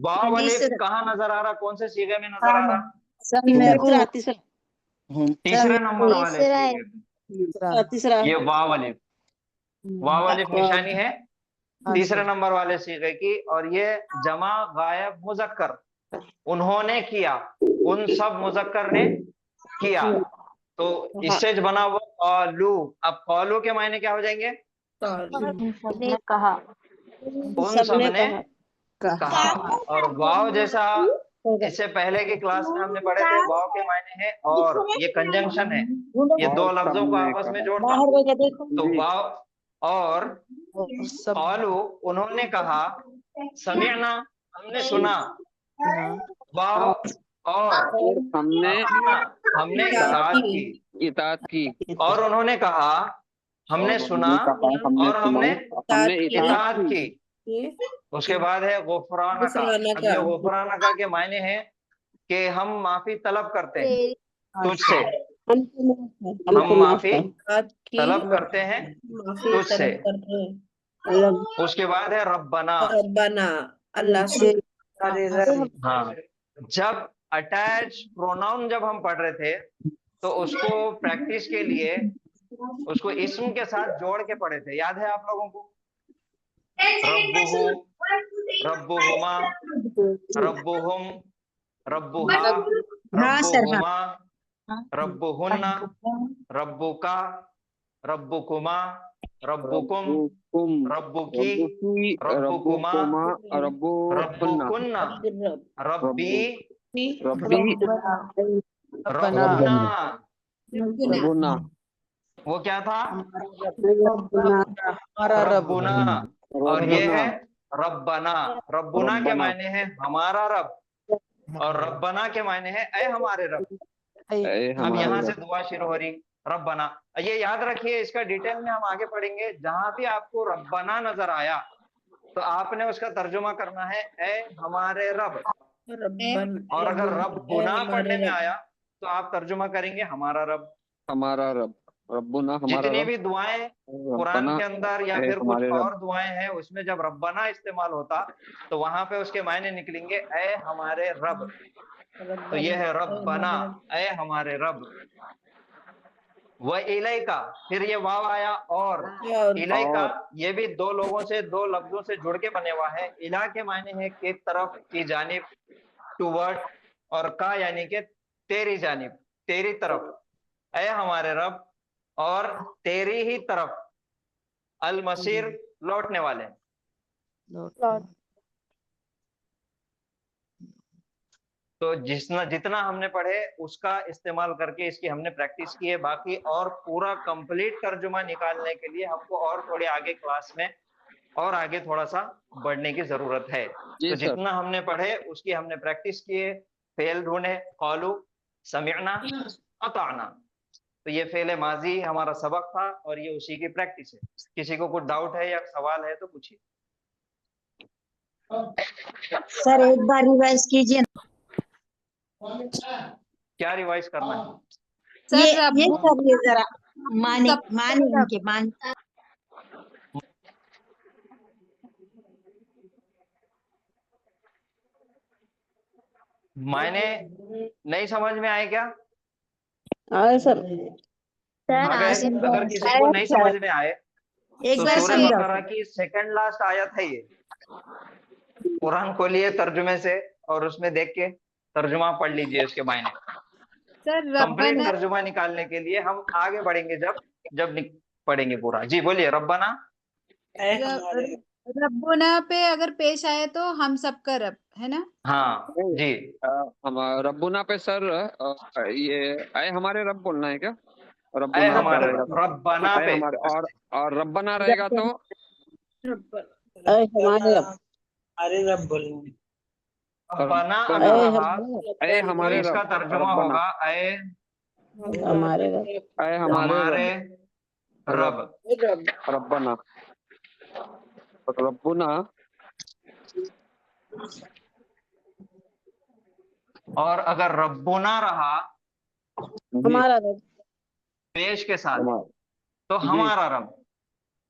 [SPEAKER 3] वाव अलिफ
[SPEAKER 8] तीसरा
[SPEAKER 3] कहाँ नजर आ रहा, कौन से सीगे में नजर आ रहा?
[SPEAKER 6] तीसरा तीसरा
[SPEAKER 3] तीसरे नंबर वाले
[SPEAKER 4] तीसरा है।
[SPEAKER 3] सीगे में।
[SPEAKER 6] तीसरा
[SPEAKER 3] ये वाव अलिफ निशानी है तीसरे नंबर वाले सीगे की, और ये जमा गायब मुजक्कर, उन्होंने किया, उन सब मुजक्कर ने किया, तो इससे जो बना वो कौलू। अब कौलू के मायने क्या हो जाएंगे?
[SPEAKER 4] सबने कहा।
[SPEAKER 3] उन सब ने कहा। और वाव जैसा इससे पहले की क्लास में हमने पढ़े थे, वाव के मायने है और, ये कंजंक्शन है, ये दो
[SPEAKER 10] और
[SPEAKER 3] लफ्जों को
[SPEAKER 10] सबने
[SPEAKER 3] आपस में
[SPEAKER 10] कहा।
[SPEAKER 3] जोड़ता।
[SPEAKER 8] बाहर गए देखो।
[SPEAKER 3] तो
[SPEAKER 10] जी।
[SPEAKER 3] वाव और कौलू, उन्होंने कहा, समिअना हमने सुना, वाव और
[SPEAKER 10] हमने
[SPEAKER 3] हमने
[SPEAKER 10] इताअत
[SPEAKER 3] इताअत की,
[SPEAKER 10] की।
[SPEAKER 3] और उन्होंने कहा हमने
[SPEAKER 10] और
[SPEAKER 3] सुना
[SPEAKER 10] उन्होंने कहा हमने
[SPEAKER 3] और हमने
[SPEAKER 10] सुना, हमने
[SPEAKER 3] इताअत
[SPEAKER 10] इताअत
[SPEAKER 3] की।
[SPEAKER 10] की।
[SPEAKER 3] उसके बाद है गुफरानका। अब ये गुफरानका के मायने हैं कि हम माफी तलब करते हैं
[SPEAKER 4] तेरी
[SPEAKER 3] तुझसे, हम माफी तलब करते हैं तुझसे। उसके बाद है रब्बना।
[SPEAKER 6] अल्लाह से
[SPEAKER 3] हाँ, जब अटैच प्रोनाउन जब हम पढ़ रहे थे तो उसको प्रैक्टिस के लिए उसको इस्म के साथ जोड़ के पढ़े थे, याद है आप लोगों को? रब्बुहु, रब्बुहुमा, रब्बुहुम, रब्बुहा,
[SPEAKER 8] हाँ सर, हाँ।
[SPEAKER 3] रब्बुहुमा, रब्बुहुन्ना, रब्बुका, रब्बुकुमा, रब्बुकुम, रब्बुकी, रब्बुकुमा, रब्बुकुन्ना, रब्बी, रब्बुना।
[SPEAKER 10] रब्बुना।
[SPEAKER 3] वो क्या था?
[SPEAKER 6] हमारा रब
[SPEAKER 3] रब्बुना। और ये है रब्बना। रब्बुना के मायने है हमारा रब, और रब्बना के मायने है ऐ हमारे रब। अब यहाँ से दुआ शुरू हो रही, रब्बना। ये याद रखिए, इसका डिटेल में हम आगे पढ़ेंगे। जहां भी आपको रब्बना नजर आया तो आपने उसका तर्जुमा करना है ऐ हमारे रब, और अगर रब्बुना पढ़ने में आया तो आप तर्जुमा करेंगे हमारा रब।
[SPEAKER 10] हमारा रब, रब्बुना हमारा
[SPEAKER 3] जितनी
[SPEAKER 10] रब,
[SPEAKER 3] भी दुआएं कुरान
[SPEAKER 10] रब्बना
[SPEAKER 3] के अंदर या
[SPEAKER 10] ऐ
[SPEAKER 3] फिर कुछ
[SPEAKER 10] हमारे रब।
[SPEAKER 3] और दुआएं हैं, उसमें जब रब्बना इस्तेमाल होता तो वहां पे उसके मायने निकलेंगे ऐ हमारे रब। तो ये है रब्बना, ऐ हमारे रब। व इलैका, फिर ये वाव आया, और इलैका ये भी दो लोगों से, दो लफ्जों से जुड़ के बने हुआ है। इला के मायने है कि तरफ, की जानिब, टूवर्ड, और का यानी कि तेरी जानिब, तेरी तरफ, ऐ हमारे रब, और तेरी ही तरफ, अल मसीर लौटने वाले। तो जितना हमने पढ़े उसका इस्तेमाल करके इसकी हमने प्रैक्टिस की है। बाकी और पूरा कंप्लीट तर्जुमा निकालने के लिए हमको और थोड़े आगे क्लास में और आगे थोड़ा सा बढ़ने की जरूरत है।
[SPEAKER 10] जी
[SPEAKER 3] तो
[SPEAKER 10] सर।
[SPEAKER 3] जितना हमने पढ़े उसकी हमने प्रैक्टिस किए, फेल ढूंढे, कौलू, समिअना, अताना। तो ये फेल माजी हमारा सबक था और ये उसी की प्रैक्टिस है। किसी को कुछ डाउट है या सवाल है तो पूछिए।
[SPEAKER 8] सर एक बार रिवाइज कीजिए।
[SPEAKER 3] क्या रिवाइज करना है?
[SPEAKER 8] ये करिए जरा, माने इनके मान।
[SPEAKER 3] मायने नहीं समझ में आए क्या?
[SPEAKER 6] सर
[SPEAKER 3] अगर किसी को नहीं समझ में आए
[SPEAKER 8] एक
[SPEAKER 3] तो
[SPEAKER 8] बार
[SPEAKER 3] सूरह
[SPEAKER 8] समझाओ।
[SPEAKER 3] बकरा की सेकंड लास्ट आयत है ये। कुरान खोलिए तर्जुमे से और उसमें देख के तर्जुमा पढ़ लीजिए उसके मायने। कंप्लीट तर्जुमा निकालने के लिए हम आगे बढ़ेंगे जब पढ़ेंगे पूरा। जी बोलिए। रब्बना
[SPEAKER 12] रब्बुना पे अगर पेश आए तो हम सबका रब है ना।
[SPEAKER 3] हाँ जी।
[SPEAKER 10] हम रब्बुना पे सर ये आए हमारे रब बोलना है क्या?
[SPEAKER 3] अय
[SPEAKER 10] रब्बुना पे
[SPEAKER 3] हमारे
[SPEAKER 10] रहेगा
[SPEAKER 3] रब,
[SPEAKER 10] तो
[SPEAKER 3] रब्बना
[SPEAKER 10] आए
[SPEAKER 3] पे
[SPEAKER 10] हमारे, और रब्बना रहेगा तो
[SPEAKER 8] हमारे रब
[SPEAKER 3] रब्बना
[SPEAKER 10] रब्बना,
[SPEAKER 3] अगर रहा
[SPEAKER 10] आए
[SPEAKER 3] तो
[SPEAKER 10] हमारे
[SPEAKER 3] इसका
[SPEAKER 10] रब,
[SPEAKER 3] तर्जुमा
[SPEAKER 10] रब्बना,
[SPEAKER 3] होगा अय
[SPEAKER 8] हमारे रब
[SPEAKER 10] आए हमारे
[SPEAKER 3] हमारे
[SPEAKER 10] रब,
[SPEAKER 3] रब।
[SPEAKER 10] रब्बना, रब्बुना,
[SPEAKER 3] और अगर रब्बुना रहा
[SPEAKER 10] जी
[SPEAKER 8] हमारा रब
[SPEAKER 3] पेश के साथ
[SPEAKER 10] हमारा,
[SPEAKER 3] तो
[SPEAKER 10] जी
[SPEAKER 3] हमारा रब।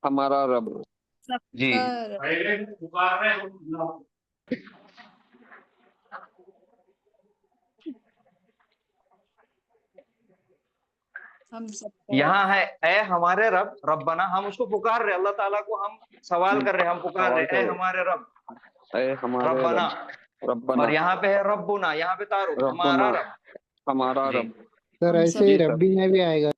[SPEAKER 10] हमारा रब,
[SPEAKER 3] जी
[SPEAKER 12] सबका रब। हम सबका रब।
[SPEAKER 3] यहाँ है ए हमारे रब, रब्बना, हम उसको पुकार रहे, अल्लाह ताला को हम सवाल कर रहे हैं, हम पुकार
[SPEAKER 10] सवाल
[SPEAKER 3] रहे
[SPEAKER 10] कर
[SPEAKER 3] ए
[SPEAKER 10] रहे,
[SPEAKER 3] हमारे रब,
[SPEAKER 10] आए हमारे
[SPEAKER 3] रब्बना।
[SPEAKER 10] रब, रब्बना,
[SPEAKER 3] और यहाँ पे है रब्बुना, यहाँ पे तारुफ
[SPEAKER 10] रब्बुना,
[SPEAKER 3] हमारा रब।
[SPEAKER 10] हमारा
[SPEAKER 3] जी
[SPEAKER 10] रब।
[SPEAKER 9] सर
[SPEAKER 12] हम
[SPEAKER 9] ऐसे
[SPEAKER 12] सब
[SPEAKER 9] ही
[SPEAKER 10] जी सर,
[SPEAKER 9] रब्बी में भी आएगा।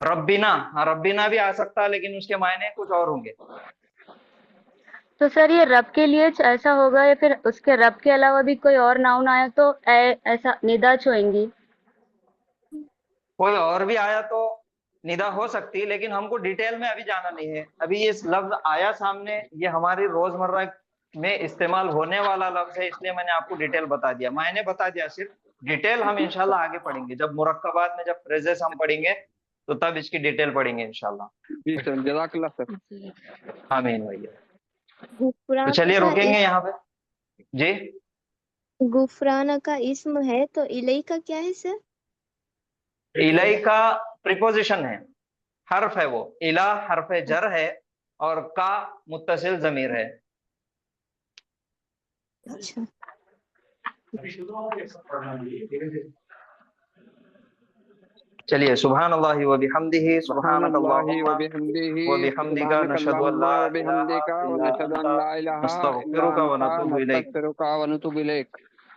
[SPEAKER 3] रब्बिना, हाँ रब्बिना भी आ सकता है, लेकिन उसके मायने कुछ और होंगे।
[SPEAKER 4] तो सर ये रब के लिए ऐसा होगा या फिर उसके रब के अलावा भी कोई और नाउन आया तो ऐसा निदा छुएंगी।
[SPEAKER 3] कोई और भी आया तो निदा हो सकती है, लेकिन हमको डिटेल में अभी जाना नहीं है। अभी ये लफ्ज आया सामने, ये हमारी रोजमर्रा में इस्तेमाल होने वाला लफ्ज है, इसलिए मैंने आपको डिटेल बता दिया, मायने बता दिया सिर्फ। डिटेल हम इंशाल्लाह आगे पढ़ेंगे, जब मुरक्कबात में जब फ्रेजेस हम पढ़ेंगे तो तब इसकी डिटेल पढ़ेंगे इंशाल्लाह।
[SPEAKER 10] जी सर, जज़ाकल्लाह सर।
[SPEAKER 3] आमीन भैया। तो
[SPEAKER 4] गुफरान
[SPEAKER 3] चलिए
[SPEAKER 4] का
[SPEAKER 3] रुकेंगे यहाँ पे। जी
[SPEAKER 4] गुफरान का इस्म है तो इलई का क्या है सर।
[SPEAKER 3] इलाई का प्रीपोजिशन है, हर्फ है वो। इला हर्फ जर है और का मुत्तसिल जमीर है।
[SPEAKER 4] अच्छा
[SPEAKER 3] चलिए सुभान अल्लाहि व बिहम्दिही सुभानक
[SPEAKER 10] सुब्हानल्लाहि व
[SPEAKER 3] अल्लाहुम्मा
[SPEAKER 10] बिहम्दिही,
[SPEAKER 3] व बिहम्दिका
[SPEAKER 10] सुब्हानक
[SPEAKER 3] नशहदु अल्ला
[SPEAKER 10] अल्लाहुम्मा व
[SPEAKER 3] इलाहा
[SPEAKER 10] बिहम्दिका, व
[SPEAKER 3] इल्ला
[SPEAKER 10] नशहदु अन
[SPEAKER 3] अंता
[SPEAKER 10] ला इलाहा इल्ला
[SPEAKER 3] नस्तगफिरुका व
[SPEAKER 10] अंता,
[SPEAKER 3] नतूबु इलैक।
[SPEAKER 10] नस्तगफिरुका व नतूबु इलैक।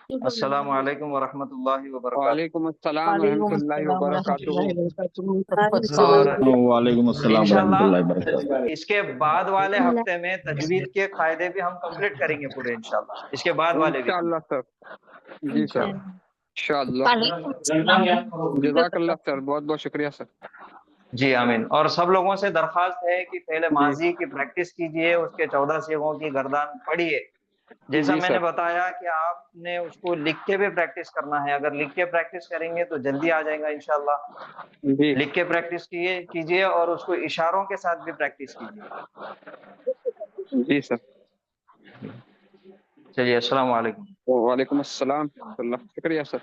[SPEAKER 3] अस्सलामु अलैकुम व रहमतुल्लाहि व बरकातुहू।
[SPEAKER 10] वालेकुम अस्सलाम व रहमतुल्लाहि व बरकातुहू।
[SPEAKER 3] और
[SPEAKER 13] वालेकुम अस्सलाम
[SPEAKER 3] इंशाल्लाह
[SPEAKER 13] रहमतुल्लाहि वबरकातुहू।
[SPEAKER 3] इसके बाद वाले हफ्ते में तजवीद के कायदे भी हम कंप्लीट करेंगे पूरे इंशाल्लाह, इसके बाद वाले भी
[SPEAKER 10] इंशाअल्लाह सर। जी सर, इंशाअल्लाह। जज़ाकल्लाह सर, बहुत बहुत शुक्रिया सर।
[SPEAKER 3] जी आमीन। और सब लोगों से दरख्वास्त है कि पहले
[SPEAKER 10] जी
[SPEAKER 3] माजी की प्रैक्टिस कीजिए, उसके 14 सीगों की गर्दान पढ़िए। जैसा
[SPEAKER 10] जी
[SPEAKER 3] मैंने
[SPEAKER 10] सर,
[SPEAKER 3] बताया कि आपने उसको लिख के भी प्रैक्टिस करना है, अगर लिख के प्रैक्टिस करेंगे तो जल्दी आ जाएगा इंशाल्लाह।
[SPEAKER 10] जी
[SPEAKER 3] लिख के प्रैक्टिस कीजिए और उसको इशारों के साथ भी प्रैक्टिस कीजिए।
[SPEAKER 10] जी सर।
[SPEAKER 3] चलिए अस्सलाम वालेकुम।
[SPEAKER 10] वालेकुम अस्सलाम, शुक्रिया सर।